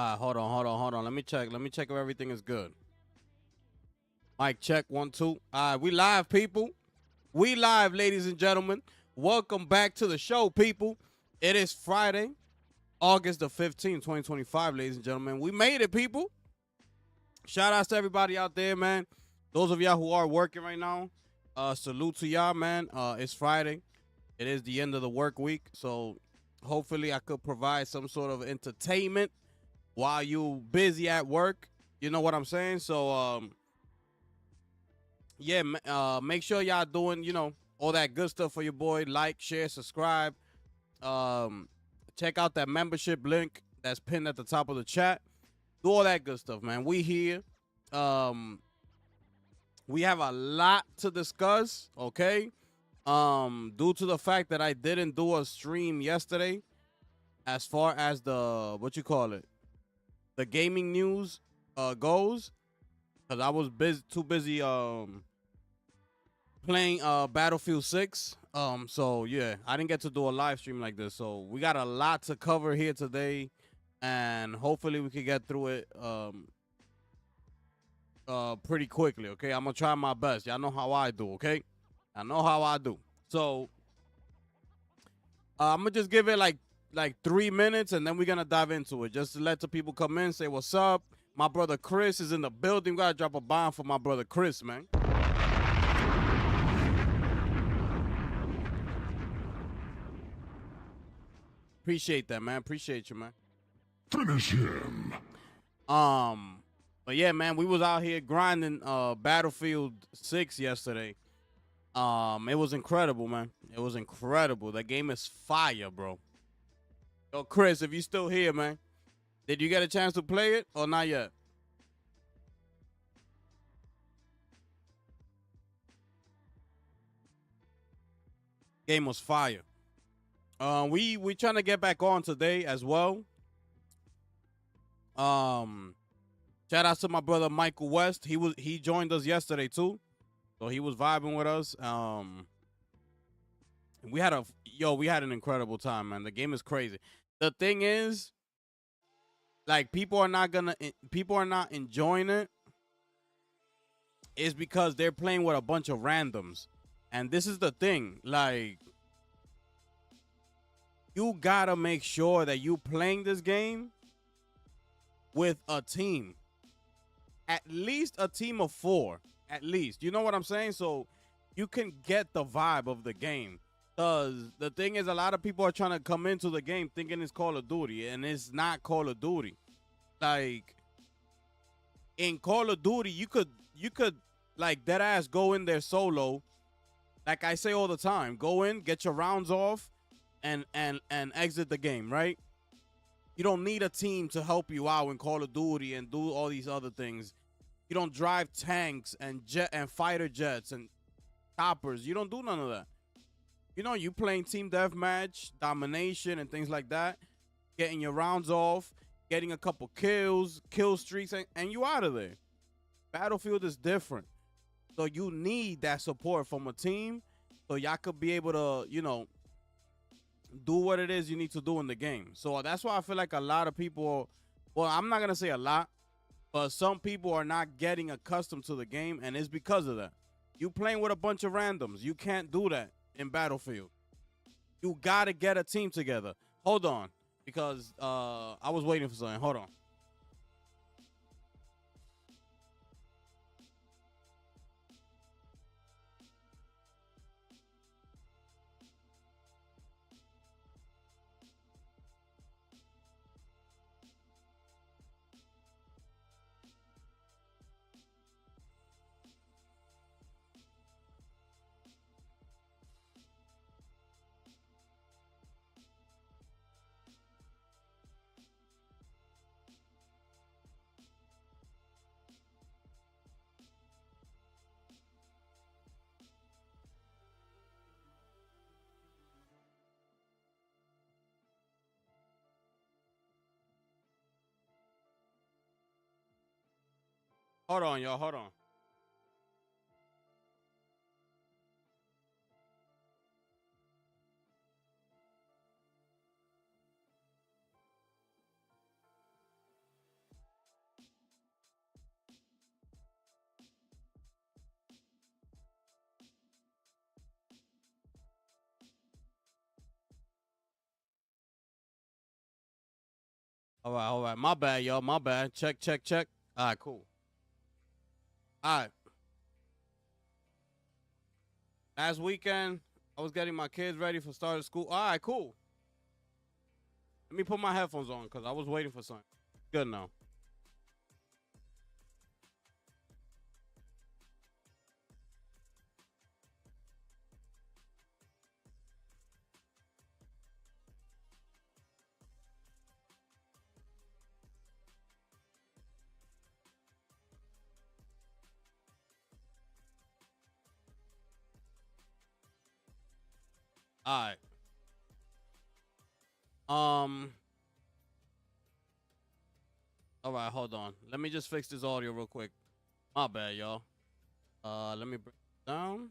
Hold on. Let me check. Let me check if everything is good. Mic check 1 2. We live, people. We live, ladies and gentlemen. Welcome back to the show, people. It is Friday, August the 15th, 2025, ladies and gentlemen. We made it, people. Shout outs to everybody out there, man. Those of y'all who are working right now, salute to y'all, man. It's Friday. It is the end of the work week, so hopefully I could provide some sort of entertainment while you busy at work. You know what I'm saying? So, yeah, make sure y'all doing, all that good stuff for your boy. Like, share, subscribe. Check out that membership link that's pinned at the top of the chat. Do all that good stuff, man. We here. We have a lot to discuss, okay? Due to the fact that I didn't do a stream yesterday, as far as the the gaming news goes, because I was too busy playing Battlefield 6. So yeah, I didn't get to do a live stream like this. So we got a lot to cover here today, and hopefully we can get through it pretty quickly. Okay, I'm gonna try my best. Y'all know how I do. Okay, I know how I do. So I'm gonna just give it like 3 minutes, and then we're gonna dive into it. Just to let the people come in, say what's up. My brother Chris is in the building. We gotta drop a bomb for my brother Chris, man. Appreciate that, man. Appreciate you, man. Finish him. But yeah, man, we was out here grinding Battlefield 6 yesterday. It was incredible, man. It was incredible. That game is fire, bro. Yo, Chris, if you still here, man, did you get a chance to play it or not yet? Game was fire. We trying to get back on today as well. Shout out to my brother Michael West. He joined us yesterday too, so he was vibing with us. We had an incredible time, man. The game is crazy. The thing is, like, people are not enjoying it, is because they're playing with a bunch of randoms. And this is the thing, like, you gotta make sure that you playing this game with a team. At least a team of 4. At least. You know what I'm saying? So you can get the vibe of the game. Because the thing is, a lot of people are trying to come into the game thinking it's Call of Duty, and it's not Call of Duty. Like, in Call of Duty, you could like, dead ass go in there solo. Like I say all the time, go in, get your rounds off, and exit the game, right? You don't need a team to help you out in Call of Duty and do all these other things. You don't drive tanks and fighter jets and choppers. You don't do none of that. You playing team deathmatch, domination, and things like that, getting your rounds off, getting a couple kills, kill streaks, and you out of there. Battlefield is different. So you need that support from a team so y'all could be able to, do what it is you need to do in the game. So that's why I feel like a lot of people, well, I'm not going to say a lot, but some people are not getting accustomed to the game, and it's because of that. You playing with a bunch of randoms. You can't do that in Battlefield. You got to get a team together. Hold on, because I was waiting for something. Hold on. Hold on, y'all. Hold on. All right. My bad, y'all. My bad. Check, check, check. All right, cool. All right. Last weekend, I was getting my kids ready for start of school. All right, cool. Let me put my headphones on because I was waiting for something. Good now. All right. Um. All right, hold on. Let me just fix this audio real quick. My bad, y'all. Let me bring it down.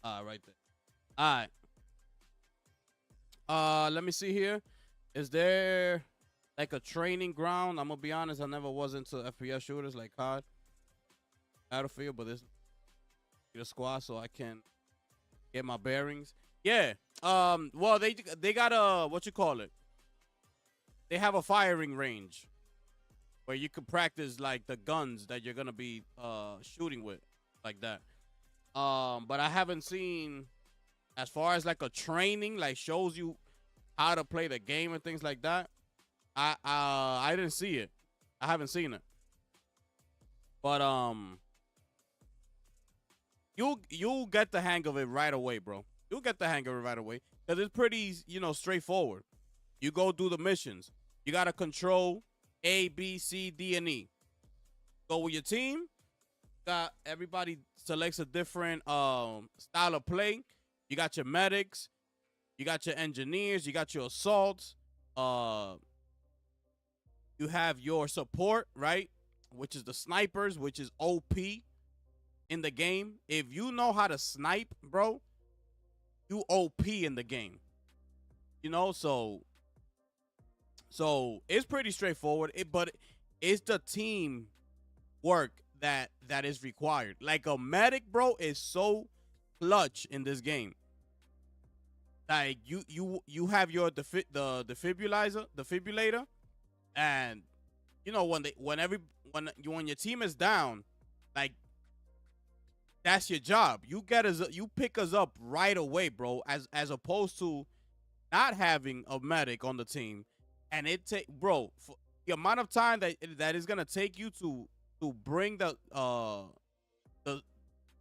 Right there. All right. Let me see here. Is there like a training ground? I'm gonna be honest. I never was into FPS shooters like COD, Battlefield, but this the squad so I can get my bearings. Yeah. Well, they got a what you call it? They have a firing range where you can practice like the guns that you're gonna be shooting with, like that. But I haven't seen as far as like a training like shows you how to play the game and things like that. I didn't see it. I haven't seen it. But you'll get the hang of it right away, bro. You'll get the hang of it right away because it's pretty, straightforward. You go do the missions. You gotta control A, B, C, D, and E. Go with your team. Got everybody selects a different style of play. You got your medics. You got your engineers. You got your assaults. You have your support, right? Which is the snipers, which is OP in the game. If you know how to snipe, bro, you OP in the game. So it's pretty straightforward. But it's the team work that is required. Like a medic, bro, is so clutch in this game. Like you have your defibrillator, and when your team is down, like that's your job. You pick us up right away, bro. As opposed to not having a medic on the team, and bro, for the amount of time that is gonna take you to bring the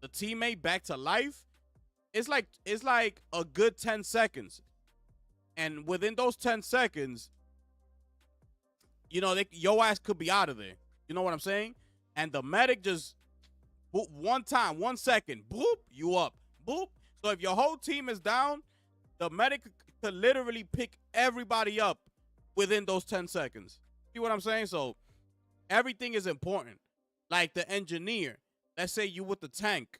teammate back to life. It's like a good 10 seconds, and within those 10 seconds, your ass could be out of there. You know what I'm saying? And the medic just boop, 1 second, boop, you up, boop. So if your whole team is down, the medic could literally pick everybody up within those 10 seconds. See what I'm saying? So everything is important. Like the engineer, let's say you with the tank,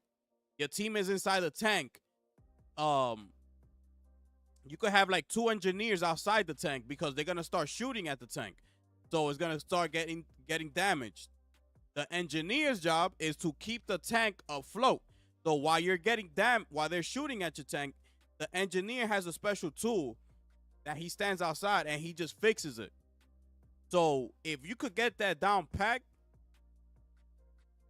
your team is inside the tank. You could have like 2 engineers outside the tank because they're gonna start shooting at the tank, so it's gonna start getting damaged. The engineer's job is to keep the tank afloat. So while while they're shooting at your tank, the engineer has a special tool that he stands outside and he just fixes it. So if you could get that down packed,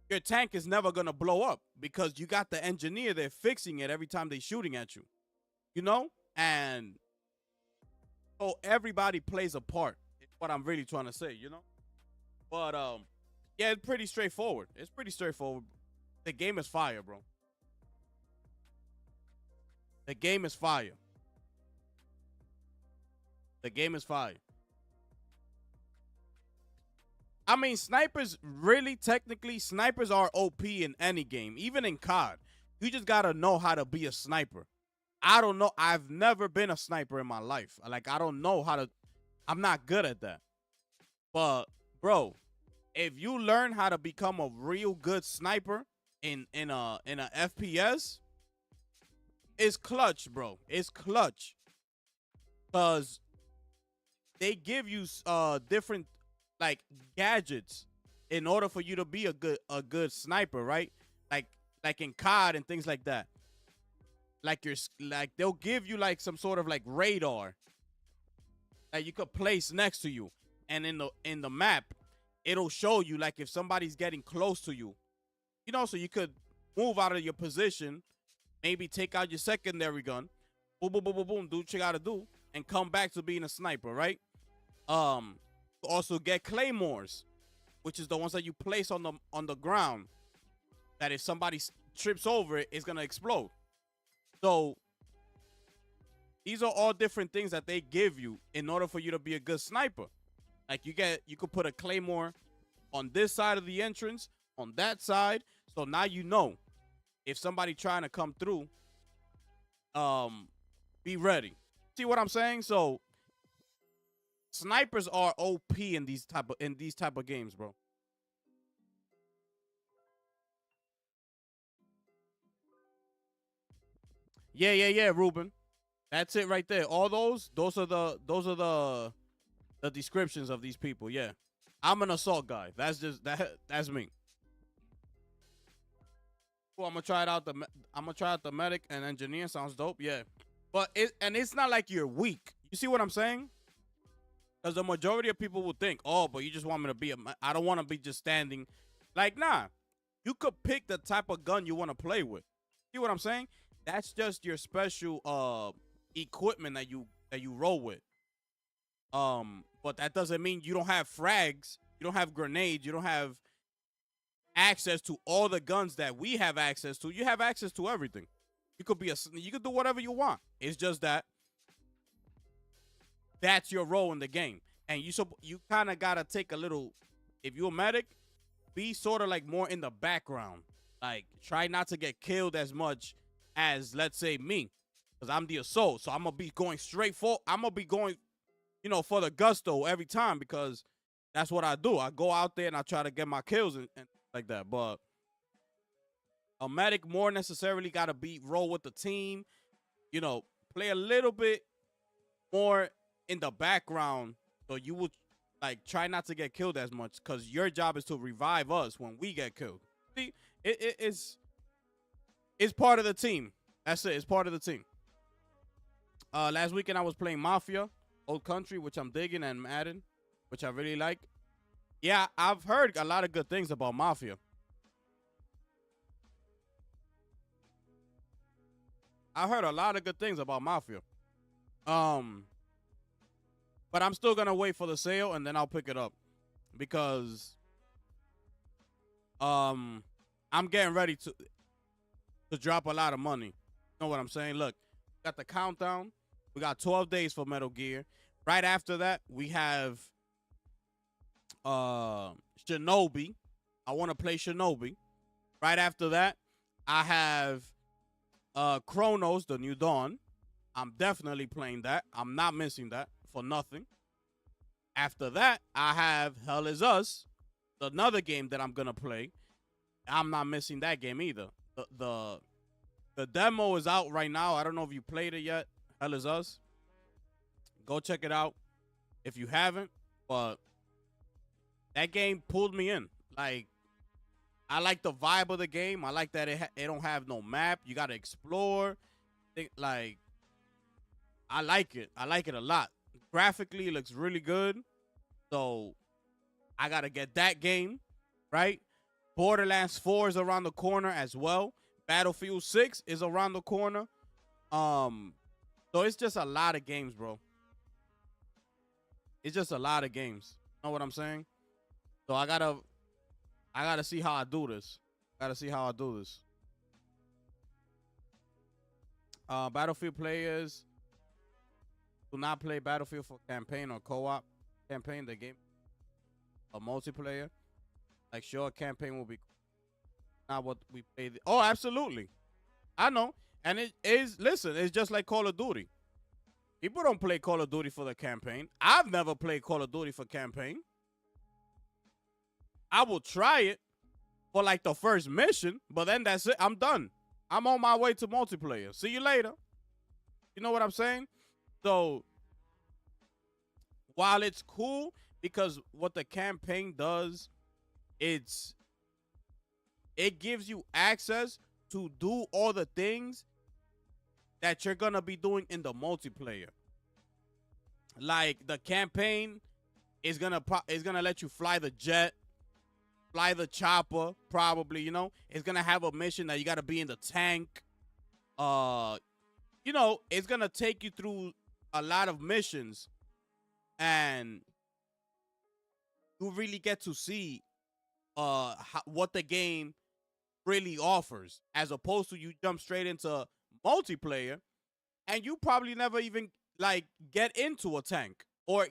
your tank is never gonna blow up because you got the engineer there fixing it every time they're shooting at you. And so everybody plays a part. It's what I'm really trying to say. But yeah, it's pretty straightforward. The game is fire, bro. The game is fire. The game is fire. I mean, technically, snipers are OP in any game, even in COD. You just gotta know how to be a sniper. I don't know. I've never been a sniper in my life. Like, I don't know how to. I'm not good at that. But, bro, if you learn how to become a real good sniper in a FPS, it's clutch, bro. It's clutch. Because they give you different like gadgets in order for you to be a good sniper, right? Like like in COD and things like that. Like they'll give you like some sort of like radar that you could place next to you, and in the map, it'll show you like if somebody's getting close to you, so you could move out of your position, maybe take out your secondary gun, boom, boom, boom, boom, boom, do what you gotta do, and come back to being a sniper, right? Um, also get claymores, which is the ones that you place on the ground. That if somebody trips over it, it's gonna explode. So these are all different things that they give you in order for you to be a good sniper. Like you could put a claymore on this side of the entrance, on that side. So now you know if somebody trying to come through, be ready. See what I'm saying? So snipers are OP in these type of games, bro. Yeah, Ruben. That's it right there. All those are the descriptions of these people. Yeah. I'm an assault guy. That's me. Cool, I'm gonna try out the medic and engineer. Sounds dope. Yeah. But it's not like you're weak. You see what I'm saying? Because the majority of people will think, oh, but you just want me to be I don't want to be just standing. Like, nah. You could pick the type of gun you want to play with. See what I'm saying? That's just your special equipment that you roll with. But that doesn't mean you don't have frags, you don't have grenades, you don't have access to all the guns that we have access to. You have access to everything. You could do whatever you want. It's just that's your role in the game. And you kind of got to take a little, if you're a medic, be sort of like more in the background. Like try not to get killed as much as, let's say, me, because I'm the assault. So I'm going to be going straight for, I'm going to be going, for the gusto every time, because that's what I do. I go out there and I try to get my kills and like that. But a medic more necessarily got to roll with the team, play a little bit more in the background, so you would like try not to get killed as much, because your job is to revive us when we get killed. See, it's part of the team. That's it. It's part of the team. Last weekend I was playing Mafia, Old Country, which I'm digging, and Madden, which I really like. Yeah, I've heard a lot of good things about Mafia. I heard a lot of good things about Mafia. But I'm still gonna wait for the sale and then I'll pick it up, because I'm getting ready to drop a lot of money. You know what I'm saying? Look, got the countdown. We got 12 days for Metal Gear. Right after that, we have Shinobi. I want to play Shinobi. Right after that, I have Chronos, the New Dawn. I'm definitely playing that. I'm not missing that for nothing. After that, I have Hell Is Us, another game that I'm gonna play. I'm not missing that game either. The demo is out right now. I don't know if you played it yet. Hell Is Us. Go check it out if you haven't. But that game pulled me in. Like, I like the vibe of the game. I like that it don't have no map. You gotta explore. Like, I like it. I like it a lot. Graphically, it looks really good. So I gotta get that game, right? Borderlands 4 is around the corner as well. Battlefield 6 is around the corner. So it's just a lot of games, bro. It's just a lot of games. You know what I'm saying? So I gotta see how I do this. Battlefield players do not play Battlefield for campaign or co-op campaign. The game a multiplayer. Like, sure, campaign will be not what we play. Oh, absolutely. I know. And it is, listen, it's just like Call of Duty. People don't play Call of Duty for the campaign. I've never played Call of Duty for campaign. I will try it for like the first mission, but then that's it. I'm done. I'm on my way to multiplayer. See you later. You know what I'm saying? So while it's cool, because what the campaign does it gives you access to do all the things that you're gonna be doing in the multiplayer. Like the campaign is gonna let you fly the jet, fly the chopper, probably. It's gonna have a mission that you gotta be in the tank. It's gonna take you through a lot of missions, and you really get to see what the game really offers, as opposed to you jump straight into multiplayer and you probably never even like get into a tank or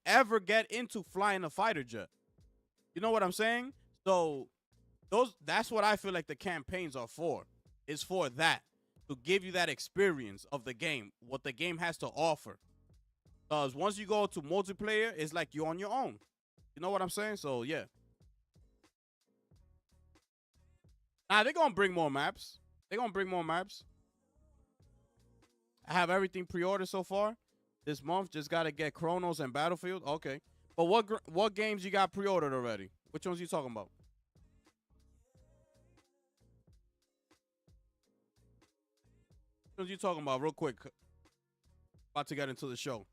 ever get into flying a fighter jet. You know what I'm saying? So that's what I feel like the campaigns are for. It's for that, to give you that experience of the game, what the game has to offer. Because once you go to multiplayer, it's like you're on your own. You know what I'm saying? So yeah. Nah, they're gonna bring more maps. I have everything pre-ordered so far this month. Just gotta get Chronos and Battlefield. Okay, but what games you got pre-ordered already? Which ones you talking about? Which ones you talking about? Real quick. About to get into the show.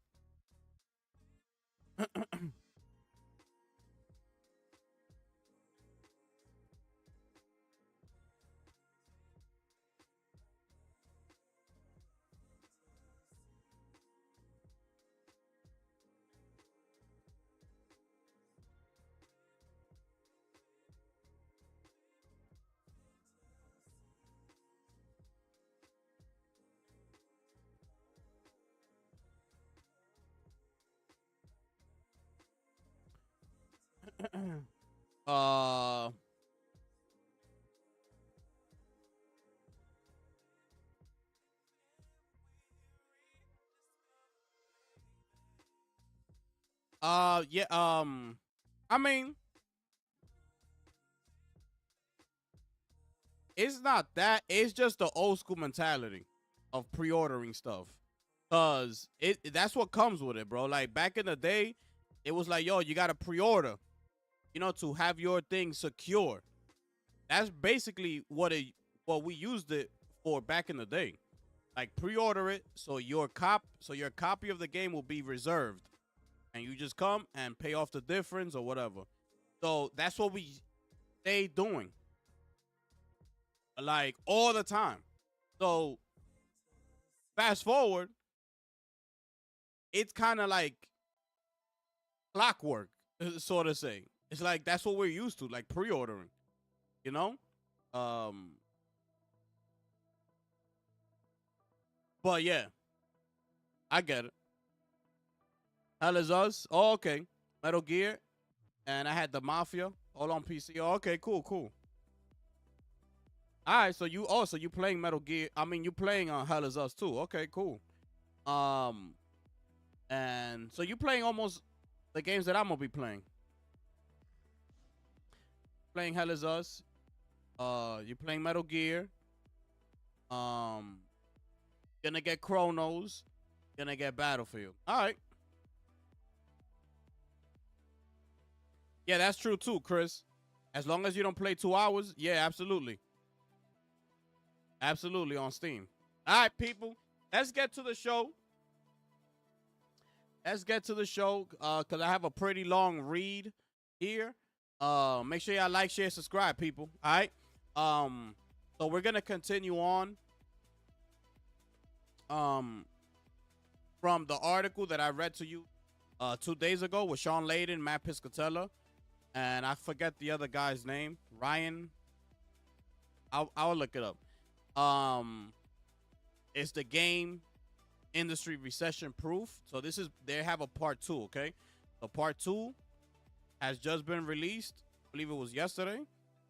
uh yeah, I mean, it's not that, it's just the old school mentality of pre-ordering stuff. Cause that's what comes with it, bro. Like back in the day, it was like, yo, you gotta pre-order, to have your thing secure. That's basically what we used it for back in the day. Like pre-order it so your copy of the game will be reserved, and you just come and pay off the difference or whatever. So that's what we stay doing, like all the time. So fast forward, it's kind of like clockwork, sort of say. It's like that's what we're used to, like pre-ordering, you know. Um, but yeah, I get it. Hell is Us. Oh, okay. Metal Gear, and I had the Mafia all on PC. Oh, okay, cool. All right, so you playing Metal Gear? I mean, you playing on Hell is Us too? Okay, cool. Um, and so you playing almost the games that I'm gonna be playing. Playing Hell is Us. You playing Metal Gear. Um, gonna get Chronos. Gonna get Battlefield. All right. Yeah, that's true too, Chris. As long as you don't play 2 hours, yeah, absolutely. Absolutely on Steam. All right, people. Let's get to the show. Because I have a pretty long read here. Make sure y'all like, share, subscribe, people. All right. So we're gonna continue on. From the article that I read to you 2 days ago with Sean Layden, Matt Piscatella, and I forget the other guy's name, Ryan. I'll look it up. It's the game industry recession proof. So they have a part 2. Okay, the part 2 has just been released. I believe it was yesterday.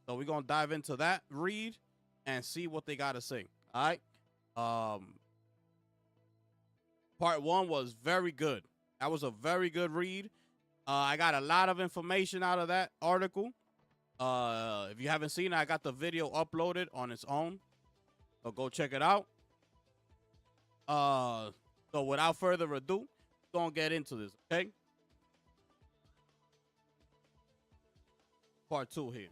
So we're gonna dive into that read and see what they gotta say. All right. Part 1 was very good. That was a very good read. I got a lot of information out of that article. If you haven't seen it, I got the video uploaded on its own. So go check it out. So without further ado, we're gonna get into this, okay? part 2 here.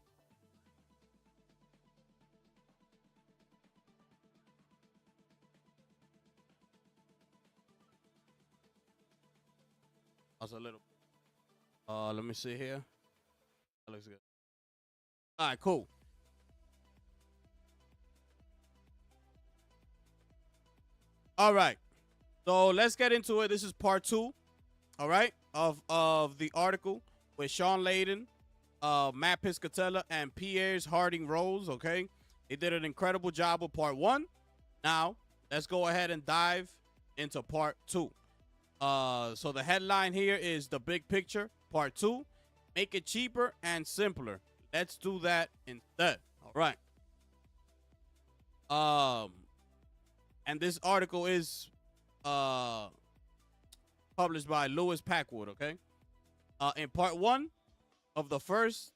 That's a little. Let me see here. That looks good. All right, cool. All right. So let's get into it. This is part 2, all right, of the article with Sean Layden, Matt Piscatella, and Piers Harding Rose, okay? They did an incredible job with part 1. Now, let's go ahead and dive into part 2. So the headline here is The Big Picture, part 2. Make it cheaper and simpler. Let's do that instead. All right. And this article is published by Lewis Packwood, okay? In part 1 of the first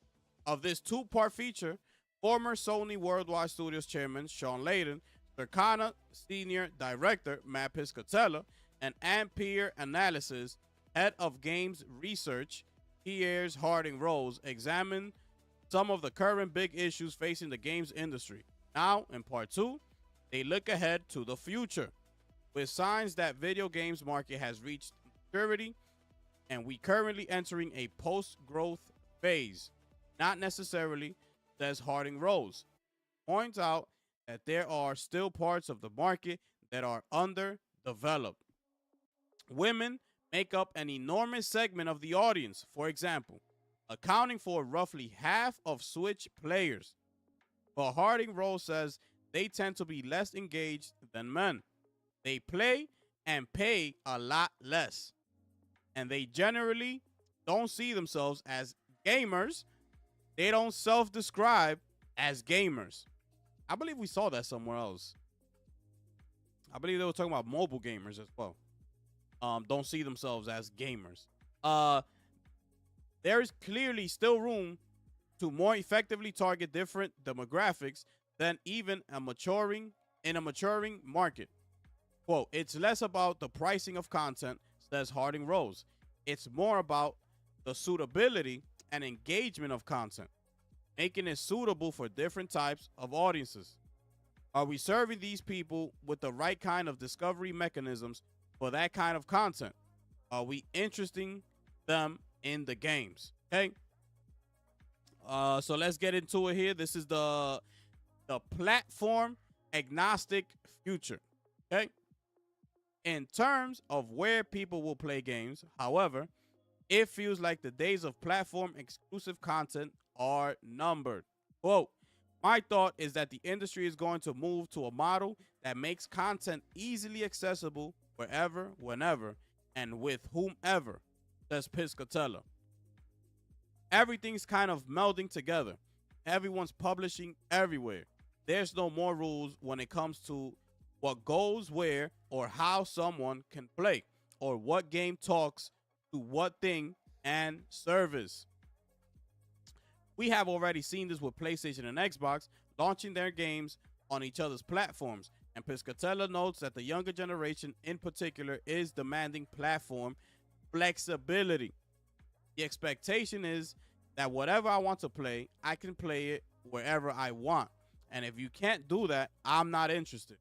of this 2-part feature, former Sony Worldwide Studios chairman Sean Layden, Circana senior director Matt Piscatella, and Ampere Analysis head of games research Piers Harding Rose examined some of the current big issues facing the games industry. Now, in part 2, they look ahead to the future with signs that video games market has reached maturity and we currently entering a post-growth phase. Not necessarily, says Harding Rose. Points out that there are still parts of the market that are underdeveloped. Women make up an enormous segment of the audience, for example, accounting for roughly half of Switch players. But Harding Rose says they tend to be less engaged than men. They play and pay a lot less. And they generally don't see themselves as gamers. They don't self-describe as gamers. I believe we saw that somewhere else. I believe they were talking about mobile gamers as well. Don't see themselves as gamers. There's clearly still room to more effectively target different demographics than even a maturing market. Quote, it's less about the pricing of content, says Harding Rose. It's more about the suitability and engagement of content, making it suitable for different types of audiences. Are we serving these people with the right kind of discovery mechanisms for that kind of content? Are we interesting them in the games? Okay. So let's get into it here. This is the platform agnostic future. Okay. In terms of where people will play games, however, it feels like the days of platform exclusive content are numbered. Quote, my thought is that the industry is going to move to a model that makes content easily accessible wherever, whenever, and with whomever, says Piscatella. Everything's kind of melding together. Everyone's publishing everywhere. There's no more rules when it comes to what goes where or how someone can play or what game talks to what thing and service. We have already seen this with PlayStation and Xbox launching their games on each other's platforms, and Piscatella notes that the younger generation in particular is demanding platform flexibility. The expectation is that whatever I want to play, I can play it wherever I want. And if you can't do that, I'm not interested.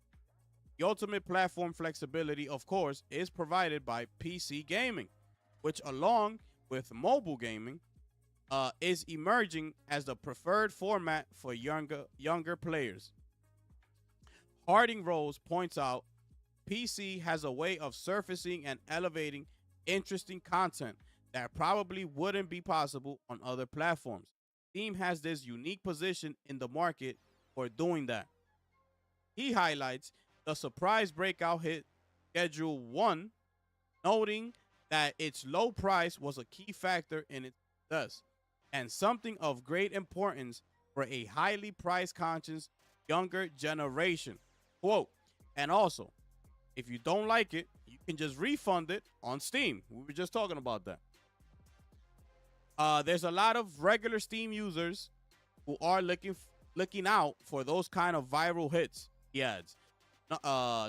The ultimate platform flexibility, of course, is provided by PC gaming, which along with mobile gaming, is emerging as the preferred format for younger players. Harding Rose points out PC has a way of surfacing and elevating interesting content that probably wouldn't be possible on other platforms. Steam has this unique position in the market for doing that. He highlights the surprise breakout hit Schedule 1, noting that its low price was a key factor in its success and something of great importance for a highly price conscious younger generation. Quote, and also, if you don't like it, you can just refund it on Steam. We were just talking about that. There's a lot of regular Steam users who are looking out for those kind of viral hits, he adds,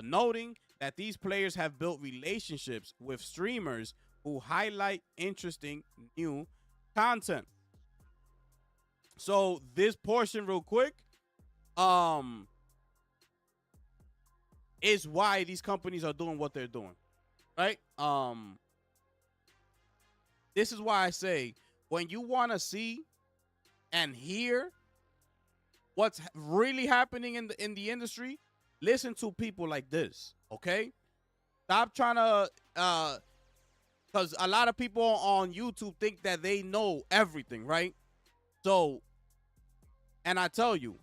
noting that these players have built relationships with streamers who highlight interesting new content. So this portion real quick, is why these companies are doing what they're doing, right? This is why I say when you want to see and hear what's really happening in the industry, listen to people like this, okay? Stop trying to because a lot of people on YouTube think that they know everything, right? So, and I tell you,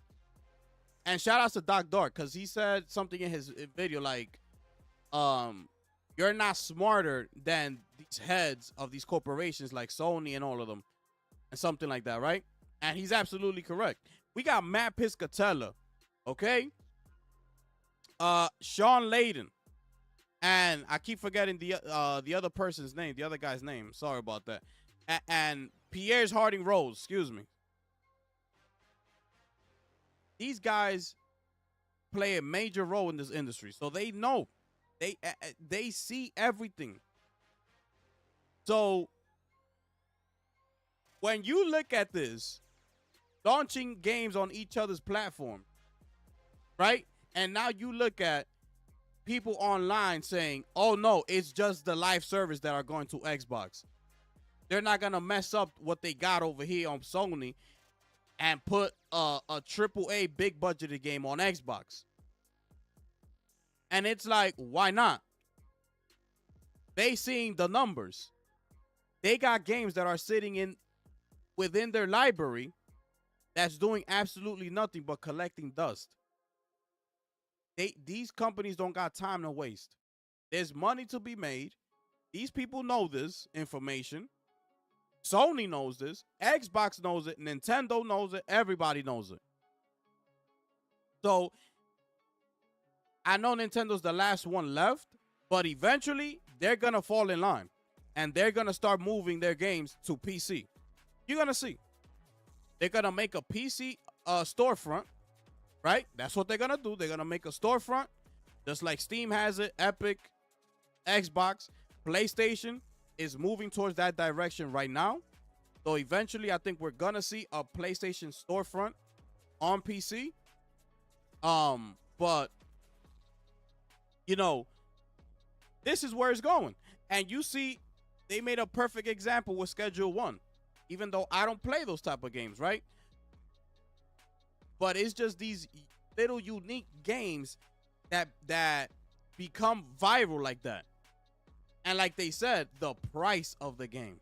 and shout out to Doc Dark because he said something in his video like, you're not smarter than these heads of these corporations like Sony and all of them, and something like that, right? And he's absolutely correct. We got Matt Piscatella, okay? Sean Layden, and I keep forgetting the other person's name, the other guy's name. Sorry about that. And Pierre's Harding Rose, excuse me. These guys play a major role in this industry, so they know, they see everything. So when you look at this, launching games on each other's platform, right? And now you look at people online saying, oh no, it's just the live service that are going to Xbox. They're not going to mess up what they got over here on Sony and put a AAA big budgeted game on Xbox. And it's like, why not? They seeing the numbers. They got games that are sitting within their library that's doing absolutely nothing but collecting dust. These companies don't got time to waste. There's money to be made. These people know this information. Sony knows this. Xbox knows it. Nintendo knows it. Everybody knows it. So I know Nintendo's the last one left, but eventually they're going to fall in line and they're going to start moving their games to PC. You're going to see. They're going to make a PC storefront, right? That's what they're going to do. They're going to make a storefront just like Steam has it, Epic, Xbox, PlayStation is moving towards that direction right now. So eventually I think we're going to see a PlayStation storefront on PC. But you know, this is where it's going. And you see, they made a perfect example with Schedule 1. Even though I don't play those type of games, right? But it's just these little unique games that become viral like that. And like they said, the price of the game.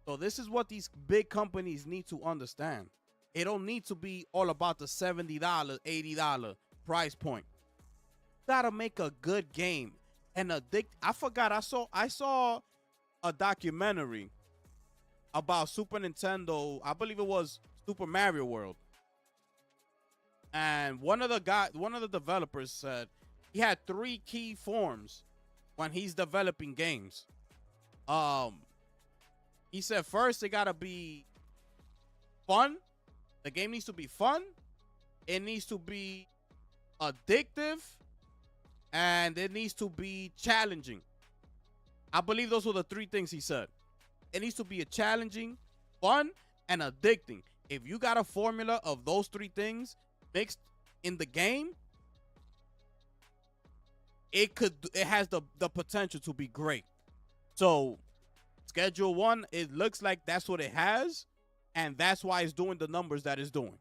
So this is what these big companies need to understand. It don't need to be all about the $70, $80 price point. You gotta make a good game and I forgot. I saw a documentary about Super Nintendo. I believe it was Super Mario World. And one of the developers said he had 3 key forms when he's developing games. He said first it gotta be fun. The game needs to be fun. It needs to be addictive. And it needs to be challenging. I believe those were the 3 things he said. It needs to be a challenging, fun, and addicting. If you got a formula of those 3 things mixed in the game, it has the potential to be great. So Schedule 1, it looks like that's what it has, and that's why it's doing the numbers that it's doing.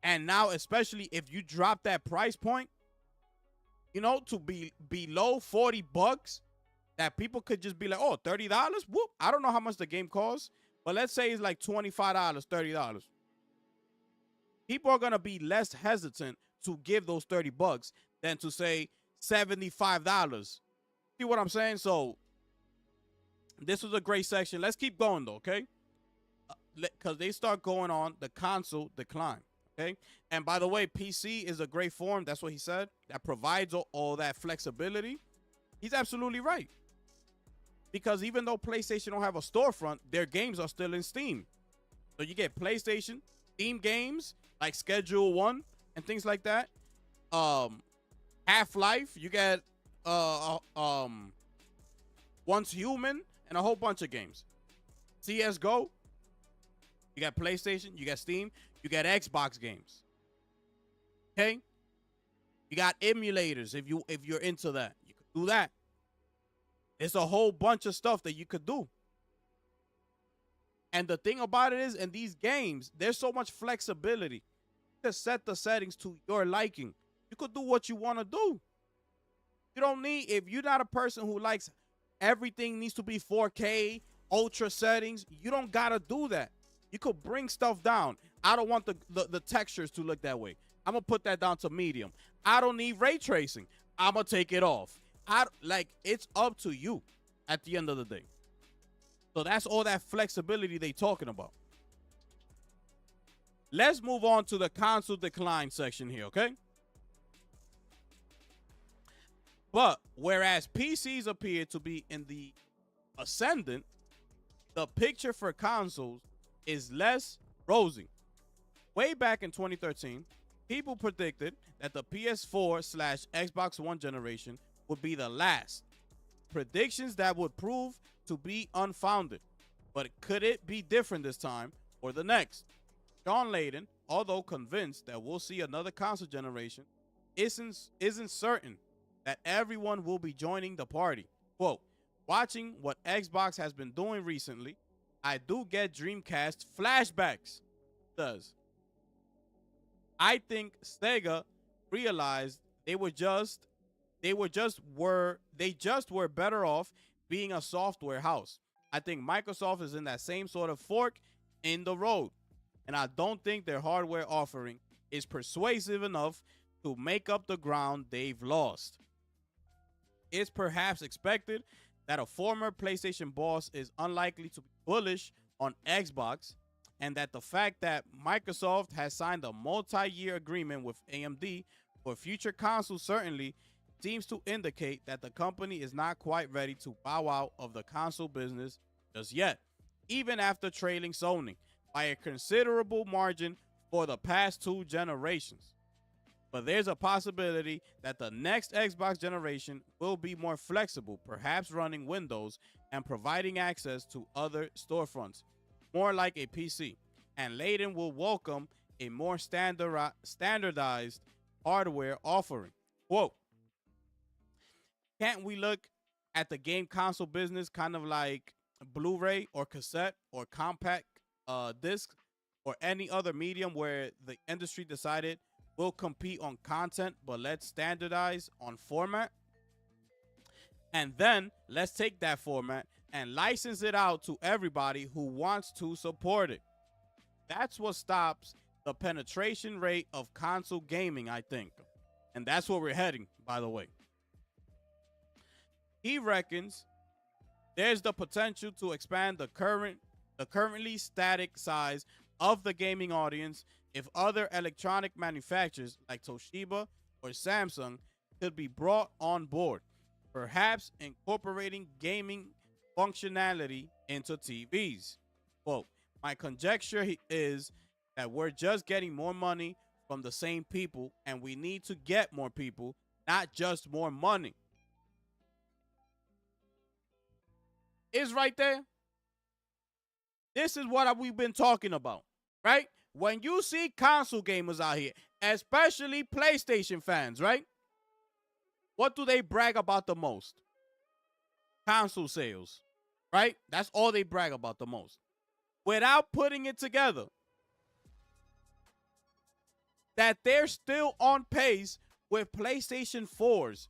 And now, especially if you drop that price point, you know, to be below $40, that people could just be like, oh, $30? Whoop. I don't know how much the game costs, but let's say it's like $25, $30. People are going to be less hesitant to give those $30 than to say $75. See what I'm saying? So this was a great section. Let's keep going though, okay? Because they start going on the console decline. Okay. And by the way, PC is a great form. That's what he said. That provides all that flexibility. He's absolutely right. Because even though PlayStation don't have a storefront, their games are still in Steam. So you get PlayStation, Steam games like Schedule 1 and things like that. Half-Life, you get Once Human and a whole bunch of games. CSGO. You got PlayStation, you got Steam, you got Xbox games. Okay? You got emulators if you're into that. You could do that. There's a whole bunch of stuff that you could do. And the thing about it is, in these games, there's so much flexibility to set the settings to your liking. You could do what you want to do. You don't need, if you're not a person who likes everything needs to be 4K, ultra settings, you don't got to do that. You could bring stuff down. I don't want the textures to look that way. I'm going to put that down to medium. I don't need ray tracing. I'm going to take it off. It's up to you at the end of the day. So that's all that flexibility they talking about. Let's move on to the console decline section here, okay? But whereas PCs appear to be in the ascendant, the picture for consoles is less rosy. Way back in 2013, people predicted that the PS4/Xbox One generation would be the last. Predictions that would prove to be unfounded. But could it be different this time or the next? Sean Layden, although convinced that we'll see another console generation, isn't certain that everyone will be joining the party. Quote, watching what Xbox has been doing recently, I do get Dreamcast flashbacks. Does. I think Sega realized they just were better off being a software house. I think Microsoft is in that same sort of fork in the road. And I don't think their hardware offering is persuasive enough to make up the ground they've lost. It's perhaps expected that a former PlayStation boss is unlikely to be bullish on Xbox, and that the fact that Microsoft has signed a multi-year agreement with AMD for future consoles certainly seems to indicate that the company is not quite ready to bow out of the console business just yet, even after trailing Sony by a considerable margin for the past 2 generations. But there's a possibility that the next Xbox generation will be more flexible, perhaps running Windows and providing access to other storefronts, more like a PC. And Layden will welcome a more standardized hardware offering. Quote, can't we look at the game console business kind of like Blu-ray or cassette or compact disc or any other medium where the industry decided we'll compete on content, but let's standardize on format? And then let's take that format and license it out to everybody who wants to support it. That's what stops the penetration rate of console gaming, I think. And that's where we're heading, by the way. He reckons there's the potential to expand the currently static size of the gaming audience if other electronic manufacturers like Toshiba or Samsung could be brought on board, perhaps incorporating gaming functionality into TVs. Quote, my conjecture is that we're just getting more money from the same people, and we need to get more people, not just more money. Is right there. This is what we've been talking about, right? When you see console gamers out here, especially PlayStation fans, right? What do they brag about the most? Console sales, right? That's all they brag about the most. Without putting it together, that they're still on pace with PlayStation 4's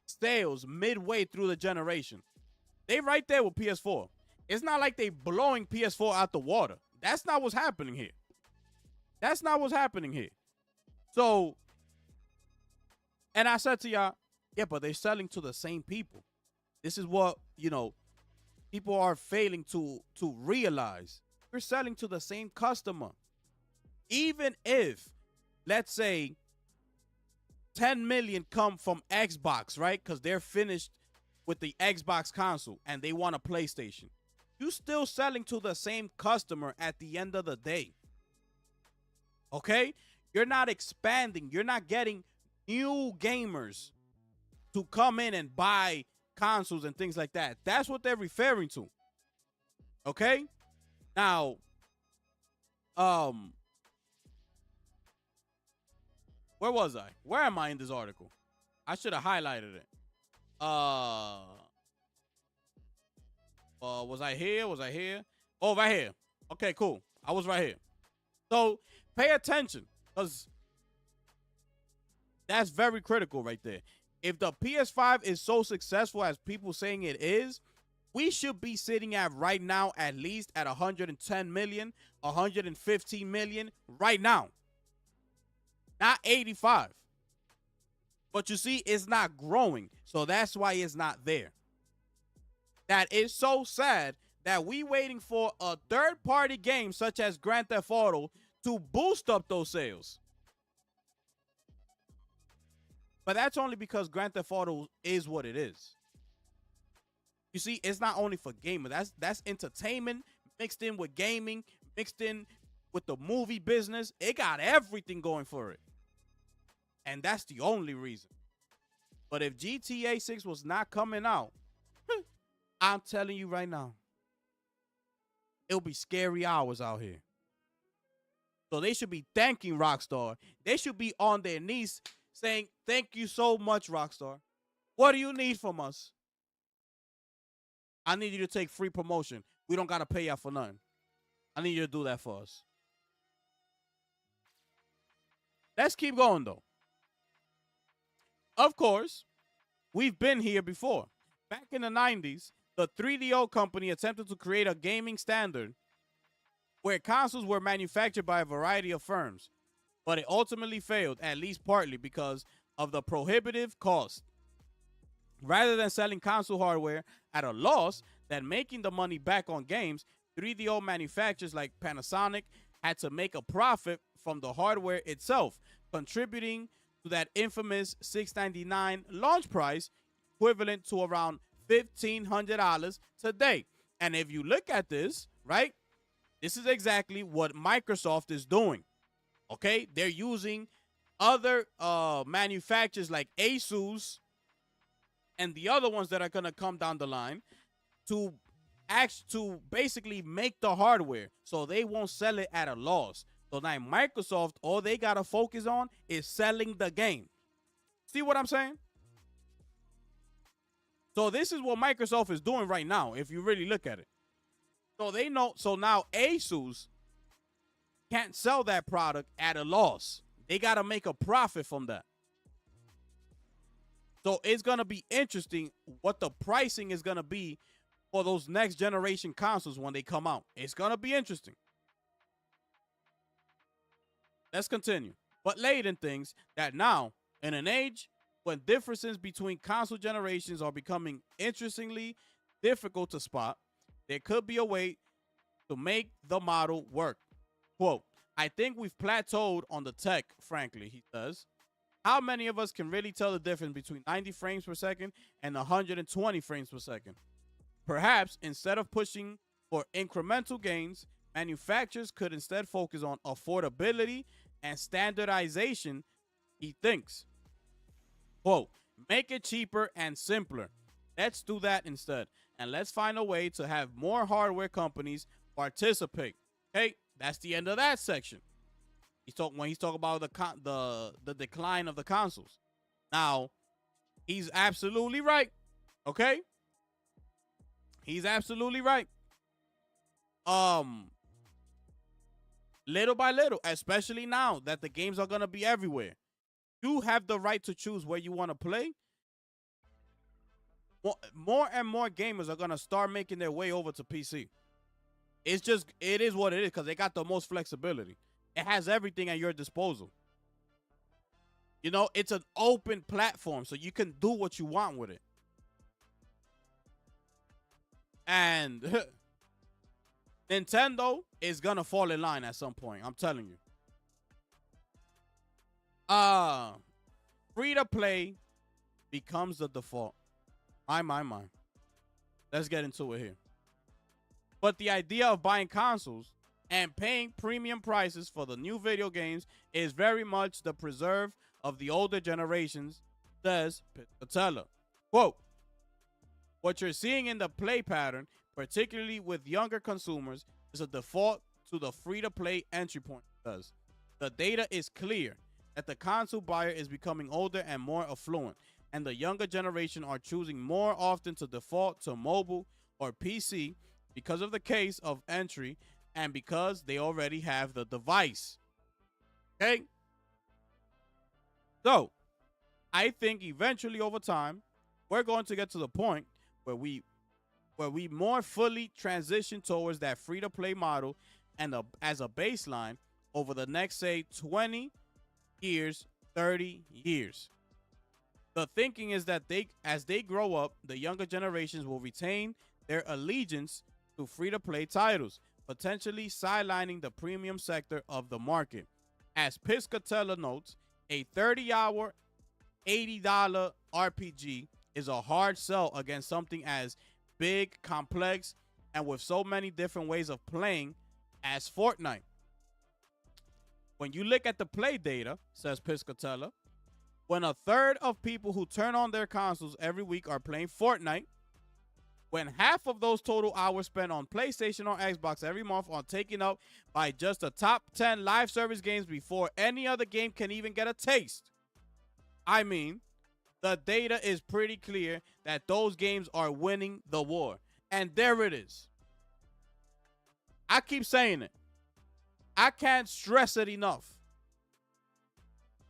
sales midway through the generation. They right there with PS4. It's not like they blowing PS4 out the water. That's not what's happening here. That's not what's happening here. So, and I said to y'all, yeah, but they're selling to the same people. This is what, people are failing to realize. We're selling to the same customer. Even if, let's say, 10 million come from Xbox, right? Because they're finished with the Xbox console and they want a PlayStation. You're still selling to the same customer at the end of the day. Okay? You're not expanding. You're not getting new gamers to come in and buy consoles and things like that. That's what they're referring to. Okay? Now, um, where was I? Where am I in this article? I should have highlighted it. Was I here? Was I here? Oh, right here. Okay, cool. I was right here. So pay attention, because that's very critical right there. If the PS5 is so successful as people saying it is, we should be sitting at right now at least at 110 million, 115 million right now. Not 85. But you see, it's not growing. So that's why it's not there. That is so sad that we waiting for a third-party game such as Grand Theft Auto to boost up those sales. But that's only because Grand Theft Auto is what it is. You see, it's not only for gamers. That's entertainment mixed in with gaming, mixed in with the movie business. It got everything going for it. And that's the only reason. But if GTA 6 was not coming out, I'm telling you right now, it'll be scary hours out here. So they should be thanking Rockstar. They should be on their knees saying, thank you so much, Rockstar. What do you need from us? I need you to take free promotion. We don't got to pay y'all for nothing. I need you to do that for us. Let's keep going, though. Of course, we've been here before. Back in the 90s, the 3DO company attempted to create a gaming standard where consoles were manufactured by a variety of firms, but it ultimately failed, at least partly because of the prohibitive cost. Rather than selling console hardware at a loss than making the money back on games, 3DO manufacturers like Panasonic had to make a profit from the hardware itself, contributing to that infamous $699 launch price, equivalent to around $1,500 today. And if you look at this, right, this is exactly what Microsoft is doing. Okay, they're using other manufacturers like Asus and the other ones that are going to come down the line to basically make the hardware so they won't sell it at a loss. So now Microsoft, all they got to focus on is selling the game. See what I'm saying? So this is what Microsoft is doing right now, if you really look at it. So they know, so now Asus can't sell that product at a loss. They got to make a profit from that. So it's going to be interesting what the pricing is going to be for those next generation consoles when they come out. It's going to be interesting. Let's continue. But late in things that now, in an age when differences between console generations are becoming interestingly difficult to spot, there could be a way to make the model work. Quote, I think we've plateaued on the tech, frankly, he says. How many of us can really tell the difference between 90 frames per second and 120 frames per second? Perhaps instead of pushing for incremental gains, manufacturers could instead focus on affordability and standardization, he thinks. Quote, make it cheaper and simpler. Let's do that instead. And let's find a way to have more hardware companies participate. Okay, that's the end of that section. He's talking about the decline of the consoles. Now, he's absolutely right. Okay? He's absolutely right. Little by little, especially now that the games are going to be everywhere, you have the right to choose where you want to play. More and more gamers are going to start making their way over to PC. It is what it is because they got the most flexibility. It has everything at your disposal. You know, it's an open platform, so you can do what you want with it. And Nintendo is going to fall in line at some point. I'm telling you. Free to play becomes the default. My. Let's get into it here. But the idea of buying consoles and paying premium prices for the new video games is very much the preserve of the older generations, says Pt.2. Quote, what you're seeing in the play pattern, particularly with younger consumers, is a default to the free-to-play entry point does. The data is clear that the console buyer is becoming older and more affluent, and the younger generation are choosing more often to default to mobile or PC because of the case of entry and because they already have the device. Okay? So, I think eventually over time, we're going to get to the point where we more fully transition towards that free-to-play model and as a baseline over the next, say, 20 years, 30 years. The thinking is that as they grow up, the younger generations will retain their allegiance to free-to-play titles, potentially sidelining the premium sector of the market. As Piscatella notes, a 30-hour, $80 RPG is a hard sell against something as big, complex, and with so many different ways of playing as Fortnite. When you look at the play data, says Piscatella, when a third of people who turn on their consoles every week are playing Fortnite, when half of those total hours spent on PlayStation or Xbox every month are taken up by just the top 10 live service games before any other game can even get a taste. I mean, the data is pretty clear that those games are winning the war. And there it is. I keep saying it. I can't stress it enough.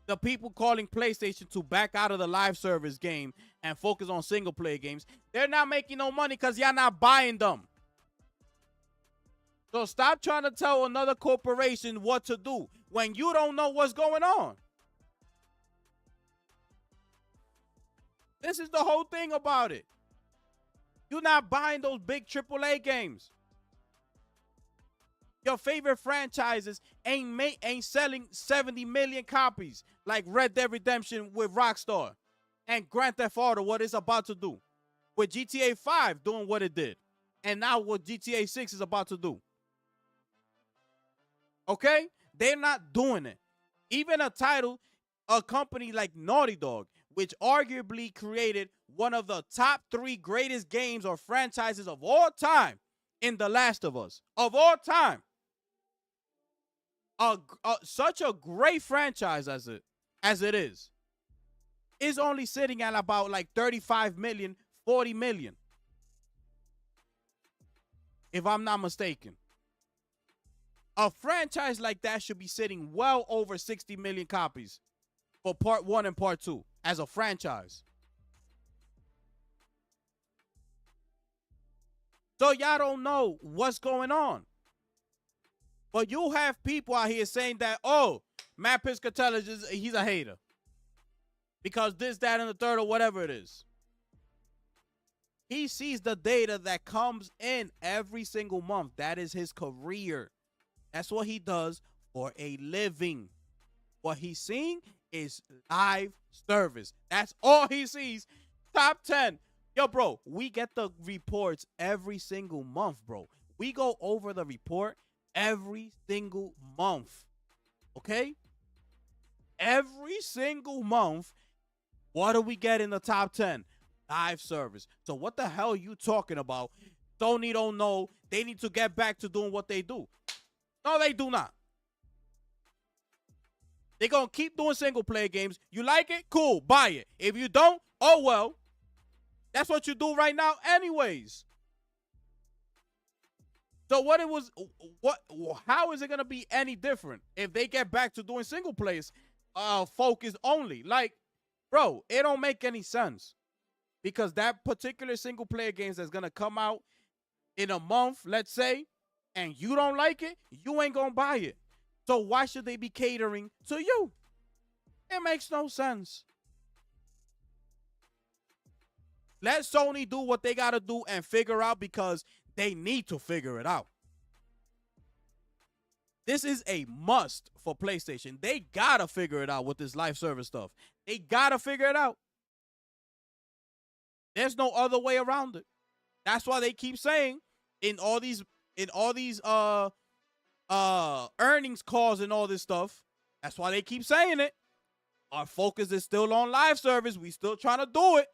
The people calling PlayStation to back out of the live service game and focus on single player games, they're not making no money because y'all not buying them. So stop trying to tell another corporation what to do when you don't know what's going on. This is the whole thing about it. You're not buying those big AAA games. Your favorite franchises ain't selling 70 million copies like Red Dead Redemption with Rockstar and Grand Theft Auto, what it's about to do. With GTA 5 doing what it did. And now what GTA 6 is about to do. Okay? They're not doing it. Even a company like Naughty Dog, which arguably created one of the top 3 greatest games or franchises of all time in The Last of Us. Of all time. Such a great franchise as it is only sitting at about like 35 million, 40 million. If I'm not mistaken. A franchise like that should be sitting well over 60 million copies for part 1 and part 2 as a franchise. So y'all don't know what's going on. But you have people out here saying that, oh, Matt Piscatella, he's a hater. Because this, that, and the third, or whatever it is. He sees the data that comes in every single month. That is his career. That's what he does for a living. What he's seeing is live service. That's all he sees. Top 10. Yo, bro, we get the reports every single month, bro. We go over the report every single month. Okay? Every single month, what do we get in the top 10? Live service. So what the hell are you talking about? Sony don't know. They need to get back to doing what they do. No, they do not. They're going to keep doing single player games. You like it? Cool. Buy it. If you don't, oh well. That's what you do right now anyways. So how is it going to be any different if they get back to doing single players focused only? Like, bro, it don't make any sense. Because that particular single player games that's going to come out in a month, let's say, and you don't like it, you ain't going to buy it. So why should they be catering to you? It makes no sense. Let Sony do what they got to do and figure out because they need to figure it out. This is a must for PlayStation. They got to figure it out with this live service stuff. They got to figure it out. There's no other way around it. That's why they keep saying in all these earnings calls and all this stuff. That's why they keep saying it. Our focus is still on live service. We still trying to do it.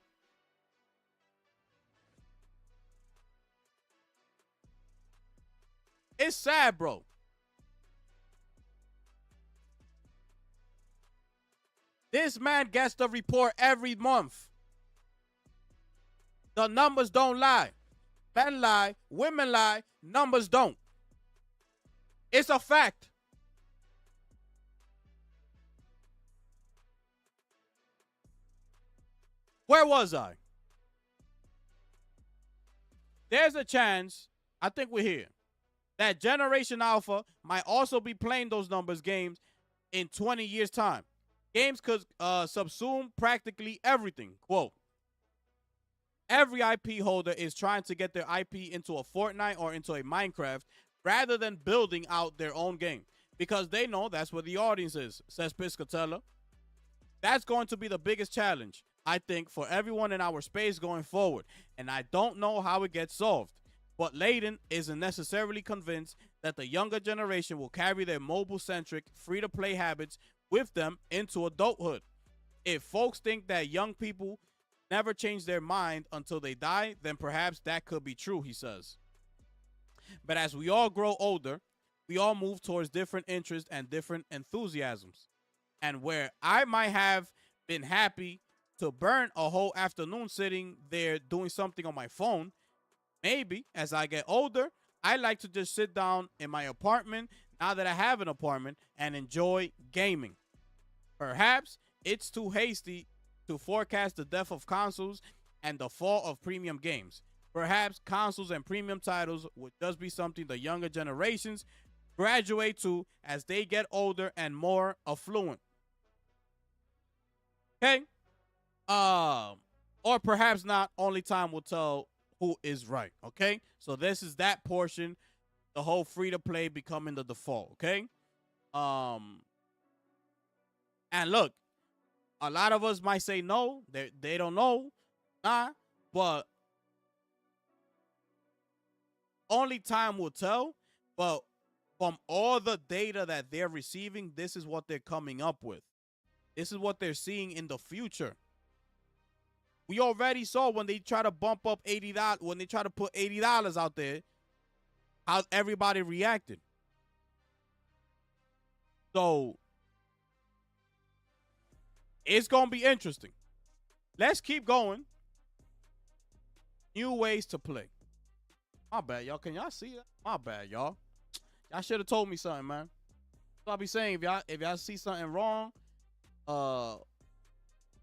It's sad, bro. This man gets the report every month. The numbers don't lie. Men lie, women lie, numbers don't. It's a fact. Where was I? There's a chance, I think we're here, that Generation Alpha might also be playing those numbers games in 20 years' time. Games could subsume practically everything. Quote, every IP holder is trying to get their IP into a Fortnite or into a Minecraft rather than building out their own game because they know that's where the audience is, says Piscatella. That's going to be the biggest challenge, I think, for everyone in our space going forward, and I don't know how it gets solved. But Layden isn't necessarily convinced that the younger generation will carry their mobile-centric, free-to-play habits with them into adulthood. If folks think that young people never change their mind until they die, then perhaps that could be true, he says. But as we all grow older, we all move towards different interests and different enthusiasms. And where I might have been happy to burn a whole afternoon sitting there doing something on my phone, maybe as I get older, I like to just sit down in my apartment now that I have an apartment and enjoy gaming. Perhaps it's too hasty to forecast the death of consoles and the fall of premium games. Perhaps consoles and premium titles would just be something the younger generations graduate to as they get older and more affluent. Okay? Or perhaps not. Only time will tell who is right. Okay? So this is that portion, the whole free to play becoming the default. Okay? And look, a lot of us might say no, they don't know, nah, but only time will tell. But from all the data that they're receiving, this is what they're coming up with. This is what they're seeing in the future. We already saw when they try to bump up $80, when they try to put $80 out there, how everybody reacted. So it's going to be interesting. Let's keep going. New ways to play. My bad, y'all. Can y'all see that? My bad, y'all. Y'all should have told me something, man. So I'll be saying if y'all see something wrong, or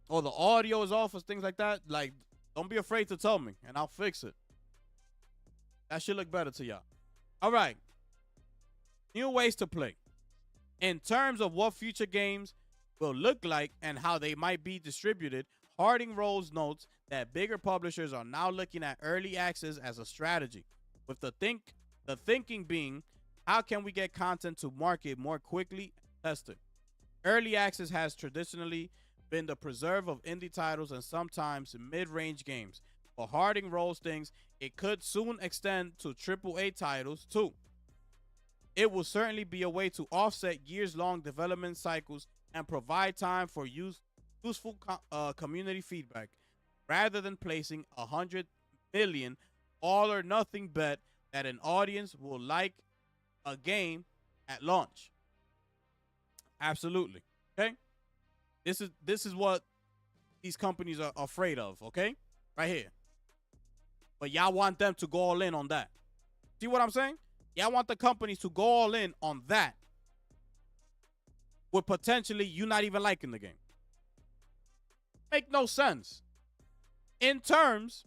the audio is off or things like that, like, don't be afraid to tell me and I'll fix it. That should look better to y'all. All right. New ways to play. In terms of what future games will look like and how they might be distributed, Harding Rose notes that bigger publishers are now looking at early access as a strategy, with the thinking being, how can we get content to market more quickly and test it? Early access has traditionally been the preserve of indie titles and sometimes mid-range games, but Harding Rose thinks it could soon extend to AAA titles too. It will certainly be a way to offset years-long development cycles and provide time for useful community feedback, rather than placing 100 million all-or-nothing bet that an audience will like a game at launch. Absolutely. Okay? This is what these companies are afraid of, okay? Right here. But y'all want them to go all in on that. See what I'm saying? Y'all want the companies to go all in on that, with potentially you not even liking the game. Make no sense. In terms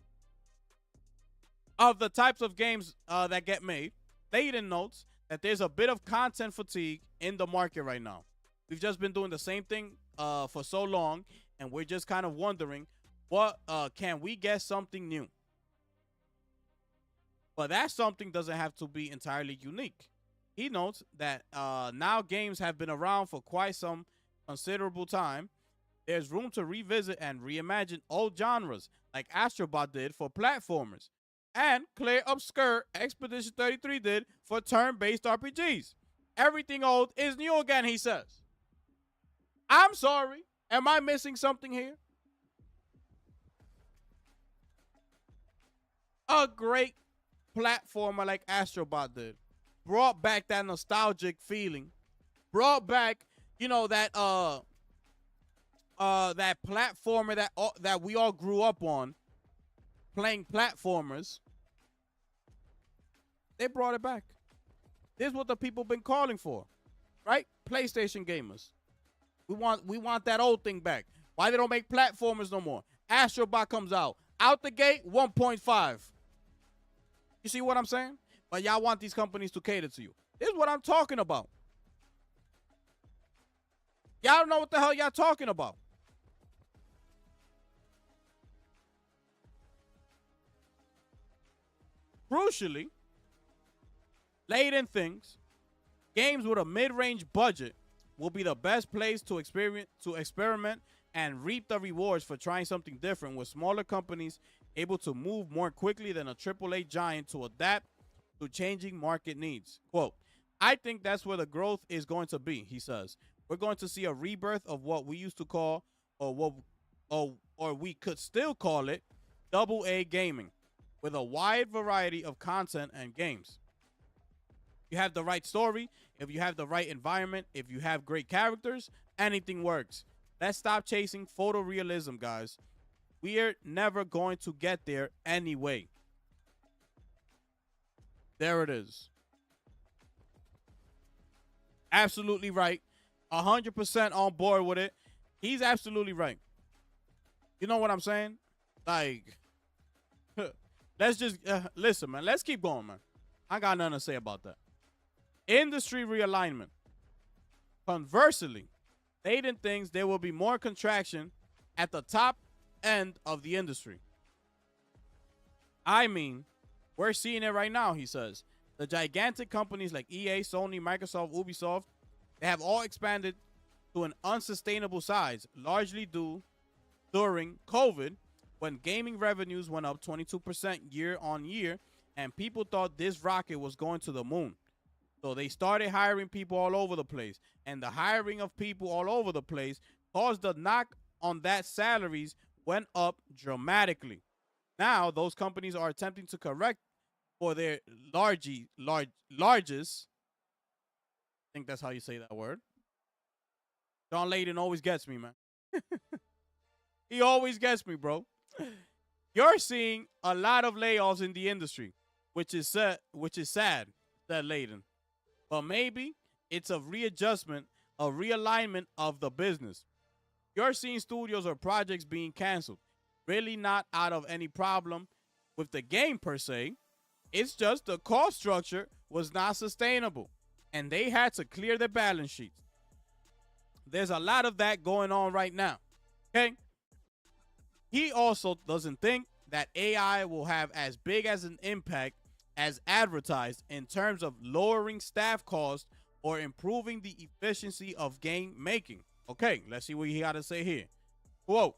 of the types of games that get made, Layden notes that there's a bit of content fatigue in the market right now. We've just been doing the same thing for so long, and we're just kind of wondering, what can we get something new? But that something doesn't have to be entirely unique. He notes that now games have been around for quite some considerable time. There's room to revisit and reimagine old genres like Astrobot did for platformers, and Claire Obscure Expedition 33 did for turn-based RPGs. Everything old is new again, he says. I'm sorry. Am I missing something here? A great platformer like Astrobot did. brought back that nostalgic feeling, brought back, that platformer that we all grew up on, playing platformers. They brought it back. This is what the people been calling for, right? PlayStation gamers. We want that old thing back. Why they don't make platformers no more? Astrobot comes out the gate 1.5. You see what I'm saying? But y'all want these companies to cater to you. This is what I'm talking about. Y'all don't know what the hell y'all talking about. Crucially, Layden thinks games with a mid-range budget will be the best place to experiment and reap the rewards for trying something different, with smaller companies able to move more quickly than a AAA giant to adapt to changing market needs. Quote, I think that's where the growth is going to be, he says. We're going to see a rebirth of what we used to call, or we could still call it, AA gaming, with a wide variety of content and games. You have the right story, if you have the right environment, if you have great characters, anything works. Let's stop chasing photorealism, guys. We're never going to get there anyway. There it is. Absolutely right. 100% on board with it. He's absolutely right. You know what I'm saying? Like, let's just, listen, man. Let's keep going, man. I got nothing to say about that. Industry realignment. Conversely, Layden thinks there will be more contraction at the top end of the industry. I mean, we're seeing it right now, he says. The gigantic companies like EA, Sony, Microsoft, Ubisoft, they have all expanded to an unsustainable size, largely due during COVID, when gaming revenues went up 22% year on year, and people thought this rocket was going to the moon. So they started hiring people all over the place, and the hiring of people all over the place caused the knock on that salaries went up dramatically. Now those companies are attempting to correct for their largest, I think that's how you say that word. John Layden always gets me, man. He always gets me, bro. You're seeing a lot of layoffs in the industry, which is sad, said Layden. But maybe it's a readjustment, a realignment of the business. You're seeing studios or projects being canceled. Really not out of any problem with the game per se. It's just the cost structure was not sustainable, and they had to clear their balance sheets. There's a lot of that going on right now. Okay? He also doesn't think that AI will have as big as an impact as advertised in terms of lowering staff costs or improving the efficiency of game making. Okay, let's see what he got to say here. Quote,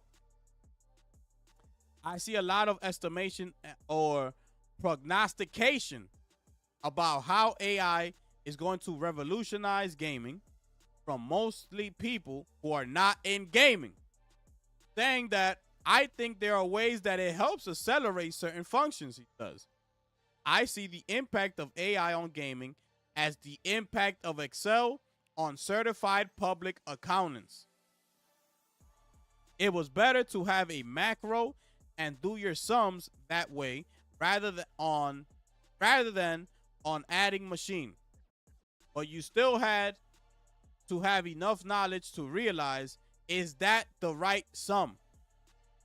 I see a lot of estimation or prognostication about how AI is going to revolutionize gaming from mostly people who are not in gaming, saying that I think there are ways that it helps accelerate certain functions, he does. I see the impact of AI on gaming as the impact of Excel on certified public accountants. It was better to have a macro and do your sums that way rather than on adding machine. But you still had to have enough knowledge to realize, is that the right sum?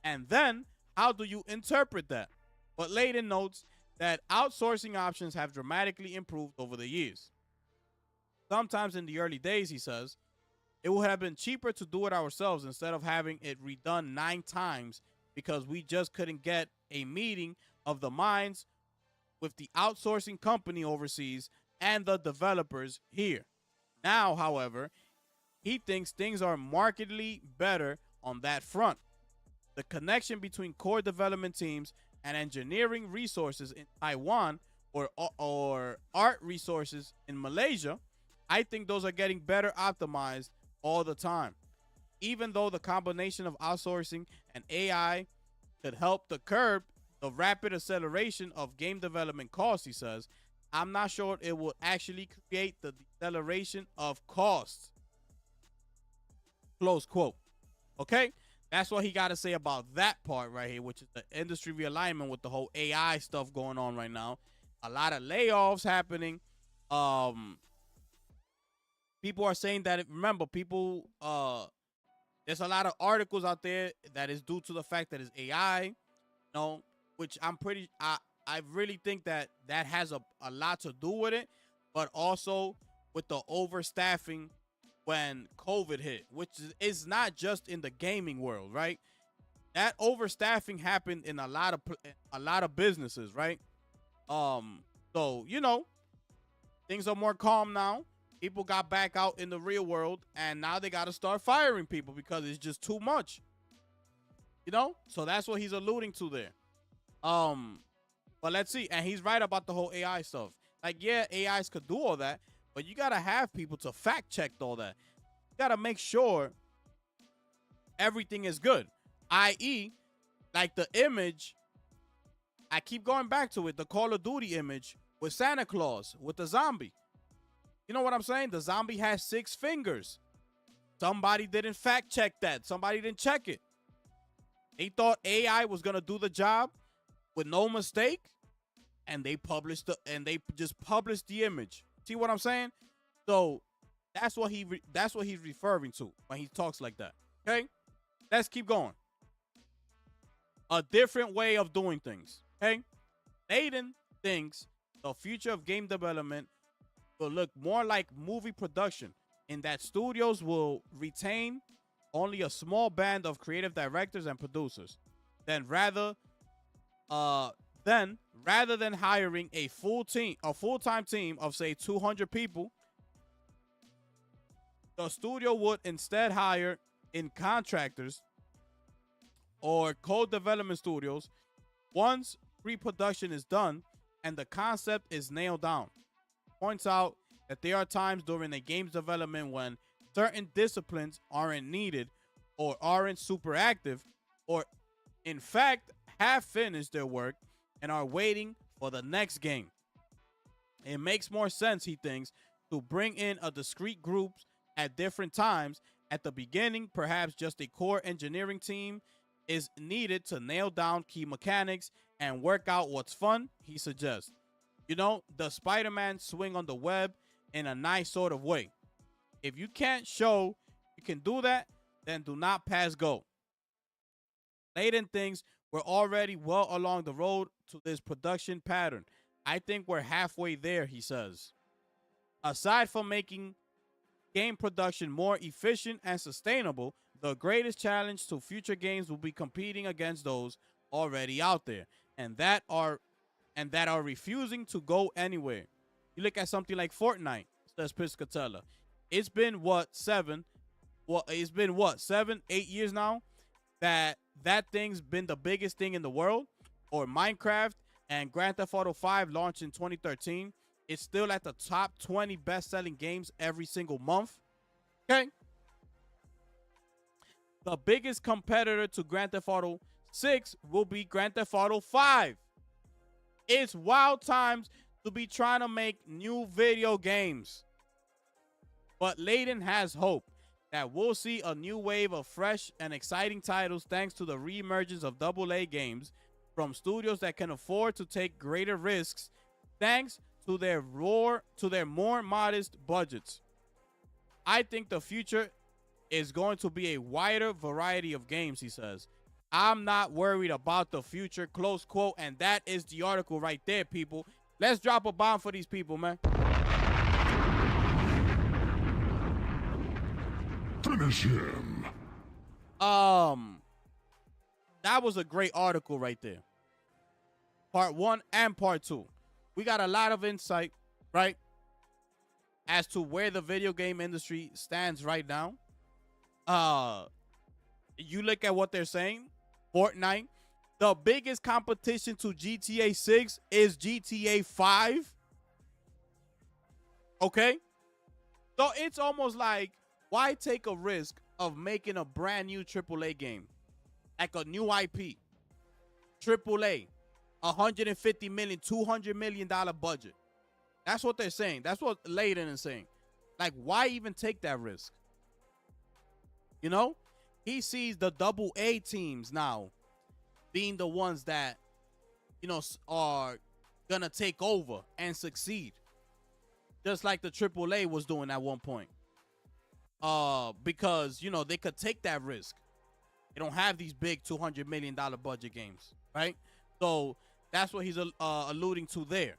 And then how do you interpret that? But Layden notes that outsourcing options have dramatically improved over the years. Sometimes in the early days, he says, it would have been cheaper to do it ourselves instead of having it redone 9 times because we just couldn't get a meeting of the minds with the outsourcing company overseas and the developers here. Now, however, he thinks things are markedly better on that front. The connection between core development teams and engineering resources in Taiwan or art resources in Malaysia, I think those are getting better optimized all the time. Even though the combination of outsourcing and AI could help to curb the rapid acceleration of game development costs, he says, I'm not sure it will actually create the deceleration of costs. Close quote. Okay? That's what he got to say about that part right here, which is the industry realignment with the whole AI stuff going on right now. A lot of layoffs happening. People are saying that, remember, people, there's a lot of articles out there that is due to the fact that it's AI, which I really think that has a lot to do with it, but also with the overstaffing when COVID hit, which is not just in the gaming world, right? That overstaffing happened in a lot of businesses, right? So things are more calm now. People got back out in the real world, and now they got to start firing people because it's just too much. So that's what he's alluding to there. But let's see, and he's right about the whole AI stuff. Like, yeah, AIs could do all that, but you gotta have people to fact check all that. You gotta make sure everything is good. I.e., like the image, I keep going back to it, the Call of Duty image with Santa Claus, with the zombie. You know what I'm saying? The zombie has 6 fingers. Somebody didn't fact check that. Somebody didn't check it. They thought AI was gonna do the job with no mistake, and they just published the image. See what I'm saying? So that's what he's referring to when he talks like that. Okay, let's keep going. A different way of doing things. Okay, Aiden thinks the future of game development will look more like movie production, in that studios will retain only a small band of creative directors and producers. Then rather than hiring a full-time team of, say, 200 people, the studio would instead hire in contractors or co-development studios once pre-production is done and the concept is nailed down. Points out that there are times during a game's development when certain disciplines aren't needed or aren't super active, or in fact have finished their work and are waiting for the next game. It makes more sense, he thinks, to bring in a discrete group at different times. At the beginning, perhaps just a core engineering team is needed to nail down key mechanics and work out what's fun, he suggests. The Spider-Man swing on the web in a nice sort of way. If you can't show you can do that, then do not pass go. Layden thinks we're already well along the road to this production pattern. I think we're halfway there, he says. Aside from making game production more efficient and sustainable, the greatest challenge to future games will be competing against those already out there and that are refusing to go anywhere. You look at something like Fortnite, says Piscatella. It's been 7, 8 years now that thing's been the biggest thing in the world. Or Minecraft and Grand Theft Auto 5 launched in 2013. It's still at the top 20 best-selling games every single month. Okay? The biggest competitor to Grand Theft Auto 6 will be Grand Theft Auto 5. It's wild times to be trying to make new video games. But Layden has hope that we'll see a new wave of fresh and exciting titles thanks to the reemergence of AA games from studios that can afford to take greater risks thanks to their more modest budgets. I think the future is going to be a wider variety of games, he says. I'm not worried about the future, close quote, and that is the article right there, people. Let's drop a bomb for these people, man. Finish him. That was a great article right there. Part 1 and part 2. We got a lot of insight, right, as to where the video game industry stands right now. You look at what they're saying. Fortnite, the biggest competition to GTA 6 is GTA 5. Okay? So it's almost like, why take a risk of making a brand new AAA game? Like a new IP. AAA. $150 million, $200 million budget. That's what they're saying. That's what Layden is saying. Like, why even take that risk? You know, he sees the double A teams now being the ones that, you know, are gonna take over and succeed, just like the AAA was doing at one point. Because, you know, they could take that risk. They don't have these big $200 million budget games, right? So that's what he's alluding to there.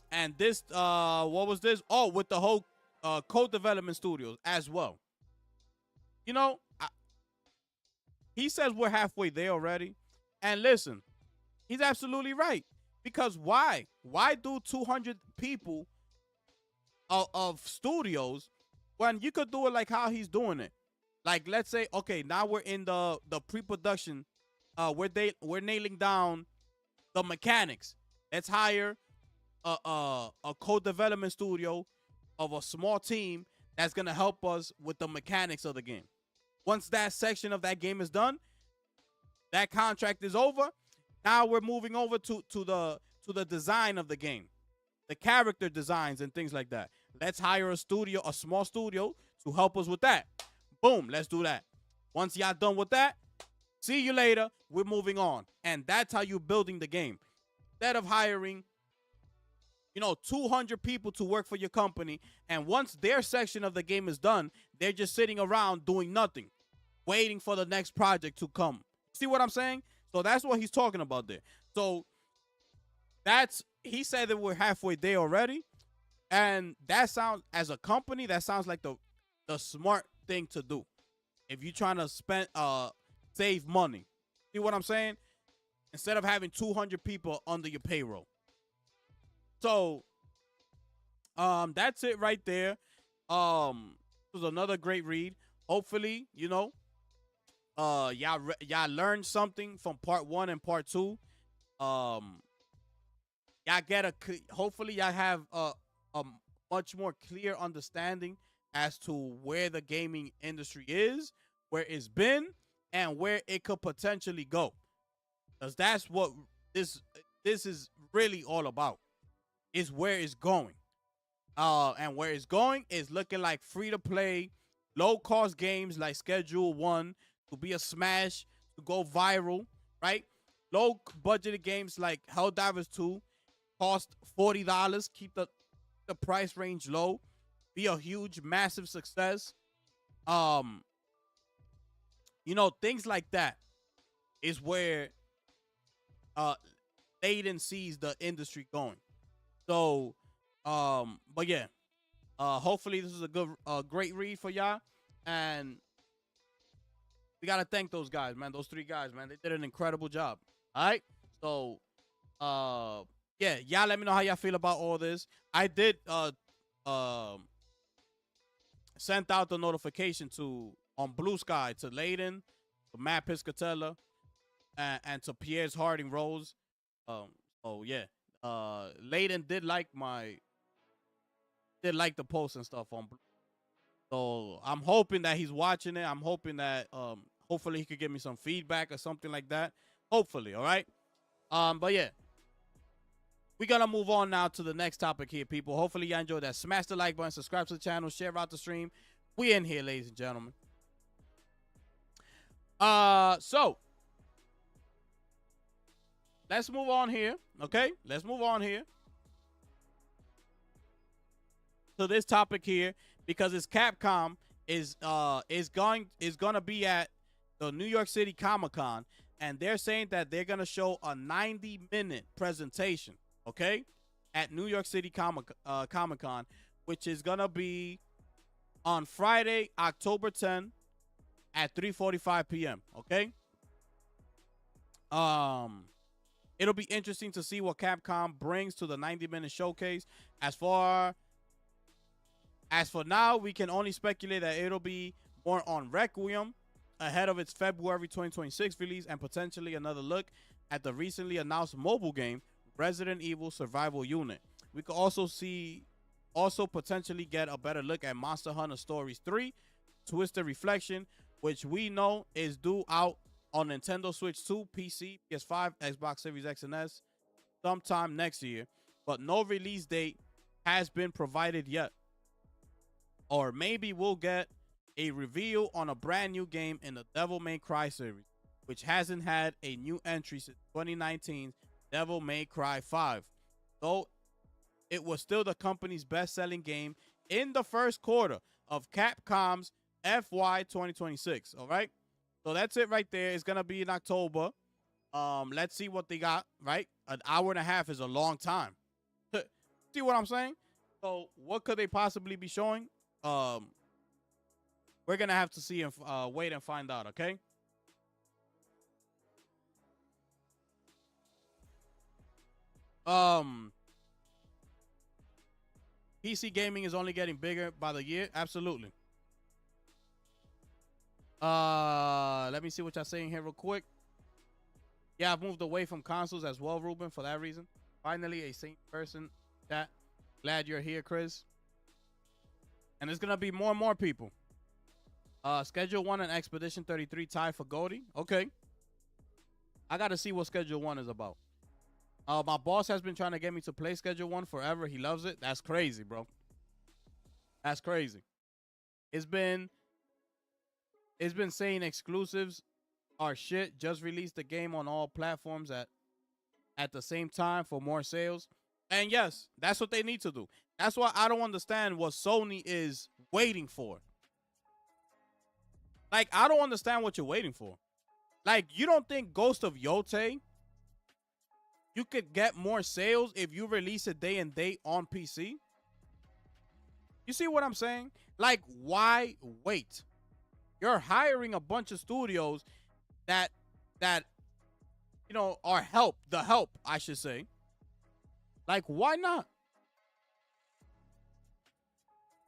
And this, what was this? Oh, with the whole co-development studios as well. You know, he says we're halfway there already. And listen, he's absolutely right. Because why? Why do 200 people of studios when you could do it like how he's doing it? Like, let's say, okay, now we're in the pre-production. We're nailing down the mechanics. Let's hire a co-development studio of a small team that's gonna help us with the mechanics of the game. Once that section of that game is done, that contract is over. Now we're moving over to the design of the game, the character designs and things like that. Let's hire a small studio to help us with that. Boom, let's do that. Once y'all done with that, see you later. We're moving on. And that's how you're building the game. Instead of hiring, 200 people to work for your company, and once their section of the game is done, they're just sitting around doing nothing, waiting for the next project to come. See what I'm saying? So that's what he's talking about there. So he said that we're halfway there already. And that sounds, as a company, that sounds like the smart thing to do. If you're trying to save money. See what I'm saying? Instead of having 200 people under your payroll. So, that's it right there. It was another great read. Hopefully, y'all learned something from part 1 and part 2. Hopefully y'all have a much more clear understanding as to where the gaming industry is, where it's been, and where it could potentially go. Because that's what this is really all about. Is where it's going. And where it's going is looking like free-to-play, low-cost games like Schedule 1 to be a smash, to go viral, right? Low-budgeted games like Helldivers 2 cost $40. Keep the price range low. Be a huge, massive success. Things like that is where Layden sees the industry going. So, but yeah, hopefully this is a great read for y'all, and we gotta thank those guys, man. Those 3 guys, man, they did an incredible job. All right, so, yeah, y'all let me know how y'all feel about all this. I did sent out the notification on Blue Sky to Layden, to Matt Piscatella, and to Pierre's Harding Rose. Oh yeah. Layden did like the post and stuff on. So I'm hoping that he's watching it. I'm hoping that hopefully he could give me some feedback or something like that. Hopefully, all right. But yeah, we're gonna move on now to the next topic here, people. Hopefully y'all enjoyed that. Smash the like button, subscribe to the channel, share out the stream. We in here, ladies and gentlemen. So let's move on here. Okay, let's move on here to this topic here, because it's Capcom is gonna be at the New York City Comic-Con, and they're saying that they're gonna show a 90-minute presentation, okay, at New York City Comic-Con, which is gonna be on Friday, October 10 at 3:45 p.m. Okay. It'll be interesting to see what Capcom brings to the 90-minute showcase. As for now, we can only speculate that it'll be more on Requiem ahead of its February 2026 release, and potentially another look at the recently announced mobile game Resident Evil Survival Unit. We could also potentially get a better look at Monster Hunter Stories 3, Twisted Reflection, which we know is due out on Nintendo Switch 2, PC, PS5, Xbox Series X and S, sometime next year, but no release date has been provided yet. Or maybe we'll get a reveal on a brand new game in the Devil May Cry series, which hasn't had a new entry since 2019's Devil May Cry 5. Though it was still the company's best-selling game in the first quarter of Capcom's FY 2026. All right? So that's it right there. It's going to be in October. Let's see what they got, right? An hour and a half is a long time. See what I'm saying? So what could they possibly be showing? We're going to have to see and wait and find out, okay? PC gaming is only getting bigger by the year. Absolutely. Let me see what y'all saying here real quick. Yeah, I've moved away from consoles as well, Ruben, for that reason. Finally, a sane person. Chat. Glad you're here, Chris. And there's gonna be more and more people. Schedule 1 and Expedition 33 tie for Goldie. Okay. I gotta see what Schedule 1 is about. My boss has been trying to get me to play Schedule 1 forever. He loves it. That's crazy, bro. That's crazy. It's been saying exclusives are shit. Just release the game on all platforms at the same time for more sales. And yes, that's what they need to do. That's why I don't understand what Sony is waiting for. Like, I don't understand what you're waiting for. Like, you don't think Ghost of Yotei, you could get more sales if you release it day and date on PC? You see what I'm saying? Like, why wait? You're hiring a bunch of studios that you know are the help, I should say. Like, why not?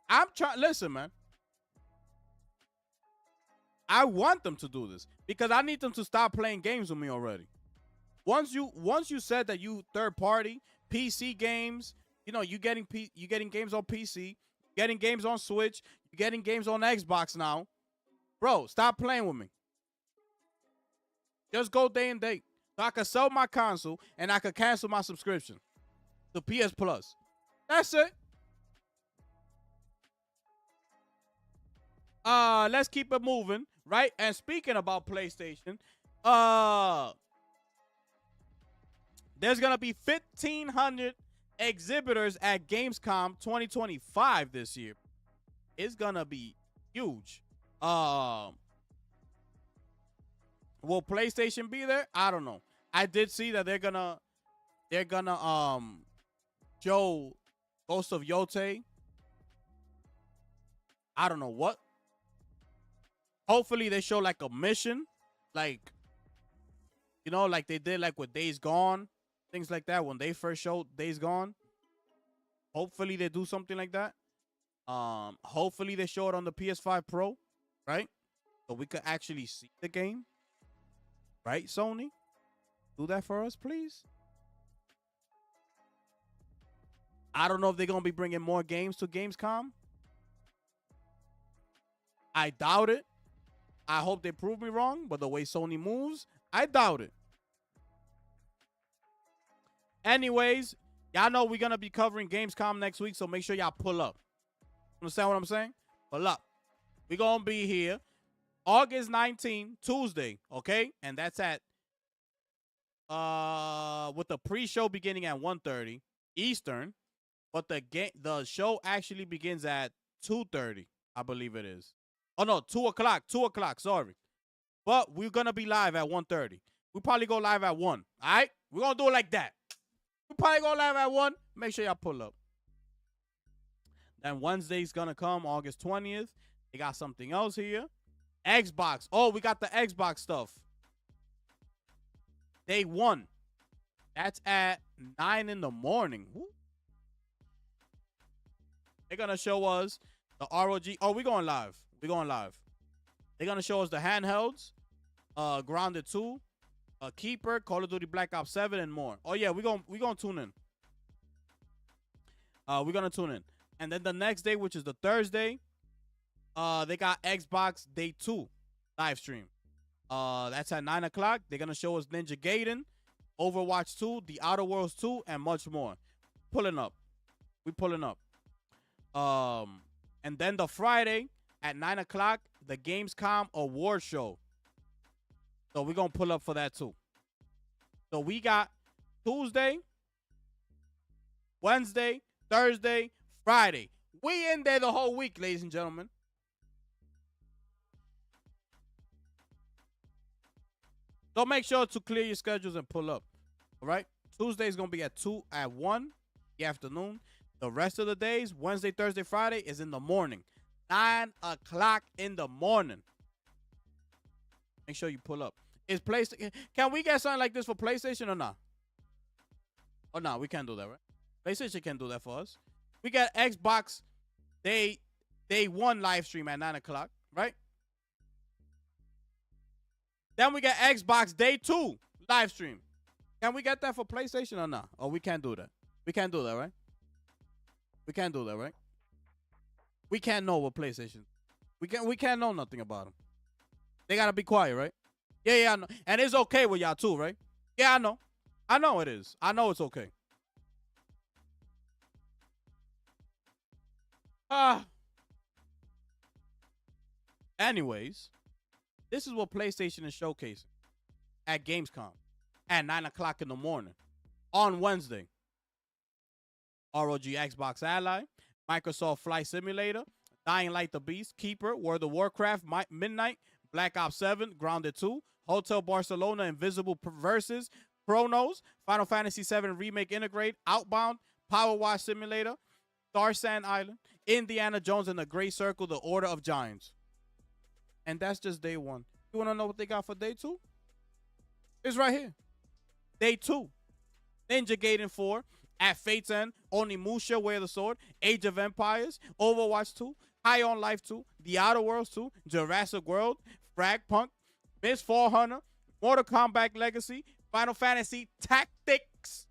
I'm trying. Listen, man. I want them to do this because I need them to stop playing games with me already. Once you said that you third party PC games, you know, you getting games on PC, getting games on Switch, you getting games on Xbox now. Bro, stop playing with me. Just go day and date. So I could sell my console and I could cancel my subscription to PS Plus. That's it. Let's keep it moving, right? And speaking about PlayStation, there's gonna be 1,500 exhibitors at Gamescom 2025 this year. It's gonna be huge. Will PlayStation be there? I don't know. I did see that they're gonna show Ghost of Yotei. I don't know what. Hopefully they show like a mission, like, you know, like they did like with Days Gone, things like that when they first showed Days Gone. Hopefully they do something like that. Hopefully they show it on the PS5 Pro, right? So we could actually see the game. Right, Sony? Do that for us, please. I don't know if they're going to be bringing more games to Gamescom. I doubt it. I hope they prove me wrong, but the way Sony moves, I doubt it. Anyways, y'all know we're going to be covering Gamescom next week, so make sure y'all pull up. Understand what I'm saying? Pull up. We're going to be here August 19, Tuesday, okay? And that's at with the pre-show beginning at 1:30 Eastern, but the show actually begins at 2:30, I believe it is. Oh no, 2 o'clock. 2 o'clock, sorry. But we're gonna be live at 1:30. We'll probably go live at 1. Alright? We're gonna do it like that. We'll probably go live at 1. Make sure y'all pull up. Then Wednesday's gonna come, August 20th. They got something else here. Xbox. Oh, we got the Xbox stuff. Day 1. That's at 9 in the morning. Woo. They're going to show us the ROG. Oh, we're going live. We're going live. They're going to show us the handhelds, Grounded 2, Keeper, Call of Duty Black Ops 7, and more. Oh, yeah, we're going to tune in. We're going to tune in. And then the next day, which is the Thursday, they got Xbox Day 2 live stream. That's at 9 o'clock. They're going to show us Ninja Gaiden, Overwatch 2, The Outer Worlds 2, and much more. Pulling up. We pulling up. And then the Friday at 9 o'clock, the Gamescom award show. So we're going to pull up for that too. So we got Tuesday, Wednesday, Thursday, Friday. We in there the whole week, ladies and gentlemen. So make sure to clear your schedules and pull up. All right? Tuesday is going to be at 1 in the afternoon. The rest of the days, Wednesday, Thursday, Friday, is in the morning. 9 o'clock in the morning. Make sure you pull up. Is PlayStation? Can we get something like this for PlayStation or not? Oh, no, we can't do that, right? PlayStation can do that for us. We got Xbox Day 1 live stream at 9 o'clock, right? Then we got Xbox Day 2 live stream. Can we get that for PlayStation or not? Oh, we can't do that. We can't do that, right? We can't do that, right? We can't know what PlayStation. We can't know nothing about them. They gotta be quiet, right? Yeah, I know. And it's okay with y'all too, right? Yeah, I know. I know it is. I know it's okay. Anyways, this is what PlayStation is showcasing at Gamescom at 9 o'clock in the morning on Wednesday. ROG Xbox Ally, Microsoft Flight Simulator, Dying Light the Beast, Keeper, World of Warcraft, Midnight, Black Ops 7, Grounded 2, Hotel Barcelona, Invisible Versus, Chronos, Final Fantasy 7 Remake Integrate, Outbound, Power Wash Simulator, Star Sand Island, Indiana Jones and the Great Circle, The Order of Giants. And that's just day 1. You want to know what they got for day 2? It's right here. Day 2. Ninja Gaiden 4, At Fate's End, Onimusha, Way of the Sword, Age of Empires, Overwatch 2, High on Life 2, The Outer Worlds 2, Jurassic World, Fragpunk, Miss 400, Mortal Kombat Legacy, Final Fantasy Tactics.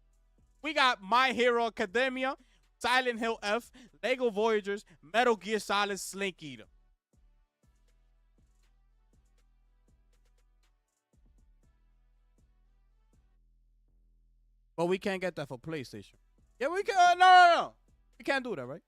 We got My Hero Academia, Silent Hill F, Lego Voyagers, Metal Gear Solid Slink Eater. But we can't get that for PlayStation. Yeah, we can. No. We can't do that, right?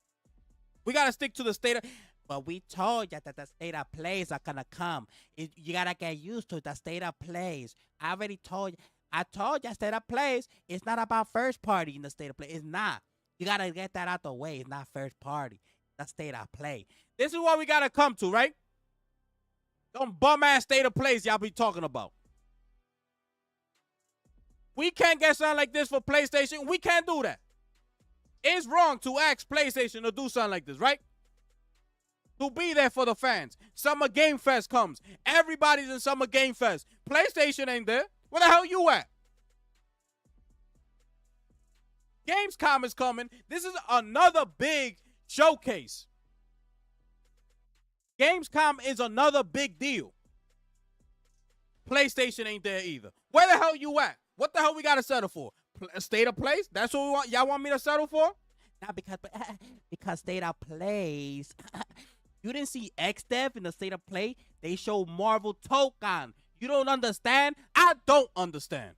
We got to stick to the state of... But we told you that the state of plays are going to come. You got to get used to the state of plays. I already told you. I told you state of plays. It's not about first party in the state of play. It's not. You got to get that out the way. It's not first party. The state of play. This is what we got to come to, right? Them bum-ass state of plays y'all be talking about. We can't get something like this for PlayStation. We can't do that. It's wrong to ask PlayStation to do something like this, right? To be there for the fans. Summer Game Fest comes. Everybody's in Summer Game Fest. PlayStation ain't there. Where the hell you at? Gamescom is coming. This is another big showcase. Gamescom is another big deal. PlayStation ain't there either. Where the hell you at? What the hell we got to settle for? State of plays? That's what we want. Y'all want me to settle for? Not because state of plays. You didn't see XDev in the state of play? They showed Marvel Token. You don't understand? I don't understand.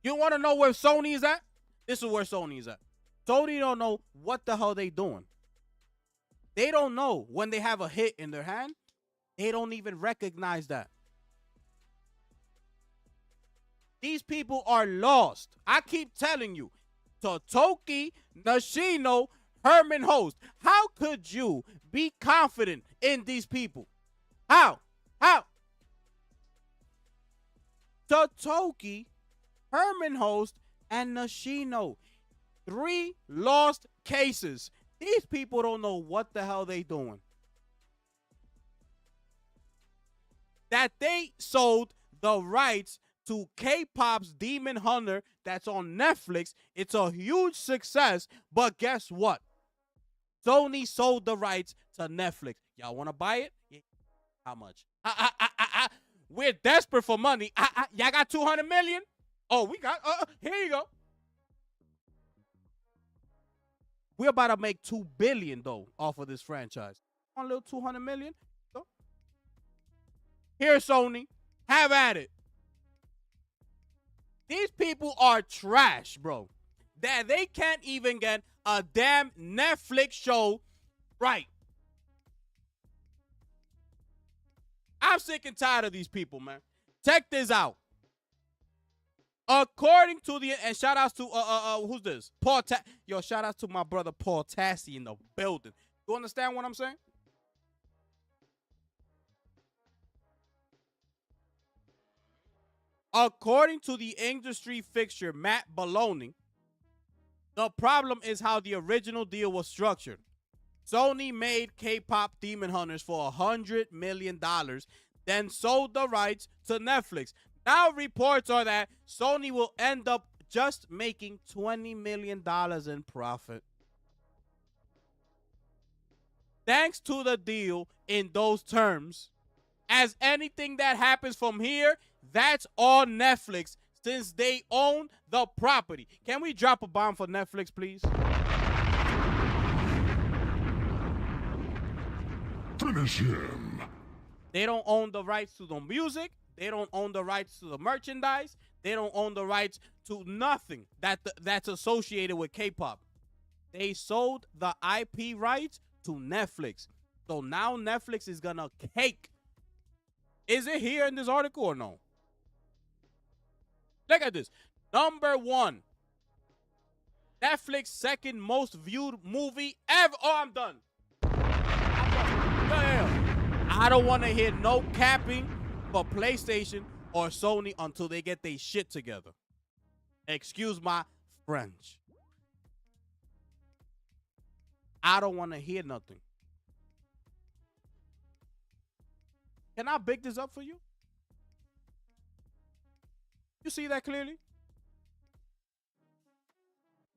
You want to know where Sony is at? This is where Sony is at. Sony don't know what the hell they doing. They don't know when they have a hit in their hand. They don't even recognize that. These people are lost. I keep telling you. Totoki, Nashino, Herman Host. How could you be confident in these people? How? Totoki, Herman Host, and Nashino. 3 lost cases. These people don't know what the hell they doing. That they sold the rights to K-pop's Demon Hunter that's on Netflix. It's a huge success, but guess what? Sony sold the rights to Netflix. Y'all want to buy it? Yeah. How much? We're desperate for money. Y'all got 200 million? Oh, we got, here you go. We're about to make $2 billion, though, off of this franchise. One little 200 million. So, Here, Sony, have at it. These people are trash, bro. That they can't even get a damn Netflix show right. I'm sick and tired of these people, man. Check this out. According to the, and shout outs to who's this? Yo, shout outs to my brother Paul Tassi in the building. You understand what I'm saying? According to the industry fixture Matt Baloney, the problem is how the original deal was structured. Sony made K-pop Demon Hunters for $100 million, then sold the rights to Netflix. Now reports are that Sony will end up just making $20 million in profit. Thanks to the deal in those terms, as anything that happens from here, that's all Netflix, since they own the property. Can we drop a bomb for Netflix, please? Finish him. They don't own the rights to the music. They don't own the rights to the merchandise. They don't own the rights to nothing that's associated with K-pop. They sold the IP rights to Netflix. So now Netflix is gonna cake. Is it here in this article or no? Look at this. Number 1. Netflix second most viewed movie ever. Oh, I'm done. Yeah. I don't want to hear no capping for PlayStation or Sony until they get their shit together. Excuse my French. I don't want to hear nothing. Can I big this up for you? You see that clearly?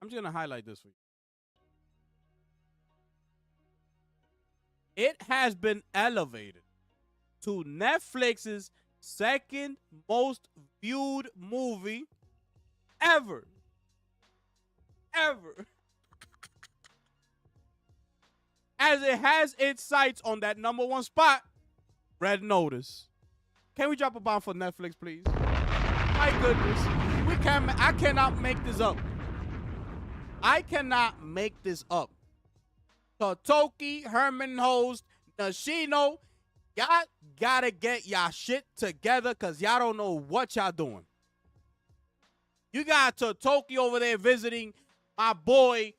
I'm just going to highlight this for you. It has been elevated to Netflix's second most viewed movie ever. Ever. As it has its sights on that number 1 spot, Red Notice. Can we drop a bomb for Netflix, please? My goodness. I cannot make this up. I cannot make this up. Totoki, Herman Host, Nashino, y'all gotta get y'all shit together because y'all don't know what y'all doing. You got Totoki over there visiting my boy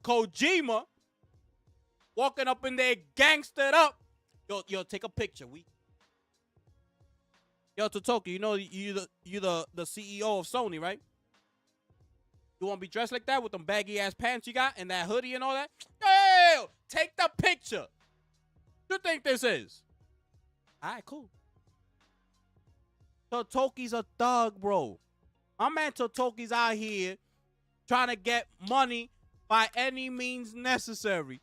Kojima, walking up in there gangstered up. Yo, take a picture. Yo, Totoki, you know you the CEO of Sony, right? You want to be dressed like that with them baggy ass pants you got and that hoodie and all that? Yo, take the picture. What you think this is? All right, cool. Totoki's a thug, bro. My man Totoki's out here trying to get money by any means necessary.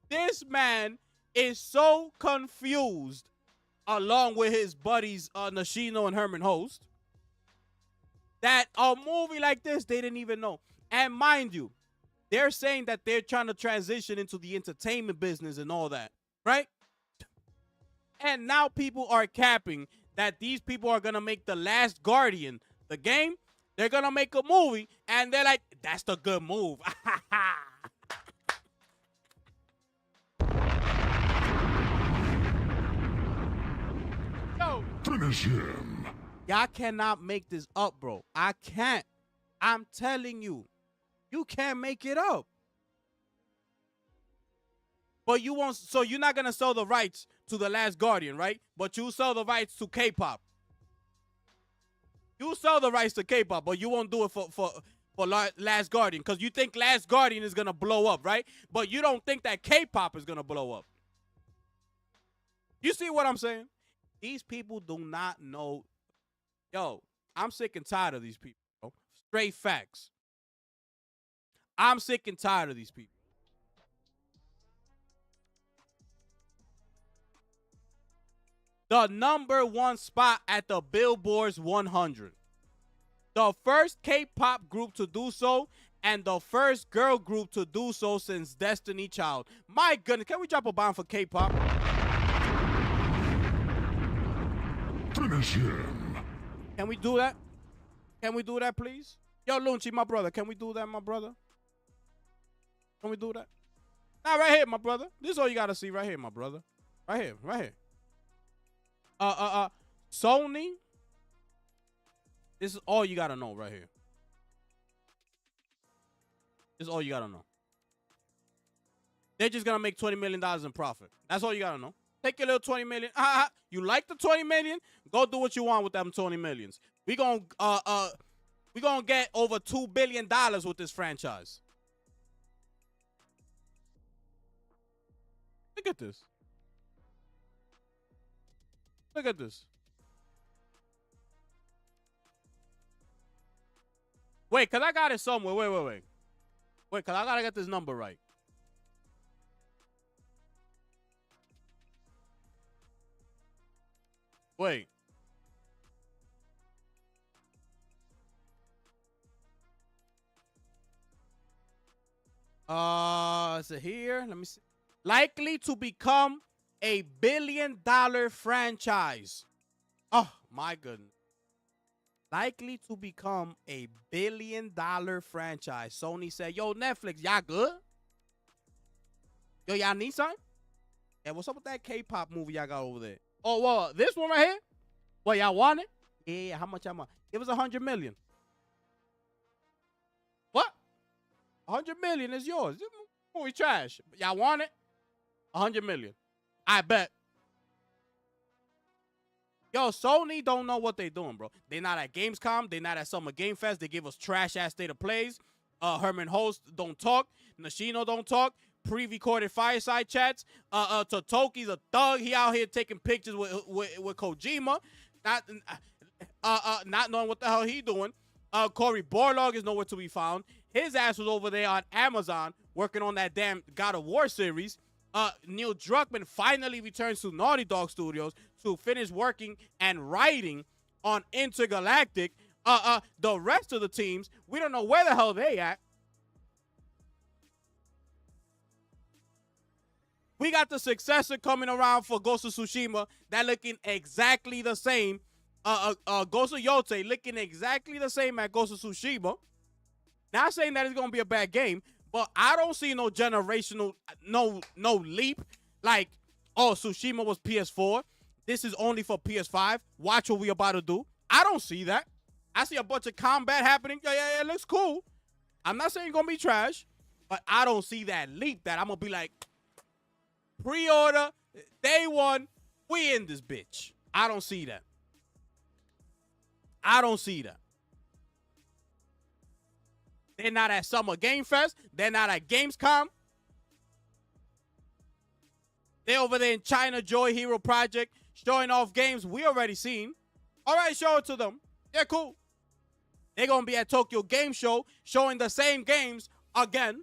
This man is so confused, along with his buddies Nashino and Herman Host, that a movie like this they didn't even know. And mind you, they're saying that they're trying to transition into the entertainment business and all that, right? And now people are capping that these people are going to make The Last Guardian, the game, they're going to make a movie, and they're like, that's the good move. Yo. Finish him. Y'all cannot make this up, bro. I can't. I'm telling you. You can't make it up. But you won't, so you're not going to sell the rights to The Last Guardian, right? But you sell the rights to K-pop. You sell the rights to K-pop, but you won't do it for Last Guardian because you think Last Guardian is going to blow up, right? But you don't think that K-pop is going to blow up. You see what I'm saying? These people do not know. Yo, I'm sick and tired of these people, bro. Straight facts. I'm sick and tired of these people. The number 1 spot at the Billboard's 100. The first K-pop group to do so, and the first girl group to do so since Destiny Child. My goodness, can we drop a bomb for K-pop? Finish him. Can we do that? Can we do that, please? Yo, Lunchi, my brother. Can we do that, my brother? Can we do that? Nah, right here, my brother. This is all you gotta see right here, my brother. Right here, right here. Sony. This is all you gotta know right here. This is all you gotta know. They're just gonna make $20 million in profit. That's all you gotta know. Take your little 20 million. You like the 20 million? Go do what you want with them 20 millions. We gonna get over $2 billion with this franchise. Look at this. Look at this. Wait, cause I got it somewhere. Wait. Wait, cause I gotta get this number right. Wait. Is it here? Let me see. Likely to become a $1 billion franchise. Oh my goodness. Likely to become a $1 billion franchise. Sony said, yo, Netflix, y'all good? Yo, y'all need something? Yeah, what's up with that K-pop movie y'all got over there? Oh, well, this one right here? Well, y'all want it? Yeah, how much y'all want? Give us $100 million. What? $100 million is yours. This movie trash. Y'all want it? $100 million. I bet. Yo, Sony don't know what they doing, bro. They not at Gamescom. They not at Summer Game Fest. They give us trash-ass state of plays. Herman Host don't talk. Nashino don't talk. Pre-recorded fireside chats. Totoki's a thug. He out here taking pictures with Kojima. Not knowing what the hell he doing. Cory Barlog is nowhere to be found. His ass was over there on Amazon working on that damn God of War series. Neil Druckmann finally returns to Naughty Dog Studios to finish working and writing on Intergalactic. The rest of the teams, we don't know where the hell they at. We got the successor coming around for Ghost of Tsushima that looking exactly the same. Ghost of Yote looking exactly the same as Ghost of Tsushima. Not saying that it's going to be a bad game, but I don't see no generational, no leap. Like, oh, Tsushima was PS4. This is only for PS5. Watch what we about to do. I don't see that. I see a bunch of combat happening. Yeah, it looks cool. I'm not saying it's going to be trash, but I don't see that leap that I'm going to be like, pre-order, day one, we in this bitch. I don't see that. I don't see that. They're not at Summer Game Fest. They're not at Gamescom. They're over there in China, Joy Hero Project, showing off games we already seen. All right, show it to them. Yeah, cool. They're going to be at Tokyo Game Show showing the same games again.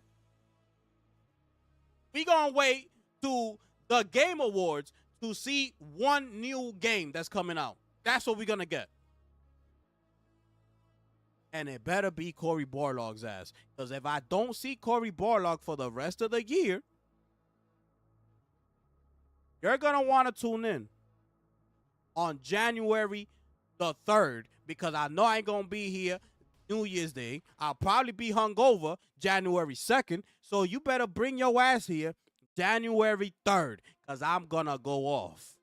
We going to wait to the Game Awards to see one new game that's coming out. That's what we're going to get. And it better be Cory Barlog's ass. Because if I don't see Cory Barlog for the rest of the year, you're going to want to tune in on January the 3rd. Because I know I ain't going to be here New Year's Day. I'll probably be hungover January 2nd. So you better bring your ass here January 3rd. Because I'm going to go off.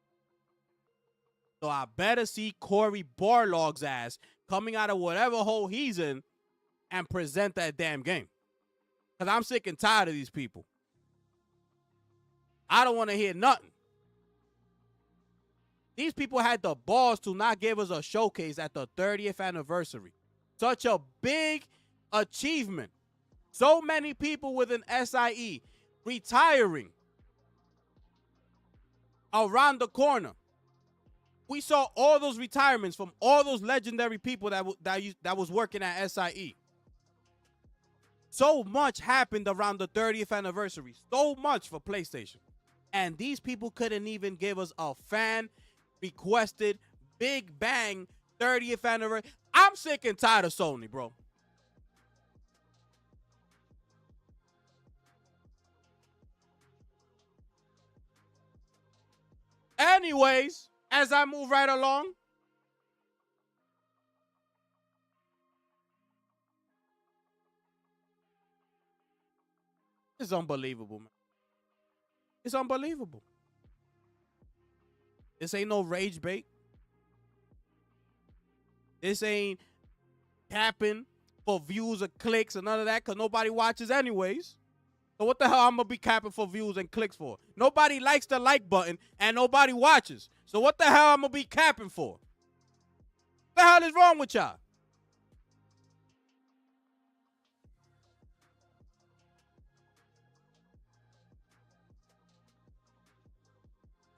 So I better see Cory Barlog's ass coming out of whatever hole he's in and present that damn game. Because I'm sick and tired of these people. I don't want to hear nothing. These people had the balls to not give us a showcase at the 30th anniversary. Such a big achievement. So many people with an SIE retiring around the corner. We saw all those retirements from all those legendary people that was working at SIE. So much happened around the 30th anniversary. So much for PlayStation. And these people couldn't even give us a fan-requested Big Bang 30th anniversary. I'm sick and tired of Sony, bro. Anyways, as I move right along, It's unbelievable, man. It's unbelievable. This ain't no rage bait. This ain't capping for views or clicks or none of that, because nobody watches anyways. So what the hell I'm going to be capping for views and clicks for? Nobody likes the like button and nobody watches. So what the hell I'm going to be capping for? What the hell is wrong with y'all?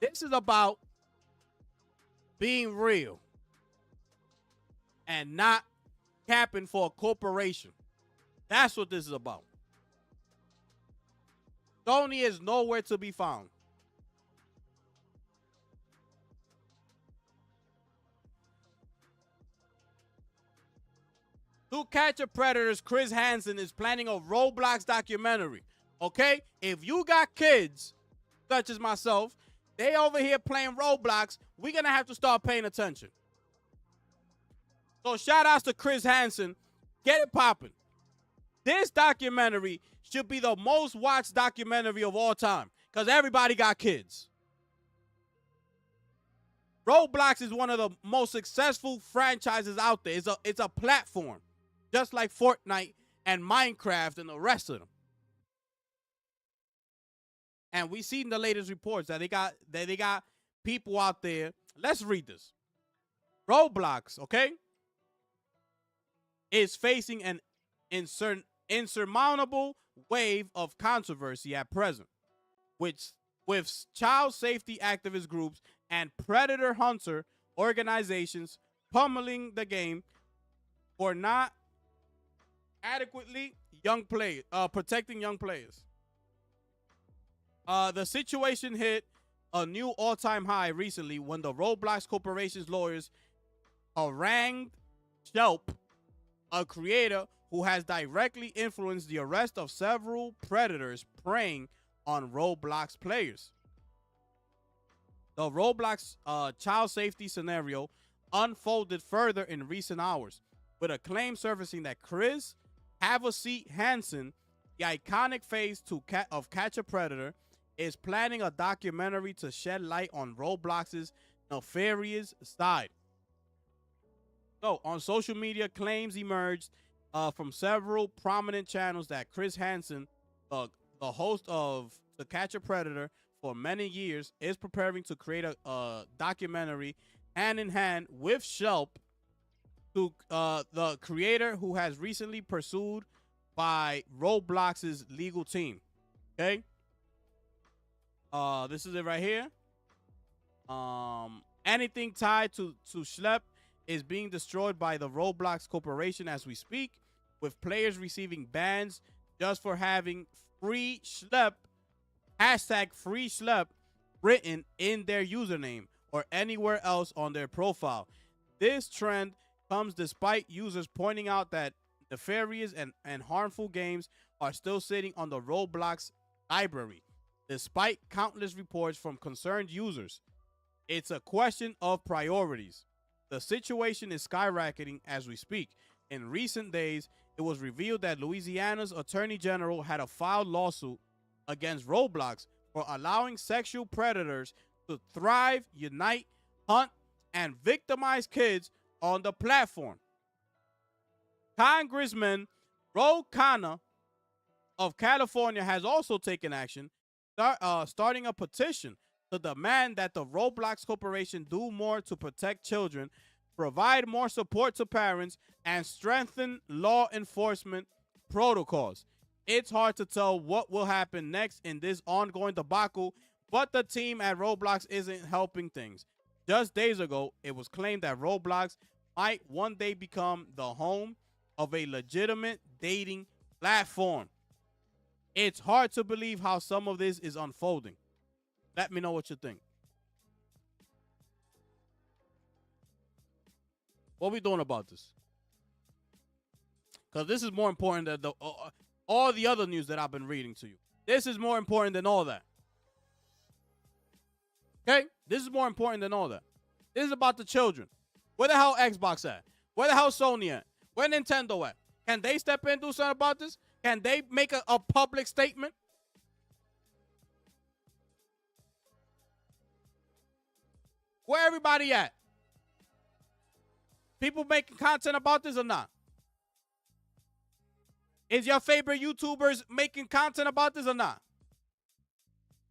This is about being real and not capping for a corporation. That's what this is about. Sony is nowhere to be found. To Catch a Predator's Chris Hansen is planning a Roblox documentary. Okay? If you got kids, such as myself, they over here playing Roblox, we're going to have to start paying attention. So shout outs to Chris Hansen. Get it popping. This documentary should be the most watched documentary of all time because everybody got kids. Roblox is one of the most successful franchises out there. It's a platform, just like Fortnite and Minecraft and the rest of them. And we seen the latest reports that they got people out there. Let's read this. Roblox, okay, is facing an insurmountable wave of controversy at present, with child safety activist groups and predator hunter organizations pummeling the game for not adequately protecting young players. The situation hit a new all-time high recently when the Roblox Corporation's lawyers harangued Shelp, a creator who has directly influenced the arrest of several predators preying on Roblox players. The Roblox child safety scenario unfolded further in recent hours, with a claim surfacing that Chris Have-A-Seat Hansen, the iconic face of Catch a Predator, is planning a documentary to shed light on Roblox's nefarious side. So, on social media, claims emerged from several prominent channels that Chris Hansen, the host of To Catch a Predator for many years, is preparing to create a documentary hand in hand with Shelp, the creator who has recently pursued by Roblox's legal team. Okay? This is it right here. Anything tied to Schlep is being destroyed by the Roblox Corporation as we speak, with players receiving bans just for having free Schlep, hashtag free Schlep, written in their username or anywhere else on their profile. This trend comes despite users pointing out that nefarious and harmful games are still sitting on the Roblox library, despite countless reports from concerned users. It's a question of priorities. The situation is skyrocketing as we speak. In recent days, it was revealed that Louisiana's Attorney General had a filed lawsuit against Roblox for allowing sexual predators to thrive, unite, hunt, and victimize kids on the platform. Congressman Ro Khanna of California has also taken action, starting a petition to demand that the Roblox Corporation do more to protect children, provide more support to parents, and strengthen law enforcement protocols. It's hard to tell what will happen next in this ongoing debacle, but the team at Roblox isn't helping things. Just days ago, it was claimed that Roblox might one day become the home of a legitimate dating platform. It's hard to believe how some of this is unfolding. Let me know what you think. What are we doing about this? Because this is more important than all the other news that I've been reading to you. This is more important than all that. Okay? This is more important than all that. This is about the children. Where the hell Xbox at? Where the hell Sony at? Where Nintendo at? Can they step in and do something about this? Can they make a public statement? Where everybody at? People making content about this or not? Is your favorite YouTubers making content about this or not?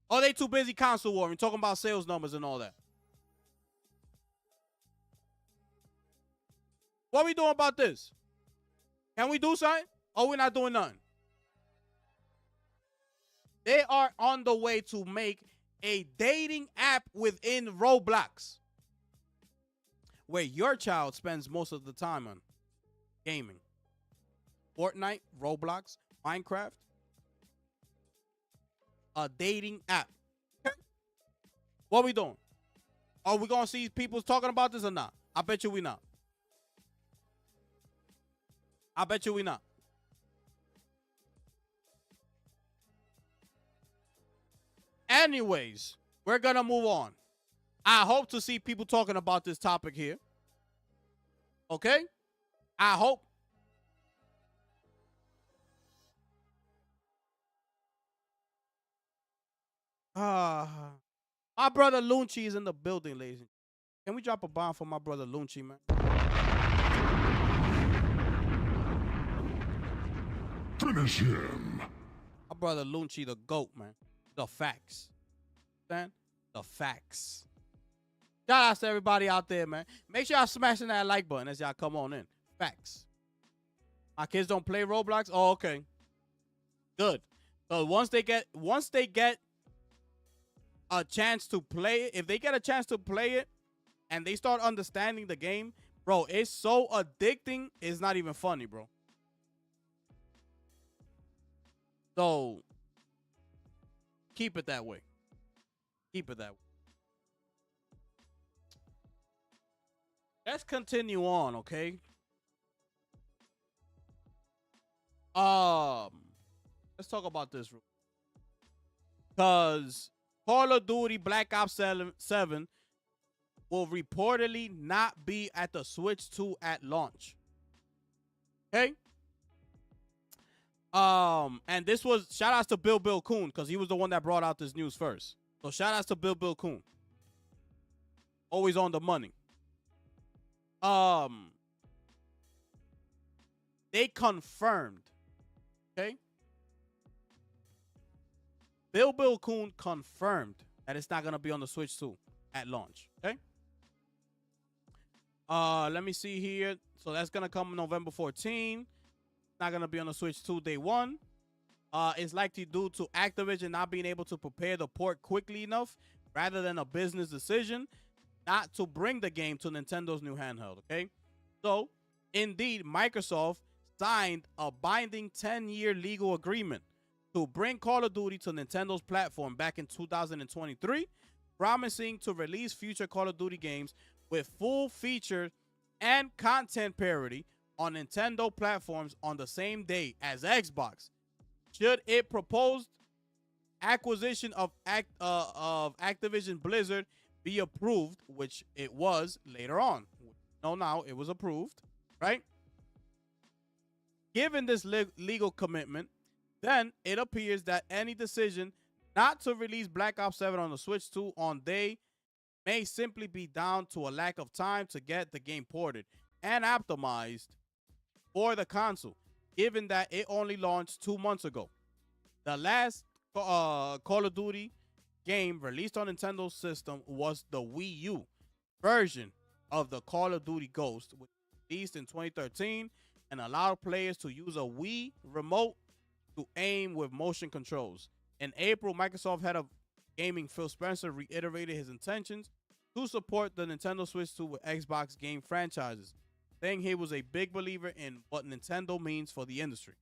Or are they too busy console warring, talking about sales numbers and all that? What we doing about this? Can we do something? Or we not doing nothing? They are on the way to make a dating app within Roblox, where your child spends most of the time on gaming. Fortnite, Roblox, Minecraft. A dating app. What we doing? Are we going to see people talking about this or not? I bet you we not. I bet you we not. Anyways, we're going to move on. I hope to see people talking about this topic here. Okay? I hope. My brother Lunchi is in the building, ladies. Can we drop a bomb for my brother Lunchi, man? Finish him. My brother Lunchi, the GOAT, man. The facts. Understand? The facts. Shout out to everybody out there, man. Make sure y'all smashing that like button as y'all come on in. Facts. My kids don't play Roblox? Oh, okay. Good. So once they get a chance to play it, if they get a chance to play it and they start understanding the game, bro, it's so addicting, it's not even funny, bro. So keep it that way. Keep it that way. Let's continue on, okay? Let's talk about this, because Call of Duty Black Ops 7 will reportedly not be at the Switch 2 at launch. Okay? And this was shout outs to Bill Coon, because he was the one that brought out this news first. So shout outs to Bill Coon. Always on the money. They confirmed. Okay? Bill Coon confirmed that it's not gonna be on the Switch 2 at launch. Okay. Let me see here. So that's gonna come November 14. Not gonna be on the Switch 2 day one. It's likely due to Activision not being able to prepare the port quickly enough, rather than a business decision not to bring the game to Nintendo's new handheld. Okay. So indeed, Microsoft signed a binding 10-year legal agreement to bring Call of Duty to Nintendo's platform back in 2023, promising to release future Call of Duty games with full feature and content parity on Nintendo platforms on the same day as Xbox, should it proposed acquisition of Activision Blizzard be approved, which it was later on. No, now it was approved, right? Given this legal commitment, then it appears that any decision not to release Black Ops 7 on the Switch 2 on day may simply be down to a lack of time to get the game ported and optimized for the console, given that it only launched 2 months ago. The last Call of Duty game released on Nintendo's system was the Wii U version of the Call of Duty Ghost, which was released in 2013 and allowed players to use a Wii remote to aim with motion controls. In April, Microsoft head of gaming Phil Spencer reiterated his intentions to support the Nintendo Switch 2 with Xbox game franchises, saying he was a big believer in what Nintendo means for the industry.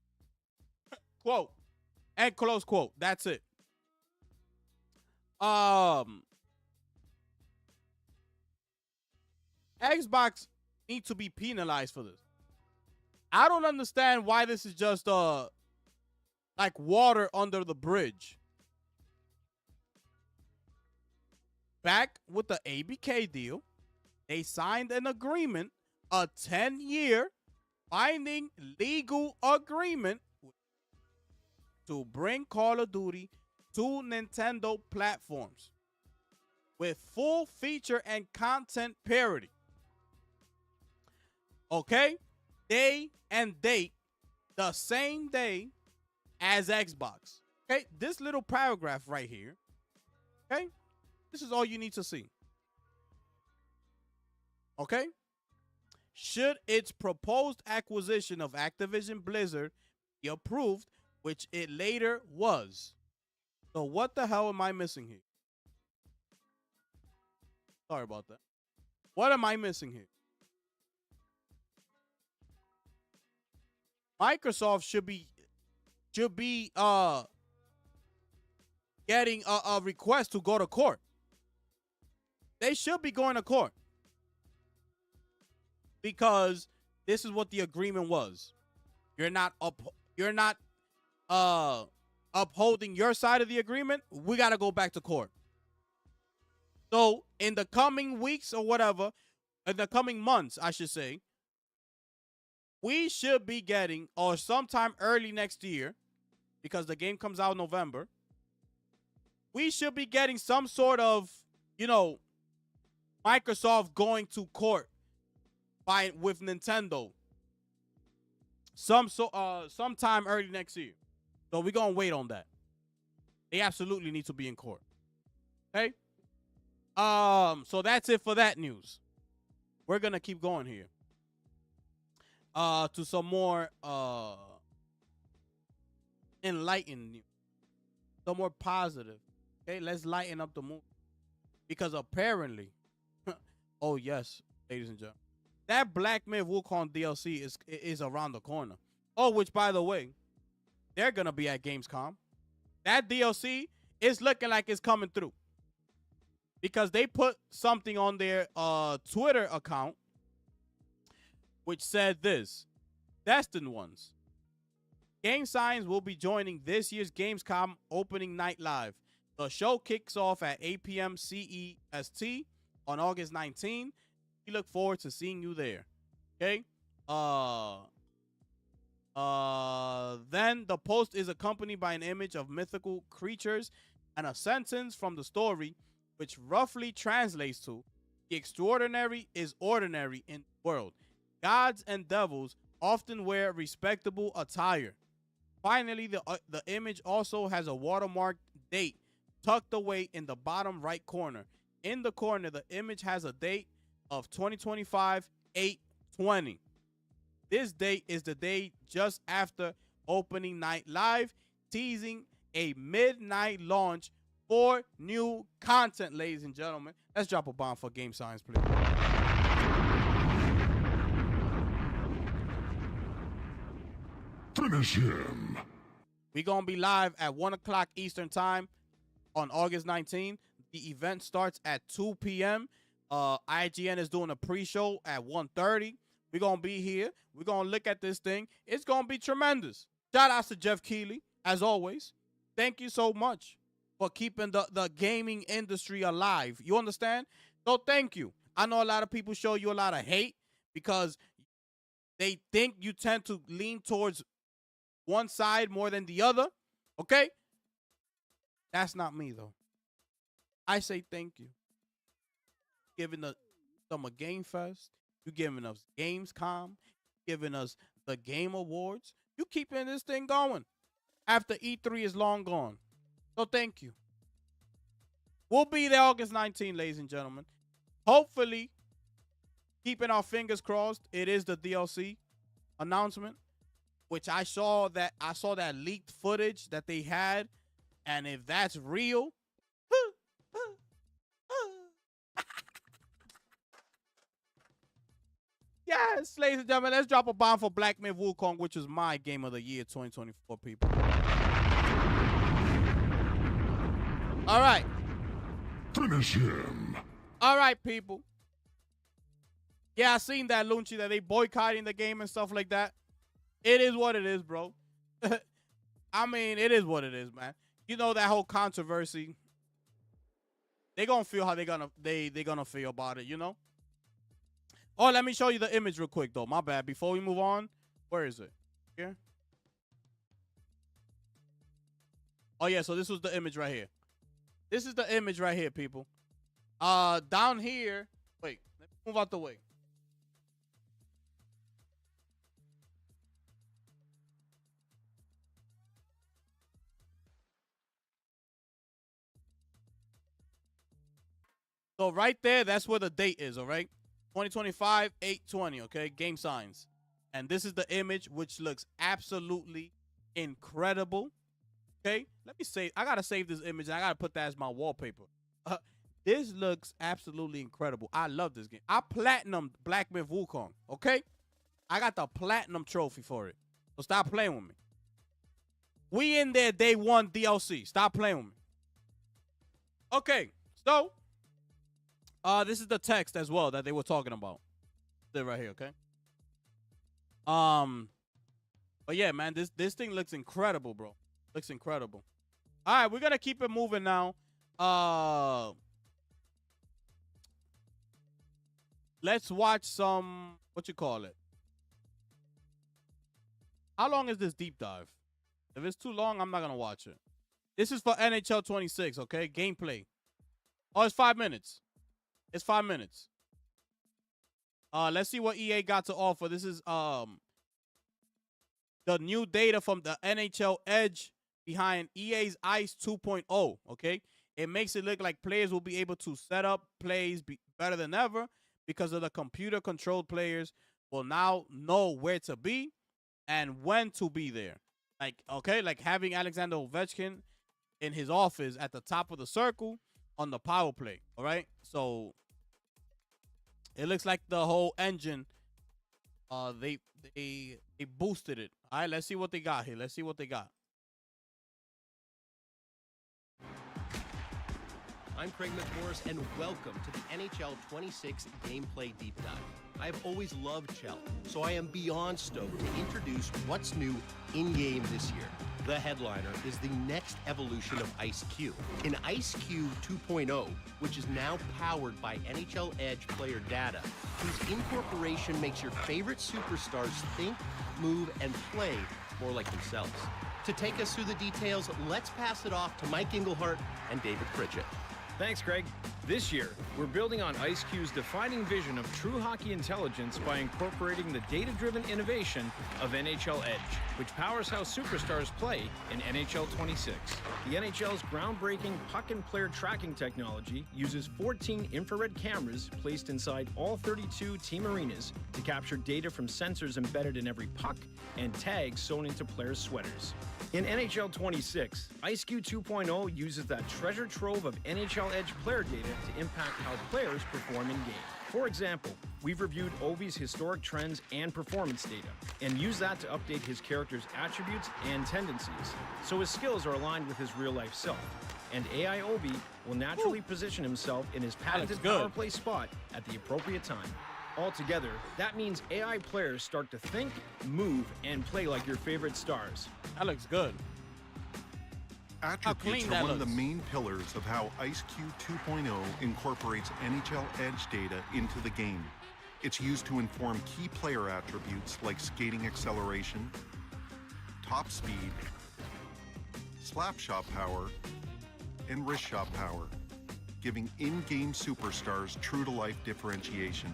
Quote, and close quote. That's it. Xbox need to be penalized for this. I don't understand why this is just like water under the bridge. Back with the ABK deal, they signed an agreement, a 10-year binding legal agreement to bring Call of Duty to Nintendo platforms. with full feature and content parity. Okay? Day and date the same day as Xbox. Okay? This little paragraph right here. Okay? This is all you need to see. Okay? Should its proposed acquisition of Activision Blizzard be approved, which it later was. So what the hell am I missing here? Sorry about that. What am I missing here? Microsoft should be getting a request to go to court. They should be going to court because this is what the agreement was. You're not upholding your side of the agreement. We got to go back to court. So in the coming weeks or whatever, in the coming months, I should say, we should be getting, or sometime early next year, because the game comes out in November, we should be getting some sort of, Microsoft going to court with Nintendo sometime early next year. So we're going to wait on that. They absolutely need to be in court. Okay? So that's it for that news. We're going to keep going here. To some more enlightened news. Some more positive. Okay, let's lighten up the mood. Because apparently, oh yes, ladies and gentlemen, that Black Myth Wukong DLC is around the corner. Oh, which by the way, they're gonna be at Gamescom. That DLC is looking like it's coming through. Because they put something on their Twitter account which said this: Destined Ones. Game Science will be joining this year's Gamescom opening night live. The show kicks off at 8 p.m. CEST on August 19. We look forward to seeing you there. Okay? Then the post is accompanied by an image of mythical creatures and a sentence from the story which roughly translates to: the extraordinary is ordinary in the world. Gods and devils often wear respectable attire. Finally, the image also has a watermarked date tucked away in the bottom right corner. In the corner, the image has a date of 2025 8/20. This date is the day just after opening night live, teasing a midnight launch for new content, ladies and gentlemen. Let's drop a bomb for Game Science, please. Finish him. We're going to be live at 1 o'clock Eastern time on August 19th. The event starts at 2 p.m. IGN is doing a pre-show at 1:30. We're going to be here. We're going to look at this thing. It's going to be tremendous. Shout out to Jeff Keighley, as always. Thank you so much for keeping the gaming industry alive. You understand? So thank you. I know a lot of people show you a lot of hate because they think you tend to lean towards one side more than the other. Okay? That's not me, though. I say thank you. Giving us Summer Game Fest. You giving us Gamescom. Giving us the Game Awards. You keeping this thing going after E3 is long gone. So thank you. We'll be there August 19th, ladies and gentlemen. Hopefully, keeping our fingers crossed, it is the DLC announcement, which I saw that leaked footage that they had, and if that's real, yes, ladies and gentlemen, let's drop a bomb for Black Myth Wukong, which is my game of the year 2024, people. All right. Finish him. All right, people. Yeah, I seen that, Lunchi, that they boycotting the game and stuff like that. It is what it is, bro. I mean, it is what it is, man. You know, that whole controversy. They gonna feel how they gonna feel about it, you know? Oh, let me show you the image real quick, though. My bad. Before we move on, where is it? Here? Oh, yeah, so this was the image right here. This is the image right here, people. Down here. Wait, let me move out the way. So right there, that's where the date is, all right? 2025, 8/20, okay? Game signs. And this is the image, which looks absolutely incredible, okay? Let me save. I got to save this image, and I got to put that as my wallpaper. This looks absolutely incredible. I love this game. I platinumed Black Myth Wukong, okay? I got the platinum trophy for it. So stop playing with me. We in there day one DLC. Stop playing with me. Okay, so this is the text as well that they were talking about. They're right here, okay? But yeah, man, this thing looks incredible, bro. Looks incredible. All right, we're gonna keep it moving now. Let's watch some, what you call it? How long is this deep dive? If it's too long, I'm not gonna watch it. This is for NHL 26, okay? Gameplay. Oh, it's 5 minutes. It's 5 minutes. Let's see what EA got to offer. This is the new data from the NHL Edge behind EA's Ice 2.0, okay? It makes it look like players will be able to set up plays better than ever because of the computer-controlled players will now know where to be and when to be there. Like, okay, like having Alexander Ovechkin in his office at the top of the circle on the power play, all right? So it looks like the whole engine, they boosted it. All right, let's see what they got here. Let's see what they got. I'm Craig McMorris, and welcome to the NHL 26 Gameplay Deep Dive. I've always loved Chell, so I am beyond stoked to introduce what's new in-game this year. The headliner is the next evolution of IceQ, an IceQ 2.0, which is now powered by NHL Edge player data, whose incorporation makes your favorite superstars think, move, and play more like themselves. To take us through the details, let's pass it off to Mike Englehart and David Pritchett. Thanks, Craig. This year, we're building on IceQ's defining vision of true hockey intelligence by incorporating the data-driven innovation of NHL Edge, which powers how superstars play in NHL 26. The NHL's groundbreaking puck and player tracking technology uses 14 infrared cameras placed inside all 32 team arenas to capture data from sensors embedded in every puck and tags sewn into players' sweaters. In NHL 26, IceQ 2.0 uses that treasure trove of NHL Edge player data to impact how players perform in game. For example, we've reviewed Ovi's historic trends and performance data, and used that to update his character's attributes and tendencies, so his skills are aligned with his real-life self. And AI Ovi will naturally position himself in his patented power play spot at the appropriate time. Altogether, that means AI players start to think, move, and play like your favorite stars. That looks good. Attributes are one of the main pillars of how IceQ 2.0 incorporates NHL Edge data into the game. It's used to inform key player attributes like skating acceleration, top speed, slap shot power, and wrist shot power, giving in-game superstars true-to-life differentiation.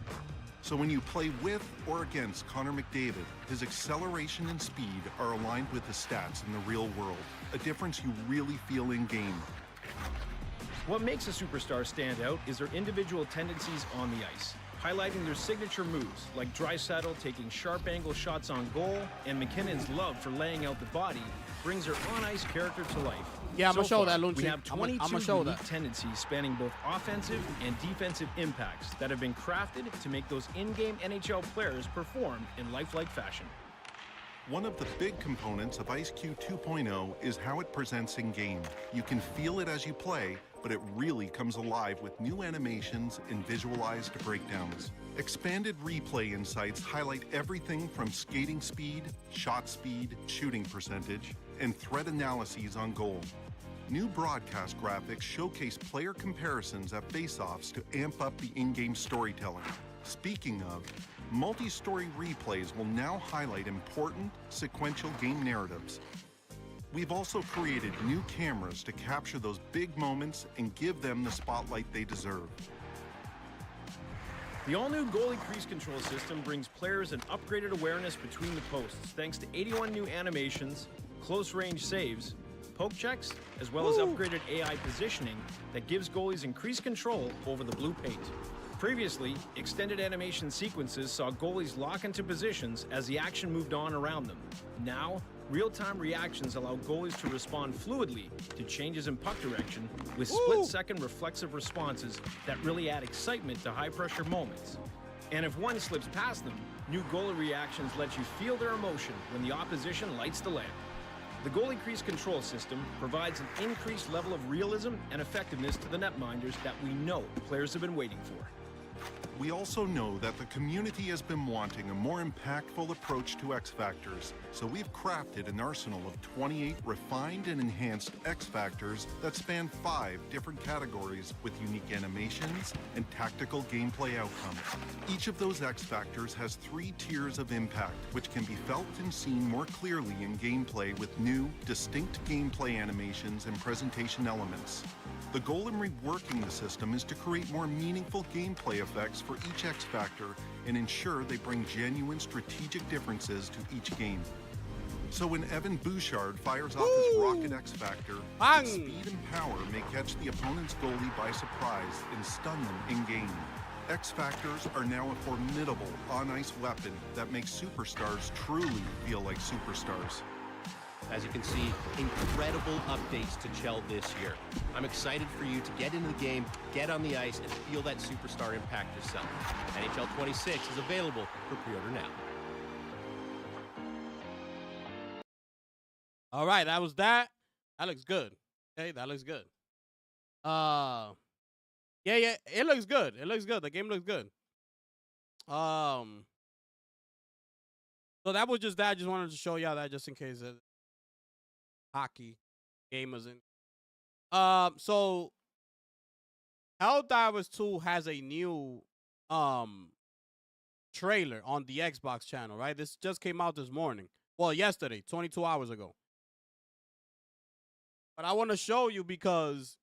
So when you play with or against Connor McDavid, his acceleration and speed are aligned with the stats in the real world, a difference you really feel in game. What makes a superstar stand out is their individual tendencies on the ice, highlighting their signature moves, like Draisaitl taking sharp angle shots on goal, and McKinnon's love for laying out the body brings her on-ice character to life. Yeah, I'm gonna show that, Lunchi. We have 22 unique tendencies spanning both offensive and defensive impacts that have been crafted to make those in-game NHL players perform in lifelike fashion. One of the big components of IceQ 2.0 is how it presents in-game. You can feel it as you play, but it really comes alive with new animations and visualized breakdowns. Expanded replay insights highlight everything from skating speed, shot speed, shooting percentage, and threat analyses on goal. New broadcast graphics showcase player comparisons at face-offs to amp up the in-game storytelling. Speaking of, multi-story replays will now highlight important sequential game narratives. We've also created new cameras to capture those big moments and give them the spotlight they deserve. The all-new goalie crease control system brings players an upgraded awareness between the posts thanks to 81 new animations, close-range saves, poke checks, as well as upgraded AI positioning that gives goalies increased control over the blue paint. Previously, extended animation sequences saw goalies lock into positions as the action moved on around them. Now, real-time reactions allow goalies to respond fluidly to changes in puck direction with split-second reflexive responses that really add excitement to high-pressure moments. And if one slips past them, new goalie reactions let you feel their emotion when the opposition lights the lamp. The goalie crease control system provides an increased level of realism and effectiveness to the netminders that we know players have been waiting for. We also know that the community has been wanting a more impactful approach to X Factors, so we've crafted an arsenal of 28 refined and enhanced X Factors that span 5 different categories with unique animations and tactical gameplay outcomes. Each of those X Factors has 3 tiers of impact, which can be felt and seen more clearly in gameplay with new, distinct gameplay animations and presentation elements. The goal in reworking the system is to create more meaningful gameplay effects for each X Factor and ensure they bring genuine strategic differences to each game. So when Evan Bouchard fires off his Rocket X Factor, its speed and power may catch the opponent's goalie by surprise and stun them in-game. X Factors are now a formidable on-ice weapon that makes superstars truly feel like superstars. As you can see, incredible updates to Chell this year. I'm excited for you to get into the game, get on the ice, and feel that superstar impact yourself. NHL 26 is available for pre-order now. All right, that was that. That looks good. Okay, that looks good. Yeah, it looks good. It looks good. The game looks good. So that was just that. I just wanted to show y'all that just in case hockey gamers in. So Helldivers 2 has a new trailer on the Xbox channel, right? This just came out this morning. Well, yesterday, 22 hours ago. But I want to show you because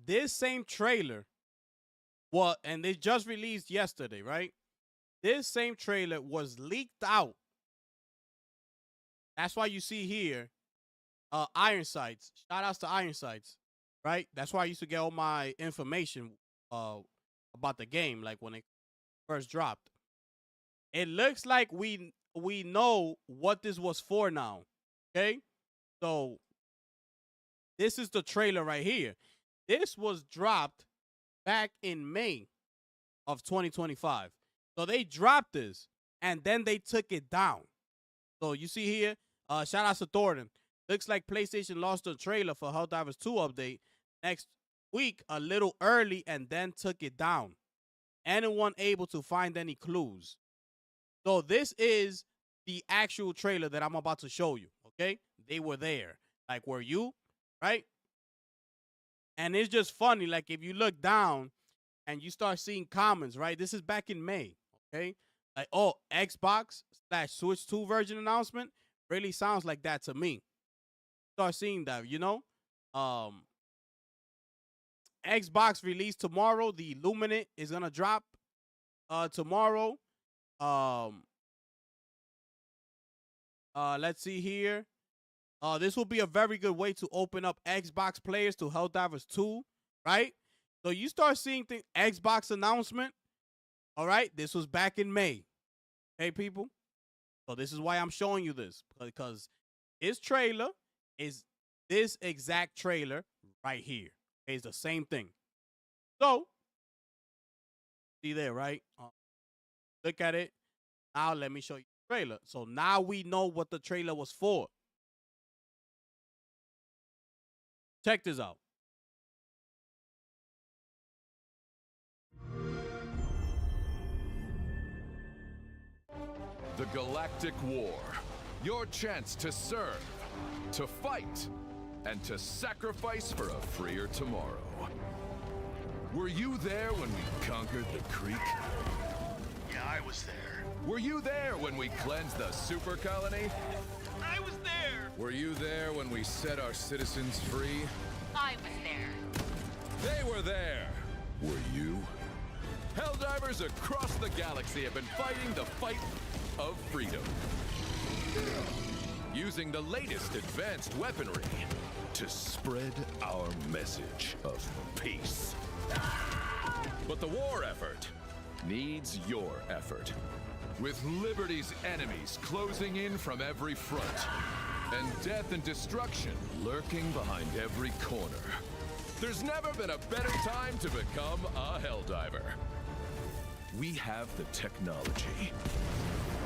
this same trailer, and they just released yesterday, right? This same trailer was leaked out. That's why you see here, Iron Sights. Shout outs to Iron Sights, right? That's why I used to get all my information about the game, like when it first dropped. It looks like we know what this was for now, okay? So this is the trailer right here. This was dropped back in May of 2025. So they dropped this, and then they took it down. So you see here, shout out to Thornton. Looks like PlayStation lost the trailer for Helldivers 2 update next week a little early and then took it down. Anyone able to find any clues? So this is the actual trailer that I'm about to show you, okay? They were there. Like, were you? Right? And it's just funny. Like, if you look down and you start seeing comments, right? This is back in May, okay? Like, oh, Xbox/Switch 2 version announcement really sounds like that to me. Start seeing that, you know? Xbox release tomorrow. The Luminant is going to drop tomorrow. Let's see here. This will be a very good way to open up Xbox players to Helldivers 2, right? So you start seeing the Xbox announcement. All right, this was back in May. Hey, people. So this is why I'm showing you this, because his trailer is this exact trailer right here. It's the same thing. So, see there, right? Look at it. Now let me show you the trailer. So now we know what the trailer was for. Check this out. The Galactic War. Your chance to serve, to fight, and to sacrifice for a freer tomorrow. Were you there when we conquered the creek? Yeah, I was there. Were you there when we cleansed the super colony? I was there! Were you there when we set our citizens free? I was there. They were there. Were you? Helldivers across the galaxy have been fighting the fight of freedom. Using the latest advanced weaponry to spread our message of peace. But the war effort needs your effort. With Liberty's enemies closing in from every front, and death and destruction lurking behind every corner, there's never been a better time to become a Helldiver. We have the technology.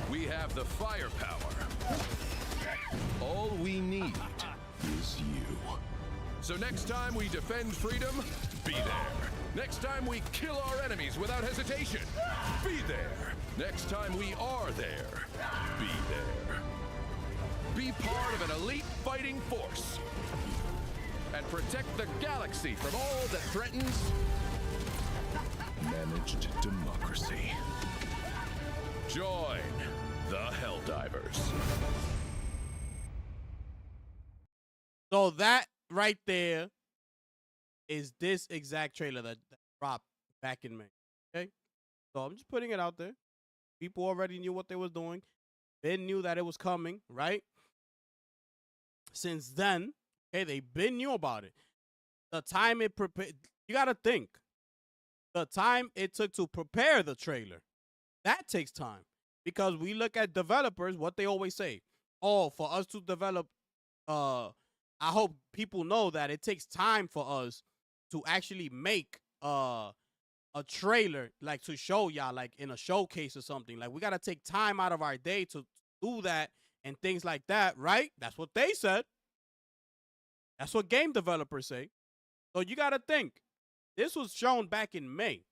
We have the firepower. All we need is you. So next time we defend freedom, be there. Next time we kill our enemies without hesitation, be there. Next time we are there, be there. Be part of an elite fighting force and protect the galaxy from all that threatens managed democracy. Join the Helldivers. So that right there is this exact trailer that dropped back in May. Okay? So I'm just putting it out there. People already knew what they was doing. They knew that it was coming, right? Since then, okay, they been knew about it. The time it prepared, you got to think. The time it took to prepare the trailer, that takes time. Because we look at developers, what they always say, oh, for us to develop, I hope people know that it takes time for us to actually make a trailer, like to show y'all, like in a showcase or something. Like we got to take time out of our day to do that and things like that, right? That's what they said. That's what game developers say. So you got to think. This was shown back in May.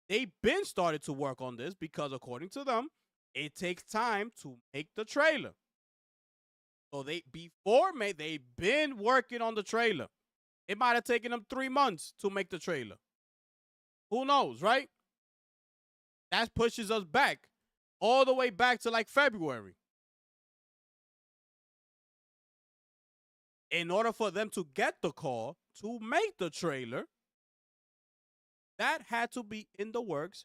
They been started to work on this because according to them, it takes time to make the trailer. So before May, they've been working on the trailer. It might have taken them 3 months to make the trailer. Who knows, right? That pushes us back all the way back to like February. In order for them to get the call to make the trailer, that had to be in the works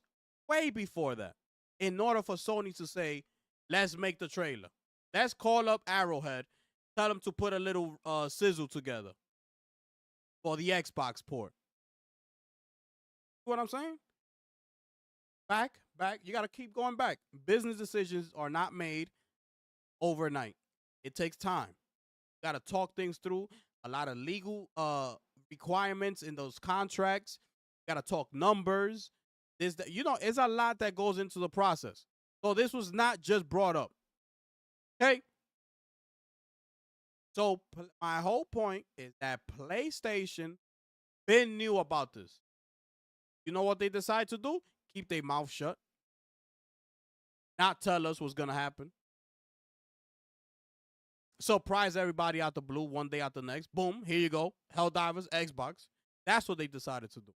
way before that. In order for Sony to say, let's make the trailer. Let's call up Arrowhead, tell them to put a little sizzle together for the Xbox port. You know what I'm saying? Back. You got to keep going back. Business decisions are not made overnight. It takes time. You got to talk things through. A lot of legal requirements in those contracts. You got to talk numbers. It's a lot that goes into the process. So this was not just brought up. Okay? So my whole point is that PlayStation been knew about this. You know what they decide to do? Keep their mouth shut. Not tell us what's going to happen. Surprise everybody out the blue one day out the next. Boom, here you go. Helldivers, Xbox. That's what they decided to do.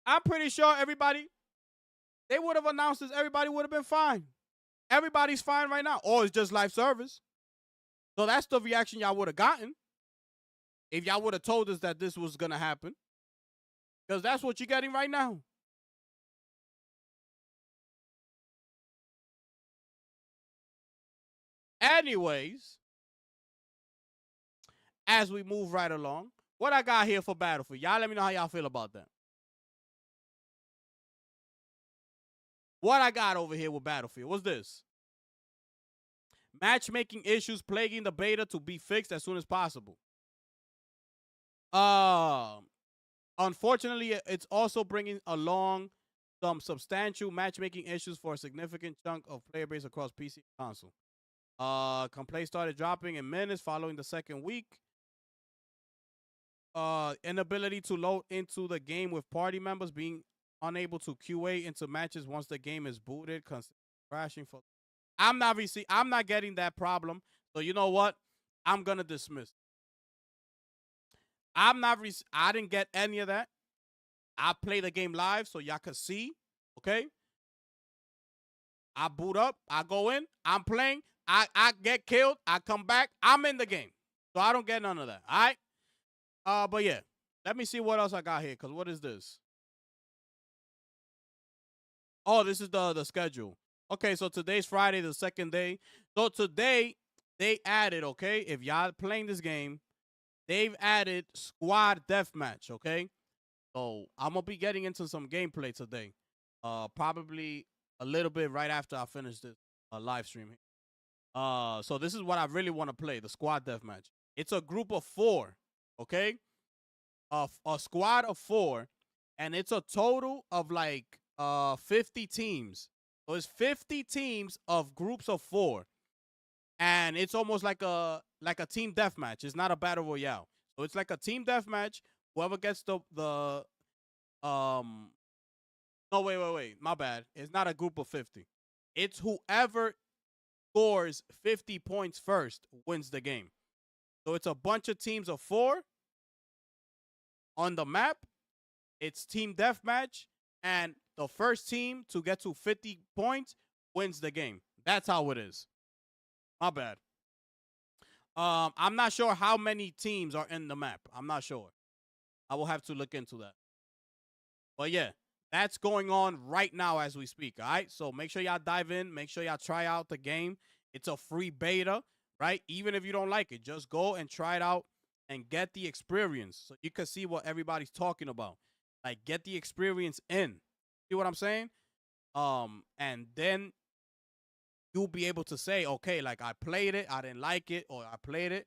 I'm pretty sure they would have announced this. Everybody would have been fine. Everybody's fine right now. Or it's just live service. So that's the reaction y'all would have gotten if y'all would have told us that this was going to happen. Because that's what you're getting right now. Anyways, as we move right along, what I got here for Battlefield, y'all let me know how y'all feel about that. What I got over here with Battlefield, what's this? Matchmaking issues plaguing the beta to be fixed as soon as possible. Unfortunately, it's also bringing along some substantial matchmaking issues for a significant chunk of player base across PC and console. Complaints started dropping in minutes following the second week. Inability to load into the game with party members being unable to QA into matches once the game is booted, crashing for. I'm not getting that problem. So you know what? I'm gonna dismiss. I didn't get any of that. I play the game live so y'all can see. Okay. I boot up, I go in, I'm playing, I get killed, I come back, I'm in the game. So I don't get none of that. All right? But yeah, let me see what else I got here. Cause what is this? Oh, this is the schedule. Okay, so today's Friday, the second day. So today they added, okay, if y'all playing this game, they've added squad deathmatch, okay? So I'm gonna be getting into some gameplay today. Probably a little bit right after I finish this live stream. So this is what I really want to play, the squad deathmatch. It's a group of 4, okay? A squad of 4, and it's a total of like 50 teams. So it's 50 teams of groups of 4, and it's almost like a team deathmatch. It's not a battle royale, so it's like a team deathmatch. Whoever gets the no, wait, my bad. It's not a group of 50. It's whoever scores 50 points first wins the game. So it's a bunch of teams of 4 on the map. It's team deathmatch, and the first team to get to 50 points wins the game. That's how it is. My bad. I'm not sure how many teams are in the map. I'm not sure. I will have to look into that. But yeah, that's going on right now as we speak. All right. So make sure y'all dive in. Make sure y'all try out the game. It's a free beta, right? Even if you don't like it, just go and try it out and get the experience so you can see what everybody's talking about. Like, get the experience in. See what I'm saying? And then you'll be able to say, okay, like, I played it, I didn't like it, or I played it,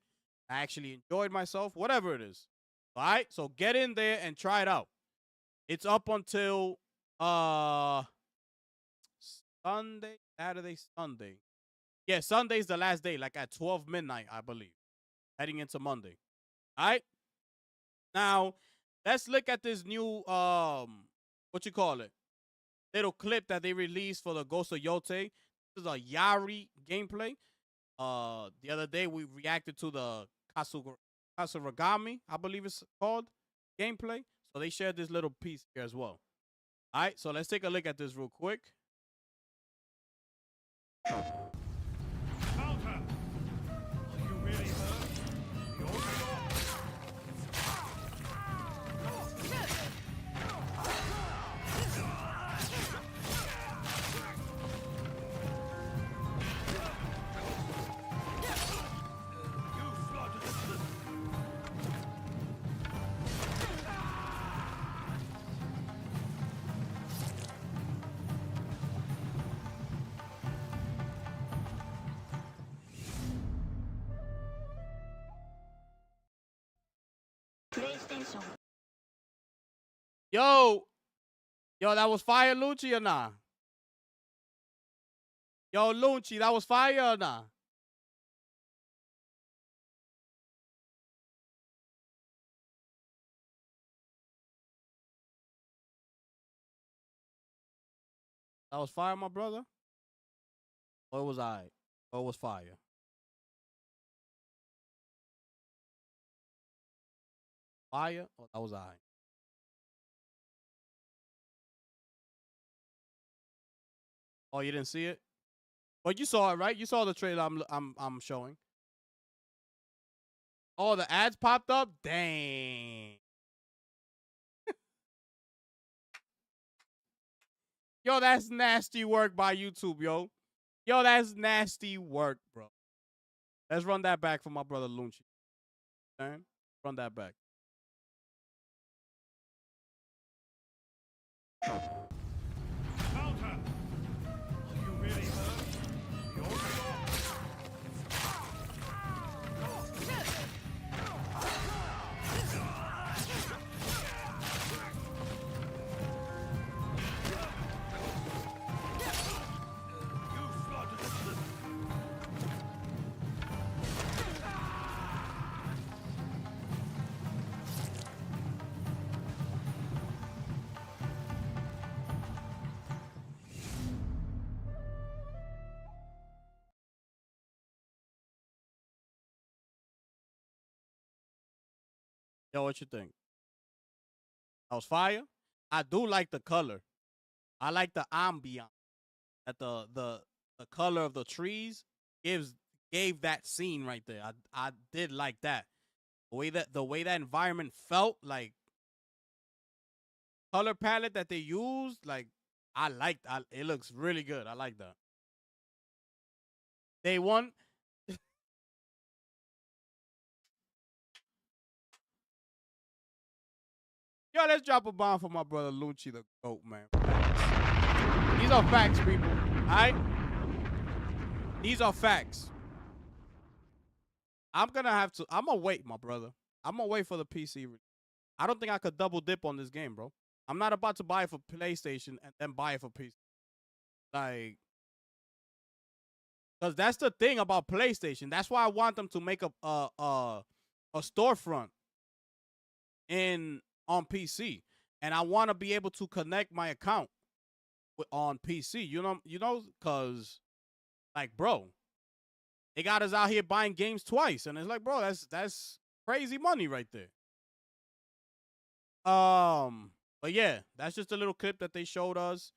I actually enjoyed myself, whatever it is. All right? So get in there and try it out. It's up until Sunday, Saturday, Sunday. Yeah, Sunday's the last day, like at 12 midnight, I believe, heading into Monday. All right? Now, let's look at this new what you call it? Little clip that they released for the Ghost of Yote. This is a Yari gameplay. The other day we reacted to the Kasuragami, I believe it's called, gameplay. So they shared this little piece here as well. All right, so let's take a look at this real quick. Yo, that was fire, Lucci, or nah? Yo, Lucci, that was fire or nah? That was fire, my brother? Or it was I? Or it was fire? Fire, or that was I? Oh, you didn't see it? But you saw it, right? You saw the trailer I'm showing. Oh, the ads popped up? Dang. Yo, that's nasty work by YouTube, yo. Yo, that's nasty work, bro. Let's run that back for my brother Lunchi. Run that back. Counter! Are you really hurt? You're Yo, what you think? That was fire? I do like the color. I like the ambiance. that the color of the trees gave that scene right there. I did like that. The way that environment felt, like color palette that they used, like I liked. It looks really good. I like that. They won. Yo, let's drop a bomb for my brother Lucci the GOAT, man. Facts. These are facts, people. All right? These are facts. I'm gonna wait, my brother. I'm gonna wait for the PC. I don't think I could double dip on this game, bro. I'm not about to buy it for PlayStation and then buy it for PC. Like, because that's the thing about PlayStation. That's why I want them to make a storefront on PC, and I want to be able to connect my account on PC. Because like, bro, they got us out here buying games twice, and it's like, bro, that's crazy money right there. But yeah, that's just a little clip that they showed us.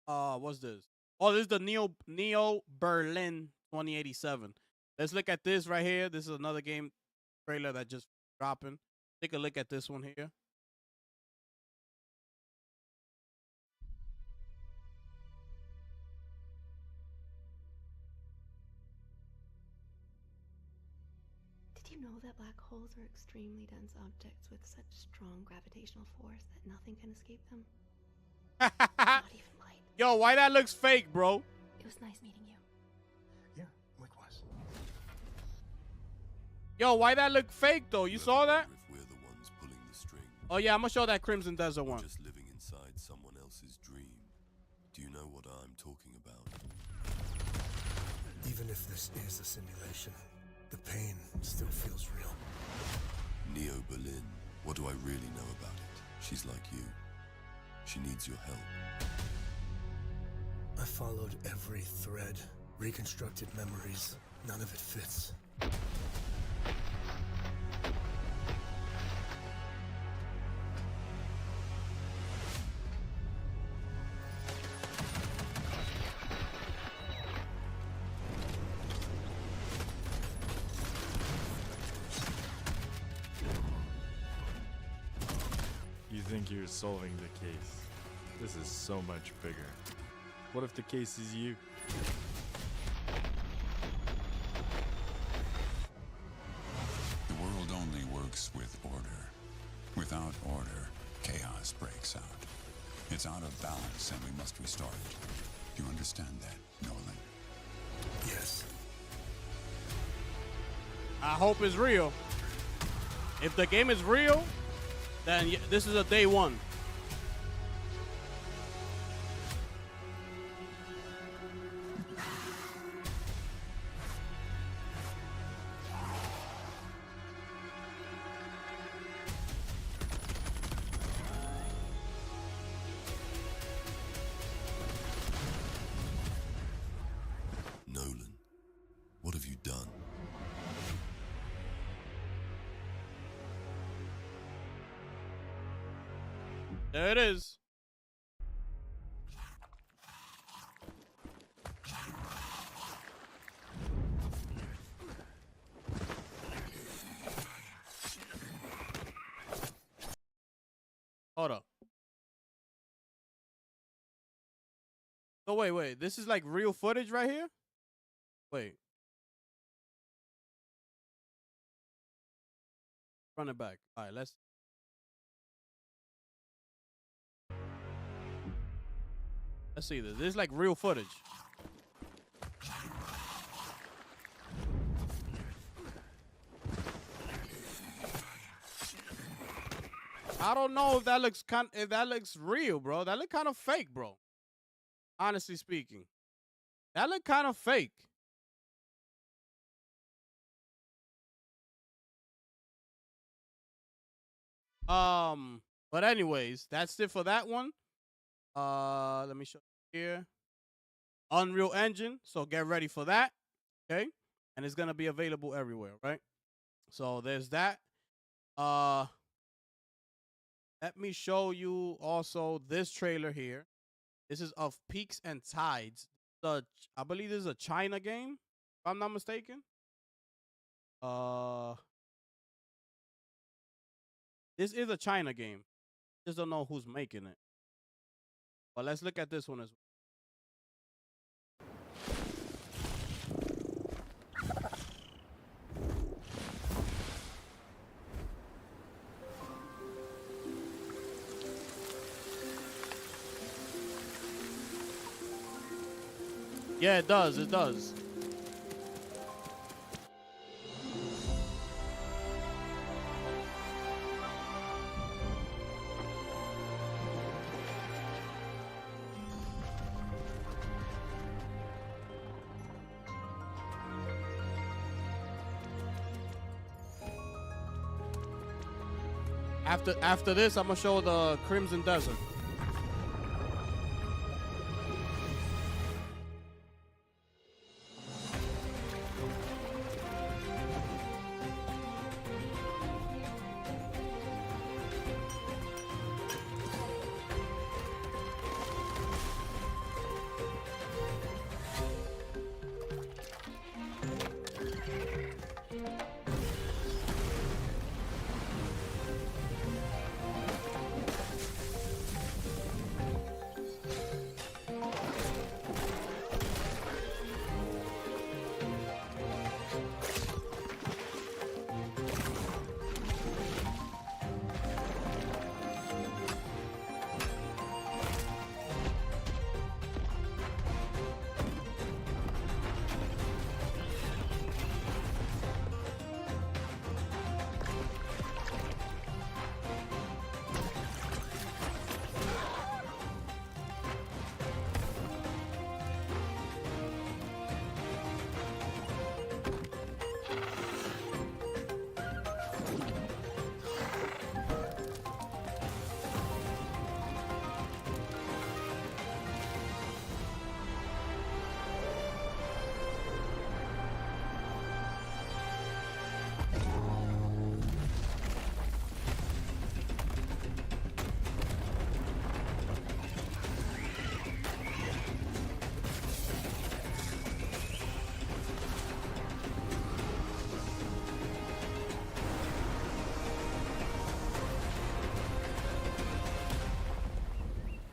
What's this? Oh, this is the Neo Berlin 2087. Let's look at this right here. This is another game trailer that just dropping. Take a look at this one here. Did you know that black holes are extremely dense objects with such strong gravitational force that nothing can escape them? Not even light. Yo, why that looks fake, bro? It was nice meeting you. Yeah, likewise. Yo, why that look fake though? You saw that? If we're the ones pulling the strings, Oh yeah, I'm gonna show that Crimson Desert one. just living inside someone else's dream. Do you know what I'm talking about? Even if this is a simulation, the pain still feels real. Neo Berlin. What do I really know about it? She's like you. She needs your help. I followed every thread, reconstructed memories. None of it fits. You think you're solving the case. This is so much bigger. What if the case is you? The world only works with order. Without order, chaos breaks out. It's out of balance and we must restore it. You understand that, Nolan? Yes. I hope it's real. If the game is real, then this is a day one. Nolan, what have you done? There it is. Hold up. Oh, wait. This is like real footage right here? Wait. Run it back. All right, let's see this. This is like real footage. I don't know if that looks real, bro. That look kind of fake, bro. Honestly speaking. That look kind of fake. But anyways, that's it for that one. Let me show you here. Unreal Engine, so get ready for that. Okay? And it's gonna be available everywhere, right? So there's that. Let me show you also this trailer here. This is of Peaks and Tides. I believe this is a China game, if I'm not mistaken. This is a China game. Just don't know who's making it. But let's look at this one as well. Yeah, it does. It does. After this, I'm gonna show the Crimson Desert.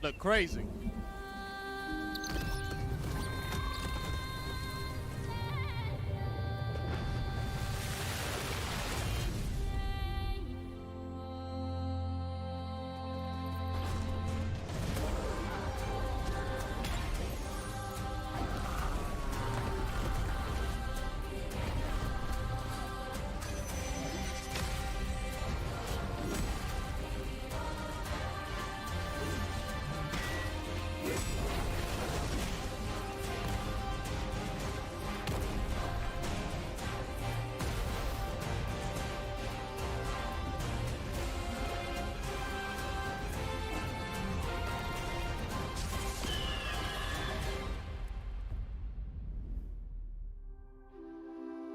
Look crazy.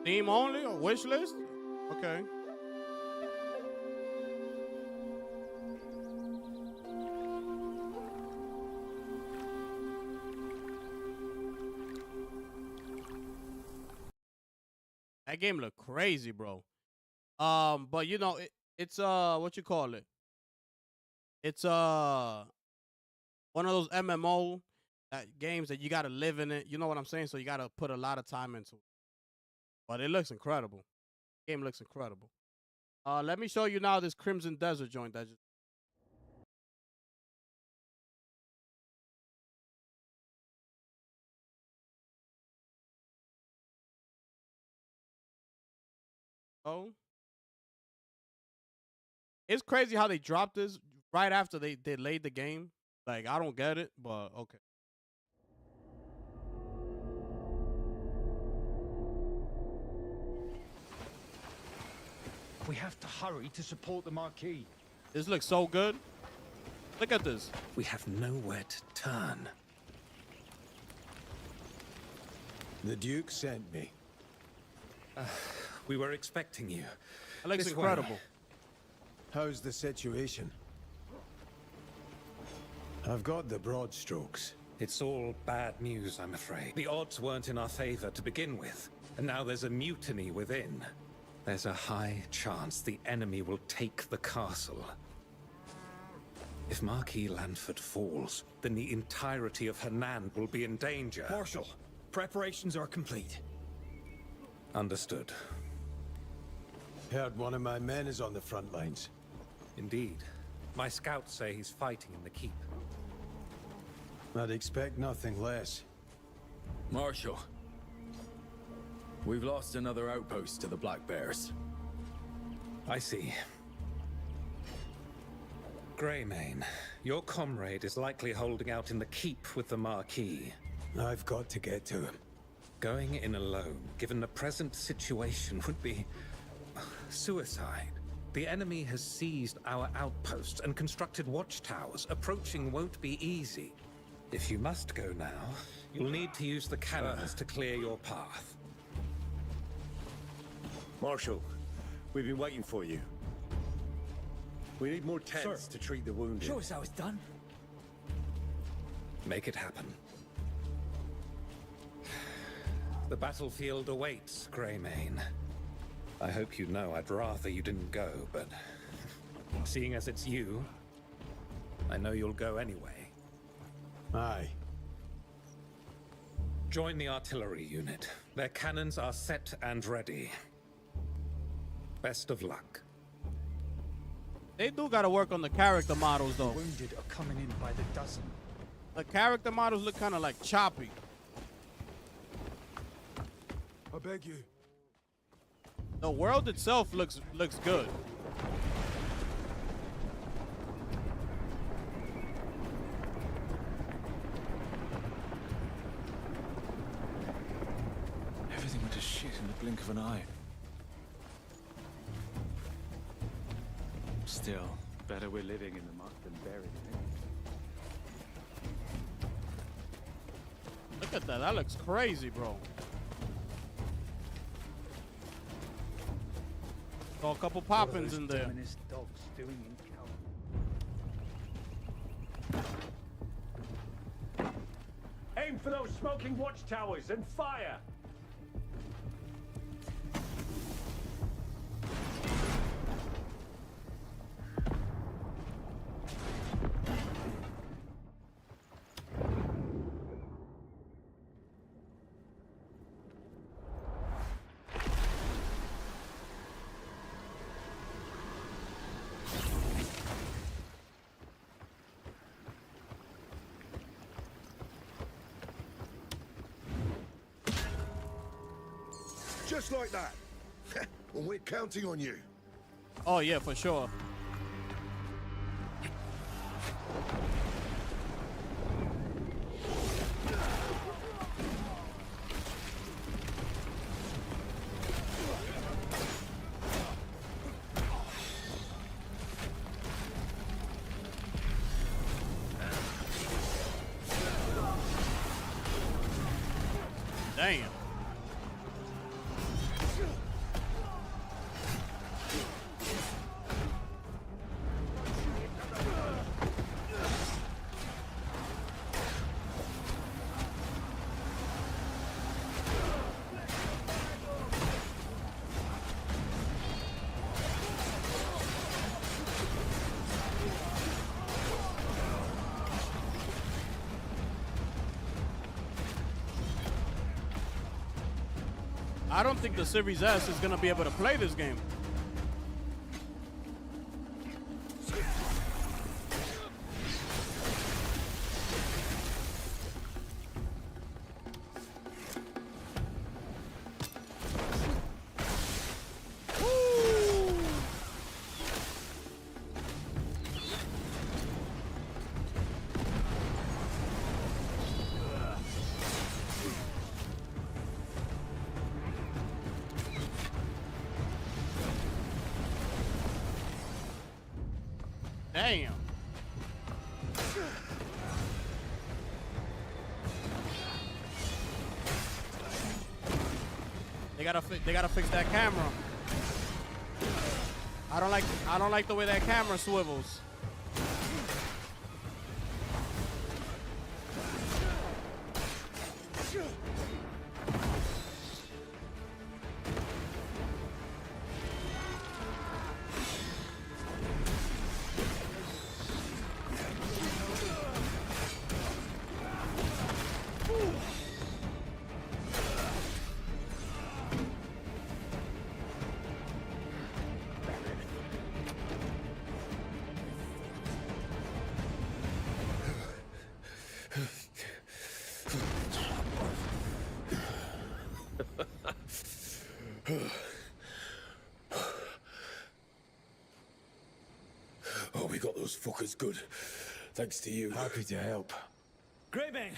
Theme only or wish list? Okay. That game look crazy, bro. But you know, it's what you call it? It's one of those MMO games that you gotta live in it. You know what I'm saying? So you gotta put a lot of time into it. But it looks incredible. Game looks incredible. Let me show you now this Crimson Desert joint that just. Oh. It's crazy how they dropped this right after they laid the game. Like, I don't get it, but okay. We have to hurry to support the Marquis. This looks so good. Look at this. We have nowhere to turn. The Duke sent me. We were expecting you. That looks This incredible. way. How's the situation? I've got the broad strokes. It's all bad news, I'm afraid. The odds weren't in our favor to begin with, and now there's a mutiny within. There's a high chance the enemy will take the castle. If Marquis Lanford falls, then the entirety of Hernan will be in danger. Marshal, preparations are complete. Understood. Heard one of my men is on the front lines. Indeed. My scouts say he's fighting in the keep. I'd expect nothing less. Marshal, we've lost another outpost to the Black Bears. I see. Greymane, your comrade is likely holding out in the keep with the Marquis. I've got to get to him. Going in alone, given the present situation, would be suicide. The enemy has seized our outposts and constructed watchtowers. Approaching won't be easy. If you must go now, you'll need to use the cannons to clear your path. Marshal, we've been waiting for you. We need more tents to treat the wounded. Show us how it's done. Make it happen. The battlefield awaits, Greymane. I hope you know I'd rather you didn't go, but seeing as it's you, I know you'll go anyway. Aye. Join the artillery unit. Their cannons are set and ready. Best of luck. They do gotta work on the character models, though. Wounded are coming in by the dozen. The character models look kind of like choppy. I beg you. The world itself looks good. Everything went to shit in the blink of an eye. Still, better we're living in the muck than buried in it. Look at that. That looks crazy, bro. Saw a couple poppins in there. Dogs doing in Aim for those smoking watchtowers and fire! Just like that. Well, we're counting on you. Oh, yeah, for sure. Damn. I don't think the Series S is going to be able to play this game. Damn. They gotta fix that camera. I don't like the way that camera swivels. Oh, we got those fuckers good. Thanks to you. Happy to help. Greybane,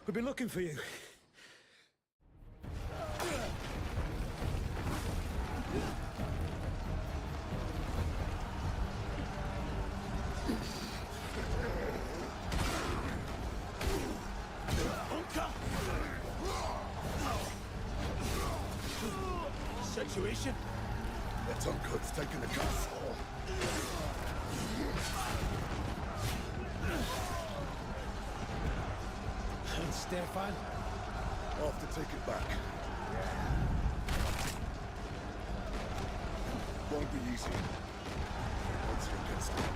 we've been looking for you. Situation? That Uncoat's taken the castle. And Stefan? I'll have to take it back. Won't be easy. Once he gets there.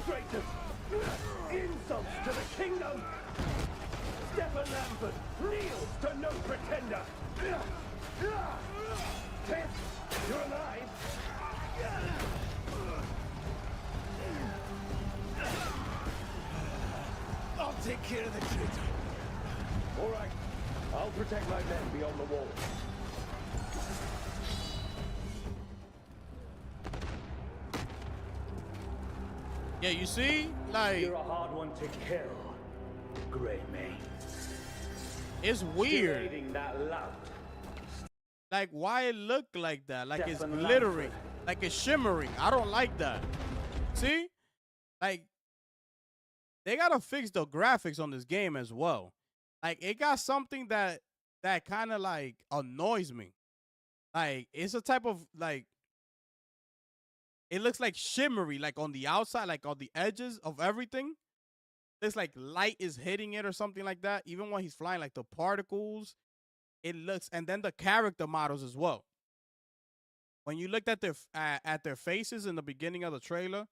Traitors! Insults to the kingdom! Stefan Lambert kneels to no pretender! Tess, you're alive! I'll take care of the traitor. All right, I'll protect my men beyond the wall. Yeah, you see? Like, you're a hard one to kill, Greymane. It's weird. Stimulating that lout. Like, why it look like that? Like it's Stefan glittering. Lambert. Like it's shimmering. I don't like that. See? Like, they gotta fix the graphics on this game as well. Like, it got something that kind of like annoys me. Like, it's a type of like, it looks like shimmery, like on the outside, like on the edges of everything. It's like light is hitting it or something like that. Even when he's flying, like the particles, it looks, and then the character models as well. When you looked at their faces in the beginning of the trailer,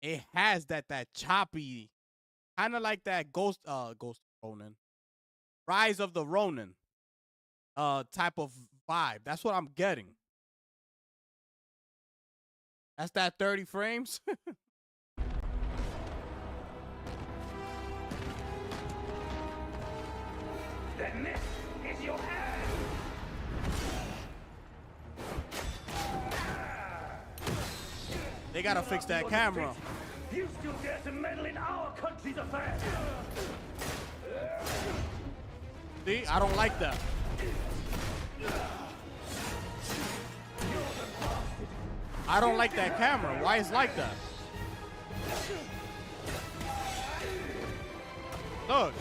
it has that choppy, kind of like that Ghost Ronin, Rise of the Ronin, type of vibe. That's what I'm getting. That's that 30 frames. Then this is your hand! They gotta fix that camera. You still dare to meddle in our country's affairs! See, I don't like that. I don't like that camera. Why is like that? Look.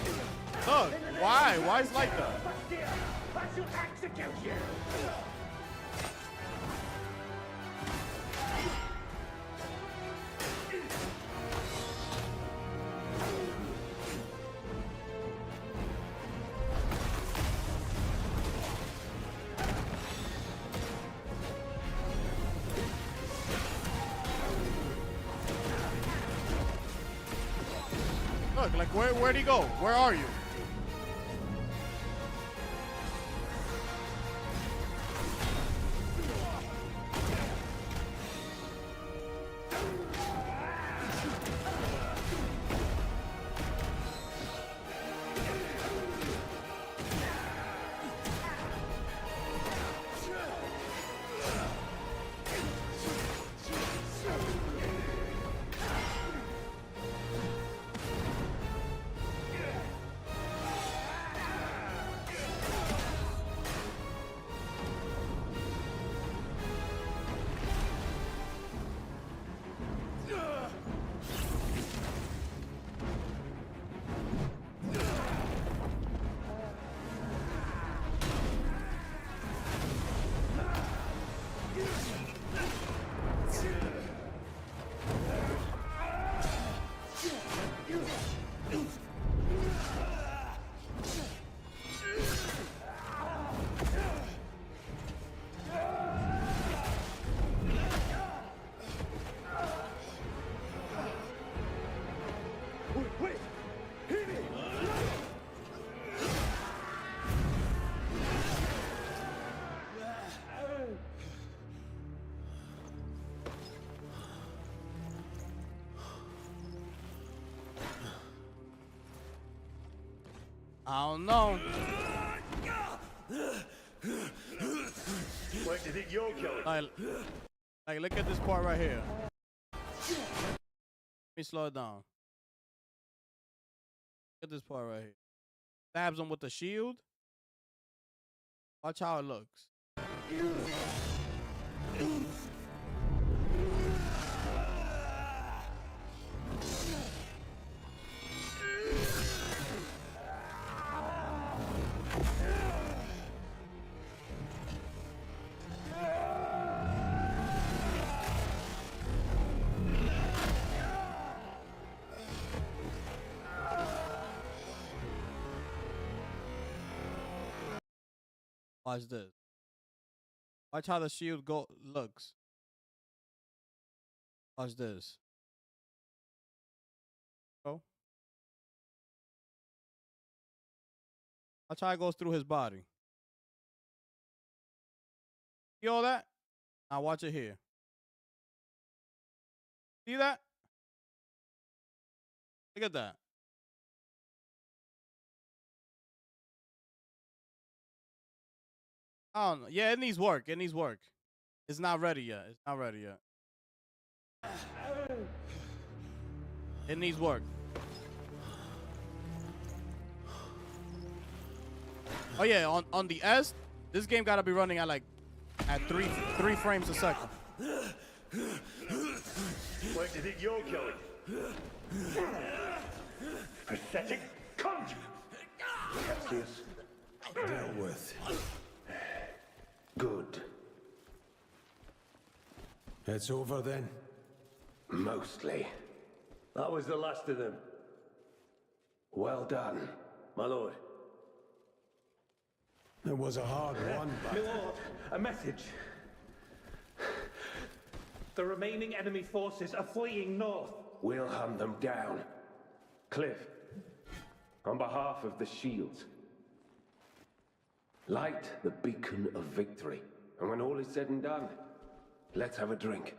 Look. Why? Why is like that? I shall execute you! Look, like where'd he go? Where are you? I don't know. Where do you think you're going? Like, look at this part right here. Let me slow it down. Look at this part right here. Stabs him with the shield. Watch how it looks. Watch this. Watch how the shield looks. Watch this. Oh. Watch how it goes through his body. See all that? Now watch it here. See that? Look at that. I don't know. Yeah, it needs work. It needs work. It's not ready yet. It's not ready yet. It needs work. Oh yeah, on the S, this game gotta be running at like three frames a second. Where do you think you're going? Pathetic cunt! Cassius, dealt with. Good. It's over then? Mostly. That was the last of them. Well done, my lord. It was a hard one, but... My lord, a message. The remaining enemy forces are fleeing north. We'll hunt them down. Cliff, on behalf of the Shield, light the beacon of victory. And when all is said and done, let's have a drink.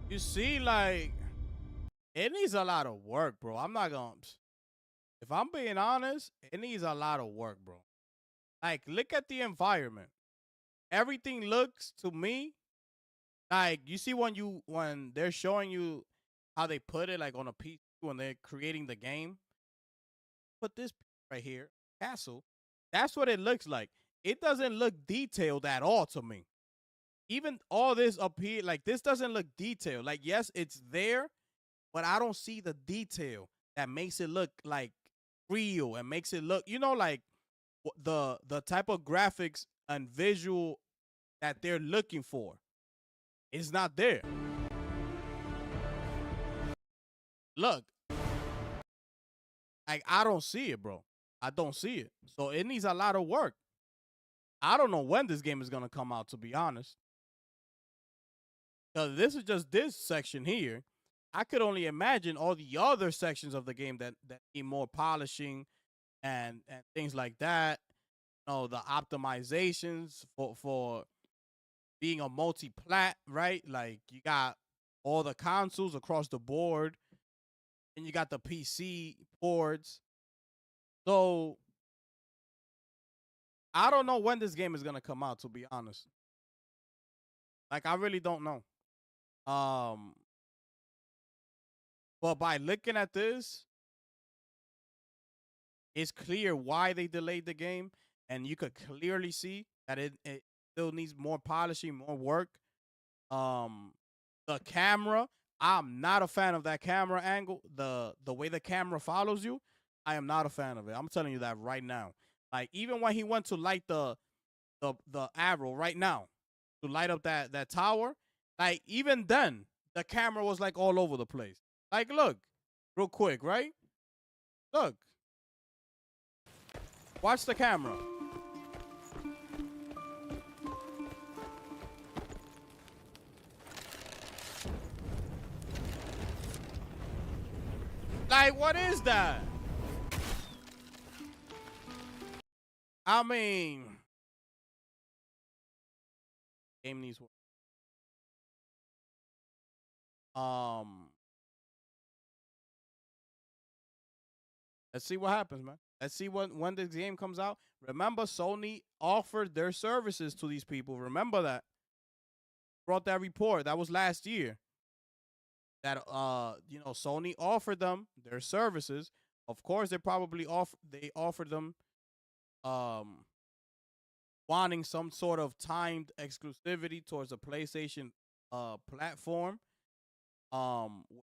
You see, like, it needs a lot of work, bro. I'm not gonna. If I'm being honest, it needs a lot of work, bro. Like, look at the environment. Everything looks to me like, you see when they're showing you how they put it, like on a piece when they're creating the game. Put this right here, castle. That's what it looks like. It doesn't look detailed at all to me. Even all this up here, like, this doesn't look detailed. Like, yes, it's there, but I don't see the detail. that makes it look like real and makes it look, like the type of graphics and visual that they're looking for is not there. Look, like I don't see it, bro. I don't see it. So it needs a lot of work. I don't know when this game is gonna come out, to be honest. Because this is just this section here. I could only imagine all the other sections of the game that need more polishing and things like that. The optimizations for being a multi-plat, right? Like you got all the consoles across the board, and you got the PC ports. So I don't know when this game is gonna come out, to be honest. Like I really don't know. But by looking at this, it's clear why they delayed the game, and you could clearly see that it still needs more polishing, more work. The camera, I'm not a fan of that camera angle. The way the camera follows you, I am not a fan of it. I'm telling you that right now. Like even when he went to light the arrow right now to light up that tower, like even then the camera was like all over the place. Like look, real quick, right? Look. Watch the camera. Like, what is that? I mean, game needs work. Let's see what happens, man. Let's see when this game comes out. Remember, Sony offered their services to these people. Remember that. Brought that report. That was last year. That Sony offered them their services. Of course, they offered them wanting some sort of timed exclusivity towards the PlayStation platform.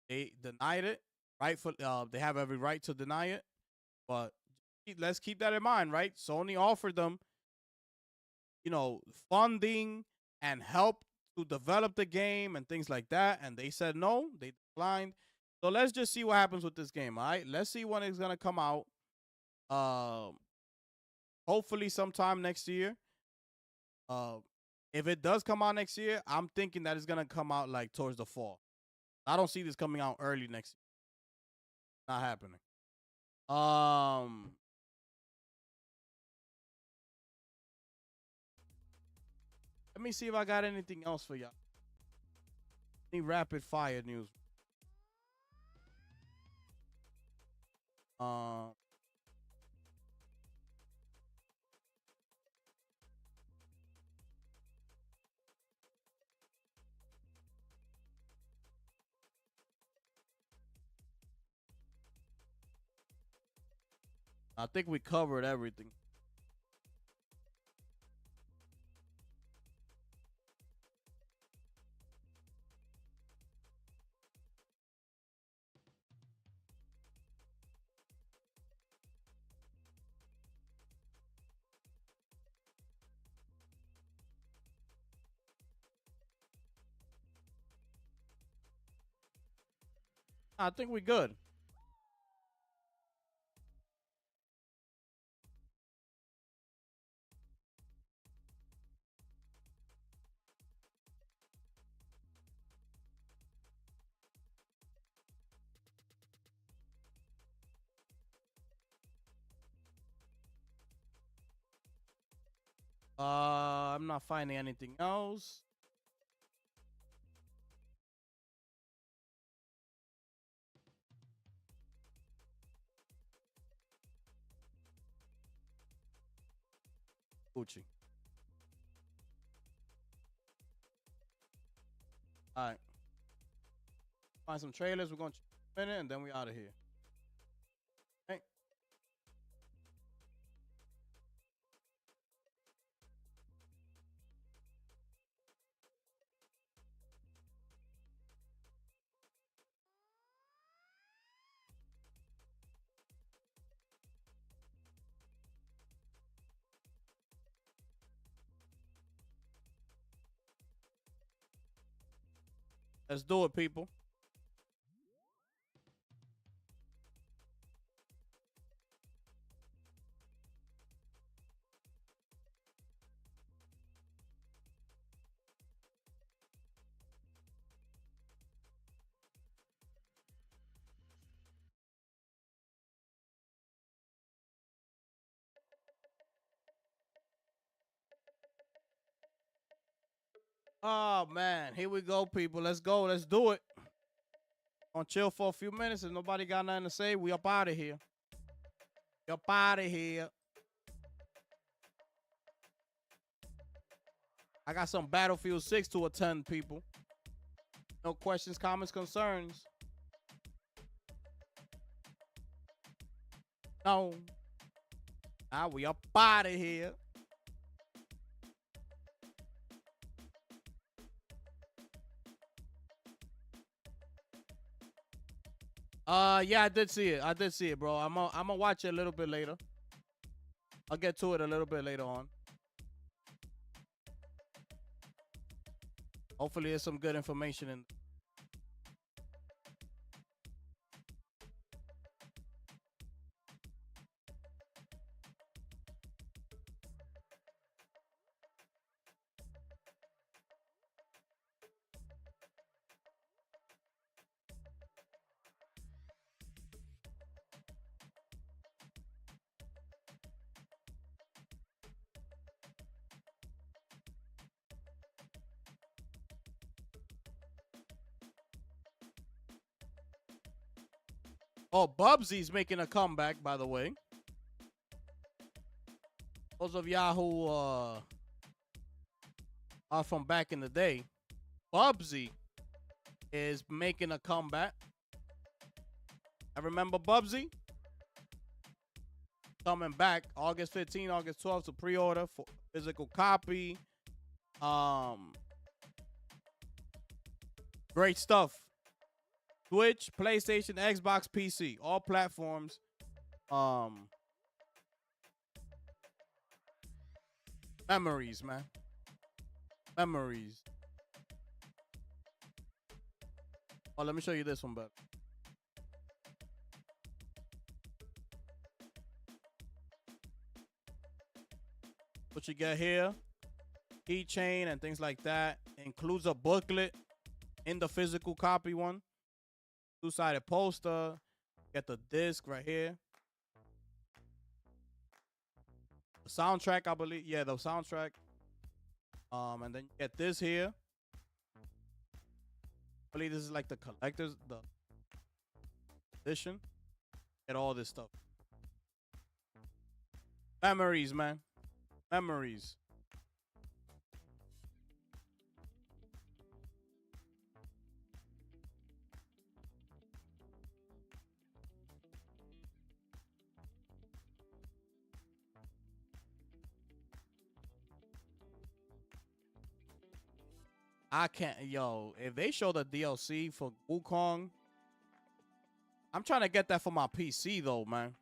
They denied it. They have every right to deny it. But let's keep that in mind, right? Sony offered them, funding and help to develop the game and things like that, and they said no. They declined. So let's just see what happens with this game, all right? Let's see when it's gonna come out. Hopefully sometime next year. If it does come out next year, I'm thinking that it's gonna come out like towards the fall. I don't see this coming out early next year. Not happening. Let me see if I got anything else for y'all. Any rapid fire news? I think we covered everything. I think we're good. I'm not finding anything else. Gucci. All right. Find some trailers. We're going to check in a minute, and then we out of here. Okay. Let's do it, people. Oh man, here we go, people. Let's go. Let's do it. Gonna chill for a few minutes. If nobody got nothing to say, we up out of here. We up out of here. I got some Battlefield 6 to attend, people. No questions, comments, concerns. No. Now we up out of here. Yeah, I did see it. I did see it, bro. I'm gonna watch it a little bit later. I'll get to it a little bit later on. Hopefully there's some good information in. Oh, Bubsy's making a comeback, by the way. Those of y'all who are from back in the day, Bubsy is making a comeback. I remember Bubsy coming back August 15, August 12th to pre-order for physical copy. Great stuff. Switch, PlayStation, Xbox, PC, all platforms. Memories, man. Memories. Oh, let me show you this one, but what you get here, keychain and things like that. Includes a booklet in the physical copy one. Two-sided poster. Get the disc right here. The soundtrack, I believe. Yeah, the soundtrack. And then you get this here. I believe this is like the collector's the edition. Get all this stuff. Memories, man. Memories. I can't, yo, if they show the DLC for Wukong, I'm trying to get that for my PC though, man.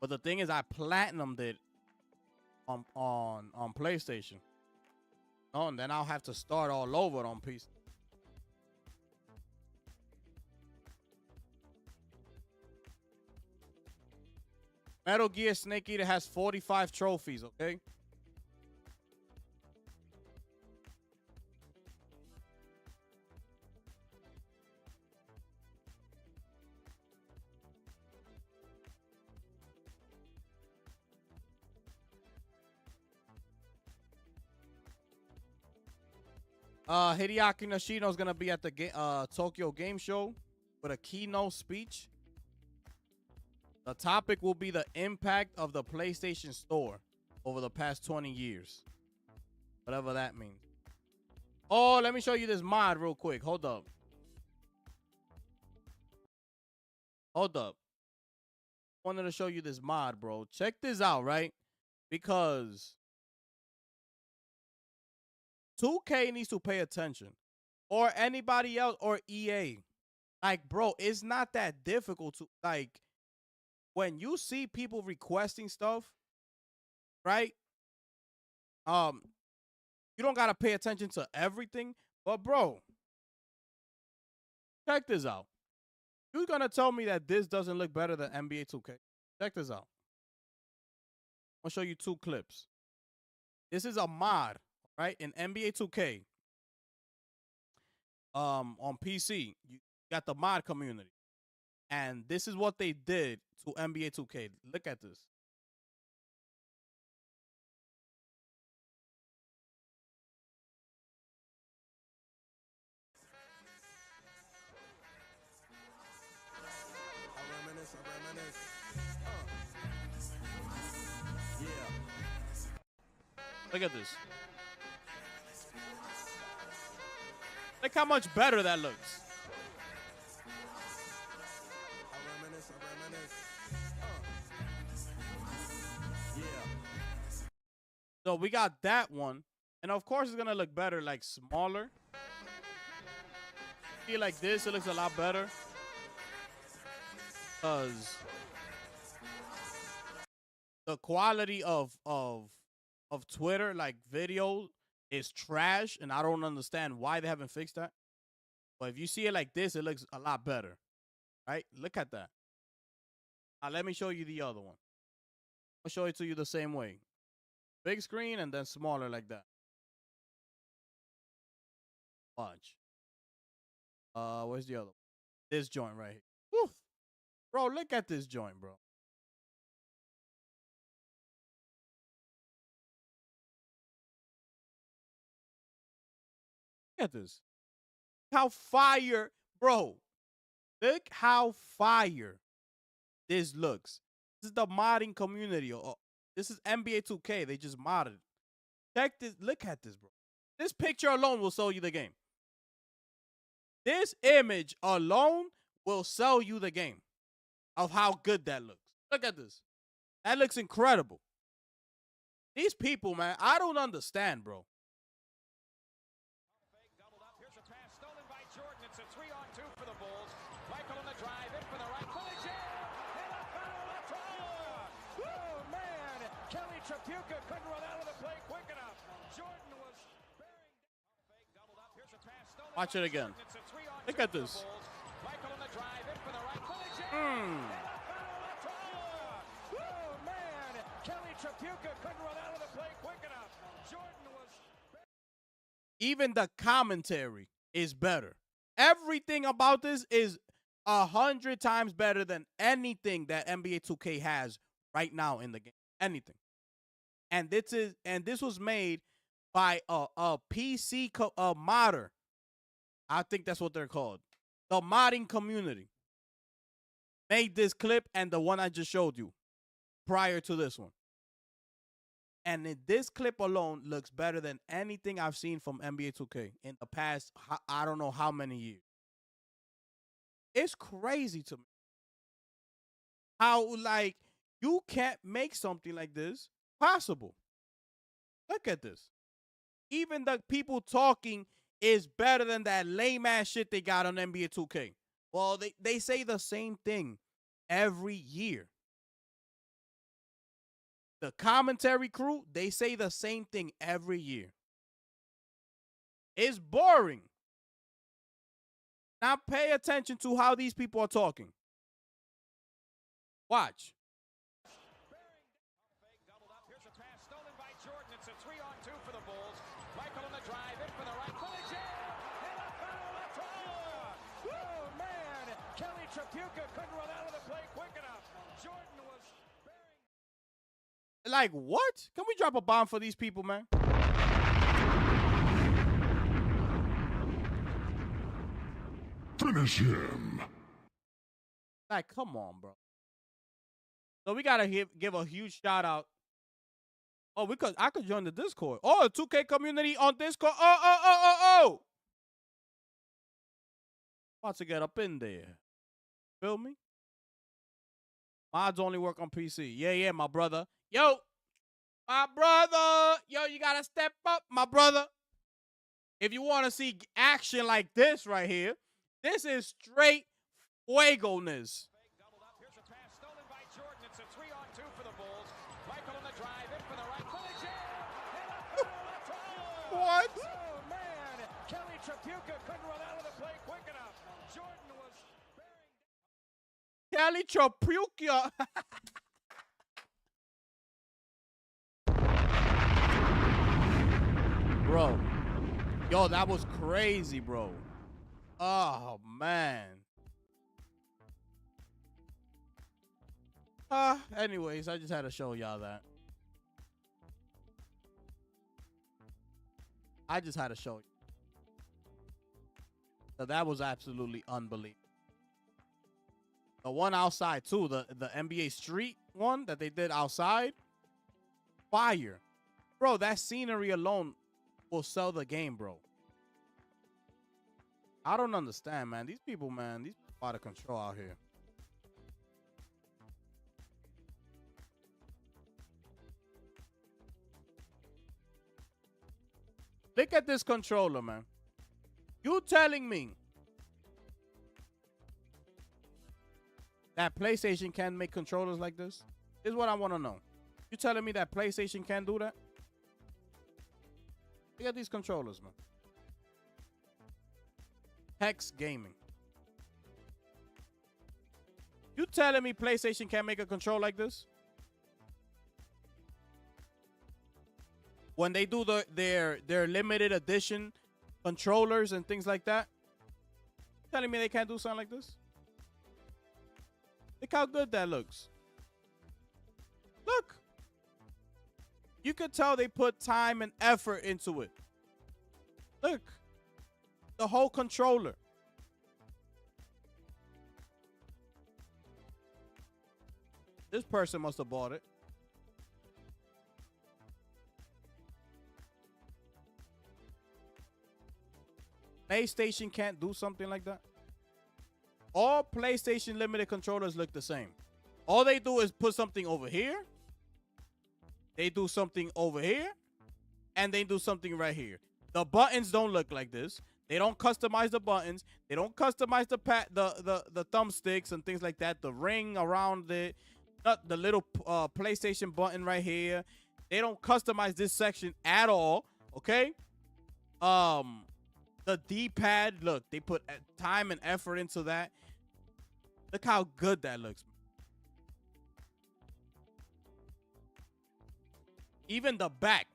But the thing is, I platinumed it on PlayStation. Oh, and then I'll have to start all over on PC. Metal Gear Snake Eater has 45 trophies, okay? Hideaki Nishino is gonna be at the Tokyo Game Show with a keynote speech. The topic will be the impact of the PlayStation Store over the past 20 years. Whatever that means. Oh, let me show you this mod real quick. Hold up. Hold up. Wanted to show you this mod, bro. Check this out, right? Because 2K needs to pay attention. Or anybody else, or EA. Like, bro, it's not that difficult to, like, when you see people requesting stuff, right? You don't gotta pay attention to everything, But bro, check this out. You're gonna tell me that this doesn't look better than NBA 2K? Check this out. I'll show you 2 clips. This is a mod, right? In NBA 2K. On PC, you got the mod community. And this is what they did to NBA 2K. Look at this. Look at this. Look how much better that looks. So we got that one. And of course it's going to look better, like smaller. See, like this, it looks a lot better. Because the quality of Twitter, like video, is trash. And I don't understand why they haven't fixed that. But if you see it like this, it looks a lot better. Right? Look at that. Now let me show you the other one. I'll show it to you the same way. Big screen and then smaller like that. Watch. Where's the other one? This joint right here. Woo! Bro, look at this joint, bro. Look at this. How fire, bro. Look how fire this looks. This is the modding community. This is NBA 2K. They just modded it. Check this. Look at this, bro. This picture alone will sell you the game. This image alone will sell you the game of how good that looks. Look at this. That looks incredible. These people, man, I don't understand, bro. Here's a pass stolen by Jordan. It's a 3-on-2 for the Bulls. Michael on the drive, in for the right. For the jam! And a foul on Troller! Oh, man! Kelly Trapuka couldn't run out of the play quick enough. Jordan was bearing down. Fake doubled up. Here's a pass stolen. Watch it again. Look at this. Michael on the drive, in for the right. For the jam! And a foul on Troller! Oh, man! Kelly Trapuka couldn't run out of the play quick enough. Jordan was... Even the commentary is better. Everything about this is 100 times better than anything that NBA 2K has right now in the game. Anything. And this was made by a PC modder. I think that's what they're called. The modding community made this clip and the one I just showed you prior to this one. And this clip alone looks better than anything I've seen from NBA 2K in the past, I don't know how many years. It's crazy to me how, like, you can't make something like this possible. Look at this. Even the people talking is better than that lame-ass shit they got on NBA 2K. Well, they say the same thing every year. The commentary crew, they say the same thing every year. It's boring. Now pay attention to how these people are talking. Watch. Here's a pass stolen by Jordan. It's a 3-on-2 for the Bulls. Michael on the drive, in for the right. For the jam! And a foul on Troller! Oh, man! Kelly Trapuka couldn't run out of the play quick enough. Jordan was... Like, what? Can we drop a bomb for these people, man? Finish him. Like, come on, bro. So we gotta give a huge shout out. Oh, I could join the Discord. Oh, the 2K community on Discord. Oh. About to get up in there. Feel me? Mods only work on PC. Yeah, my brother. Yo, my brother. Yo, you gotta step up, my brother. If you want to see action like this right here, this is straight fuego-ness. Here's a pass stolen by Jordan. It's a 3-on-2 for the Bulls. Michael on the drive, in for the right. For the jam! And a foul on Troller! What? Oh, man! Kelly Trapuka couldn't run out of the play quick enough. Jordan was Kelly Trapuka. Bro. Yo, that was crazy, bro. Oh, man. Anyways, I just had to show y'all that. I just had to show you. So that was absolutely unbelievable. The one outside, too, the NBA Street one that they did outside, fire. Bro, that scenery alone will sell the game, bro. I don't understand, man. These people, man, these people out of control out here. Look at this controller, man. You telling me that PlayStation can't make controllers like this? This is what I want to know. You telling me that PlayStation can't do that? Look at these controllers, man. Hex Gaming. You telling me PlayStation can't make a control like this? When they do their limited edition controllers and things like that, telling me they can't do something like this? Look how good that looks. Look. You could tell they put time and effort into it. Look. The whole controller. This person must have bought it. PlayStation can't do something like that. All PlayStation limited controllers look the same. All they do is put something over here. They do something over here. And they do something right here. The buttons don't look like this. They don't customize the buttons. They don't customize the thumbsticks and things like that. The ring around it. The little PlayStation button right here. They don't customize this section at all. Okay? The D-pad, look, they put time and effort into that. Look how good that looks. Even the back.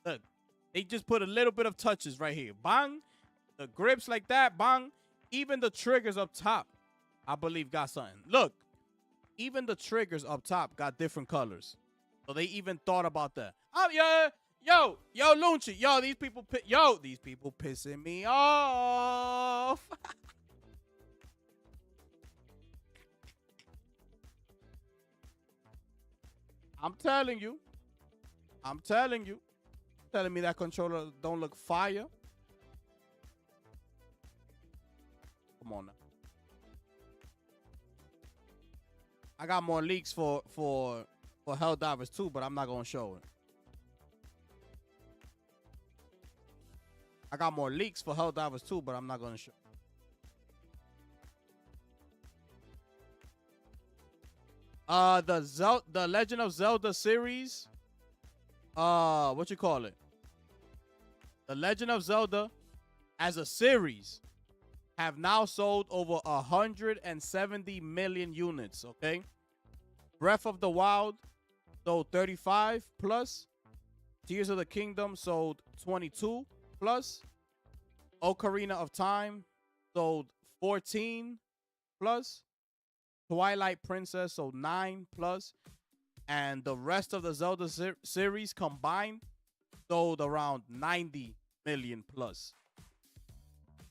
Look, they just put a little bit of touches right here. Bang. The grips like that. Bang. Even the triggers up top, I believe, got something. Look, even the triggers up top got different colors. So they even thought about that. Oh, yeah. Yo, Lunchi, these people pissing me off. I'm telling you. Telling me that controller don't look fire. Come on now. I got more leaks for Helldivers 2, but I'm not gonna show it. I got more leaks for Helldivers 2, but I'm not gonna show. The Legend of Zelda series. What you call it? The Legend of Zelda as a series have now sold over 170 million units, okay? Breath of the Wild sold 35 plus. Tears of the Kingdom sold 22 plus. Ocarina of Time sold 14 plus. Twilight Princess sold 9 plus. And the rest of the Zelda series combined sold around 90 million plus.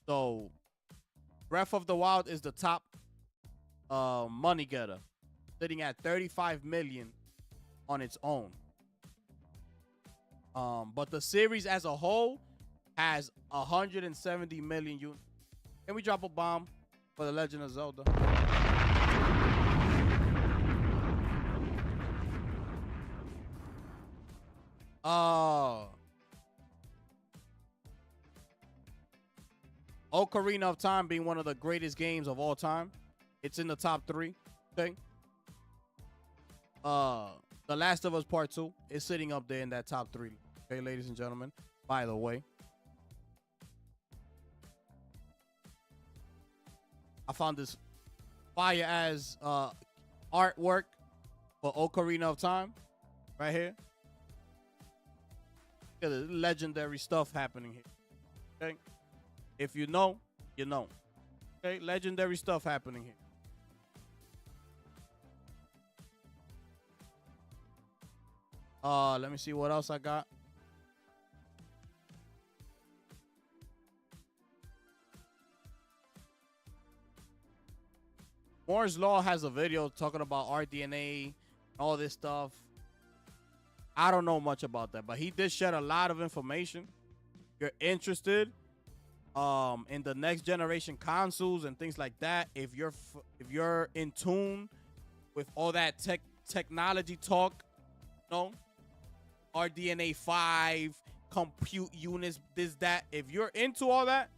So Breath of the Wild is the top money getter, sitting at 35 million on its own. But the series as a whole has 170 million units. Can we drop a bomb for The Legend of Zelda? Ocarina of Time being one of the greatest games of all time. It's in the top 3. Okay. The Last of Us Part 2 is sitting up there in that top 3. Okay, ladies and gentlemen. By the way. I found this fire as artwork for Ocarina of Time right here. There's legendary stuff happening here. Okay, if you know, you know. Okay, legendary stuff happening here. Let me see what else I got. Moore's Law has a video talking about RDNA, all this stuff. I don't know much about that, but he did shed a lot of information. If you're interested in the next generation consoles and things like that, if you're in tune with all that technology talk, you know, RDNA 5, compute units, this, that. If you're into all that,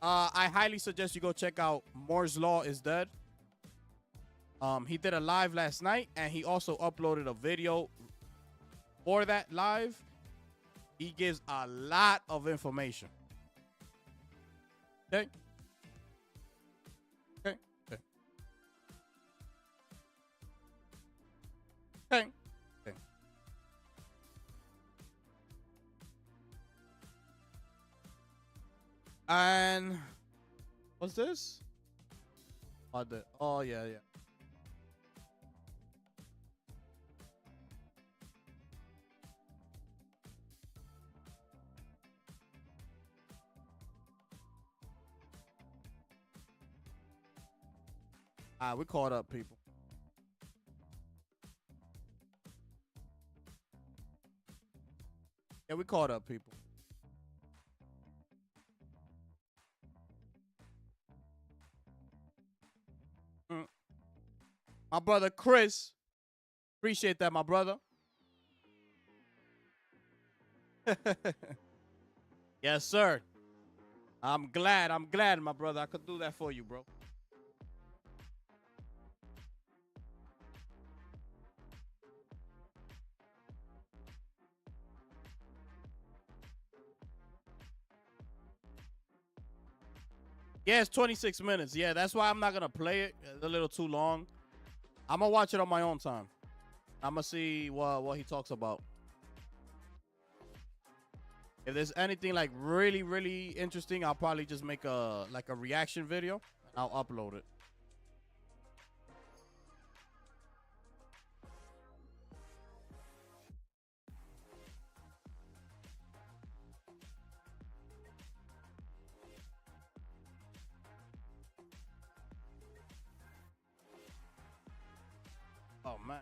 I highly suggest you go check out Moore's Law is Dead. He did a live last night, and he also uploaded a video for that live. He gives a lot of information. Okay. Okay. Okay. Okay. Okay. And what's this? Oh yeah, yeah. We caught up, people. Yeah, we caught up, people. My brother Chris. Appreciate that, my brother. Yes, sir. I'm glad, my brother. I could do that for you, bro. Yeah, it's 26 minutes. Yeah, that's why I'm not going to play it. It's a little too long. I'm going to watch it on my own time. I'm going to see what he talks about. If there's anything like really, really interesting, I'll probably just make a reaction video. And I'll upload it. Oh, man.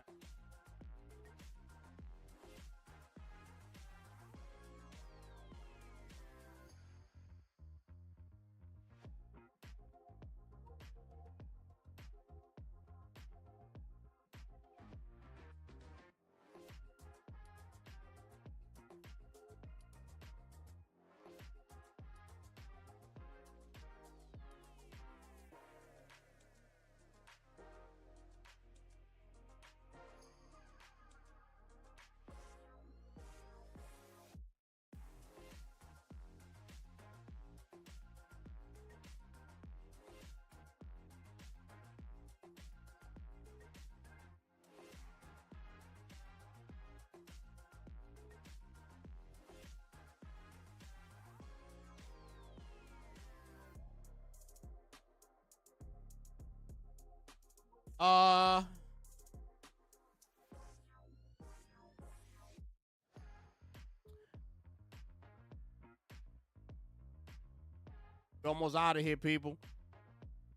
We're almost out of here, people.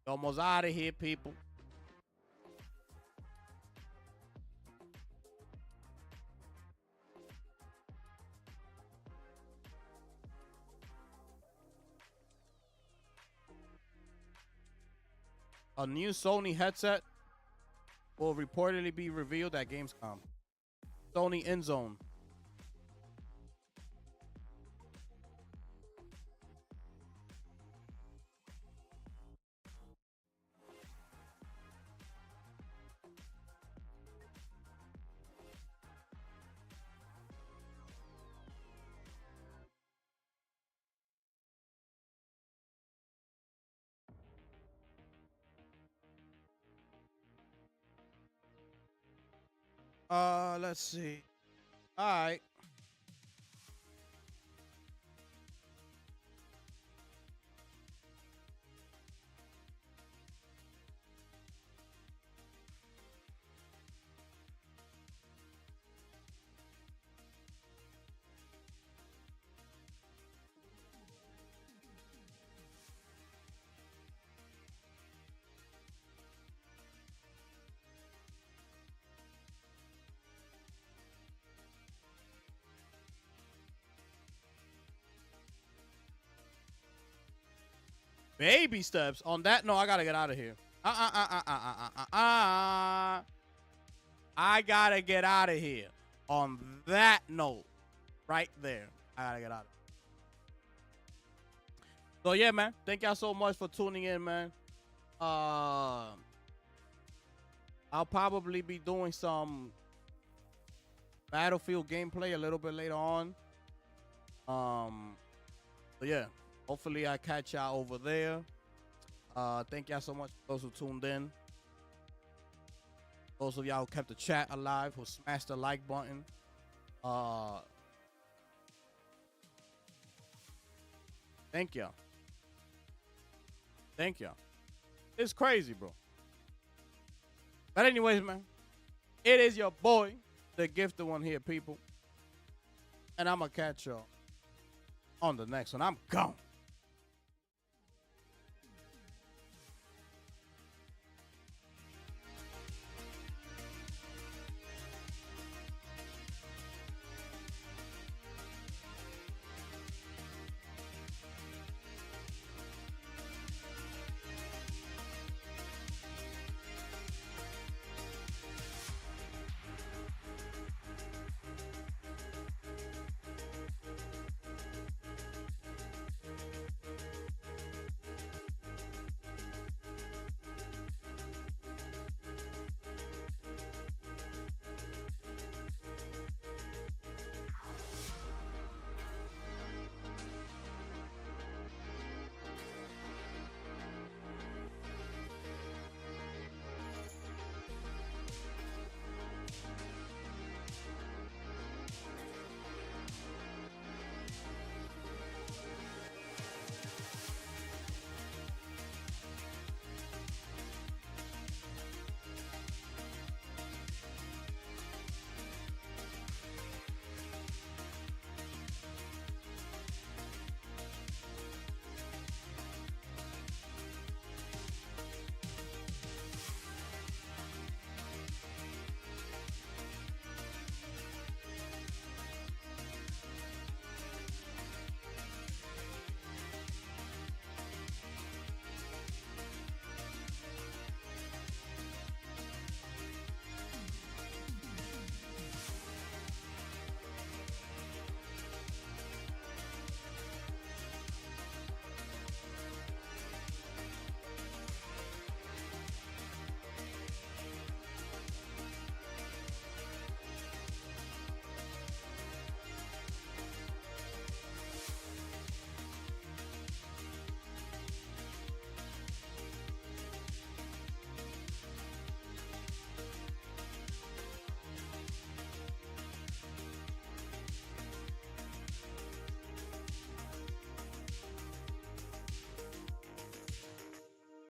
We're almost out of here, people. A new Sony headset will reportedly be revealed at Gamescom. Sony InZone. Let's see. All right. Baby steps. On that note, I gotta get out of here. I gotta get out of here. On that note, right there, I gotta get out of here. So yeah, man. Thank y'all so much for tuning in, man. I'll probably be doing some Battlefield gameplay a little bit later on. So yeah. Hopefully I catch y'all over there. Thank y'all so much for those who tuned in. Those of y'all who kept the chat alive, who smashed the like button. Thank y'all. Thank y'all. It's crazy, bro. But anyways, man, it is your boy, the gifted one here, people. And I'm going to catch y'all on the next one. I'm gone.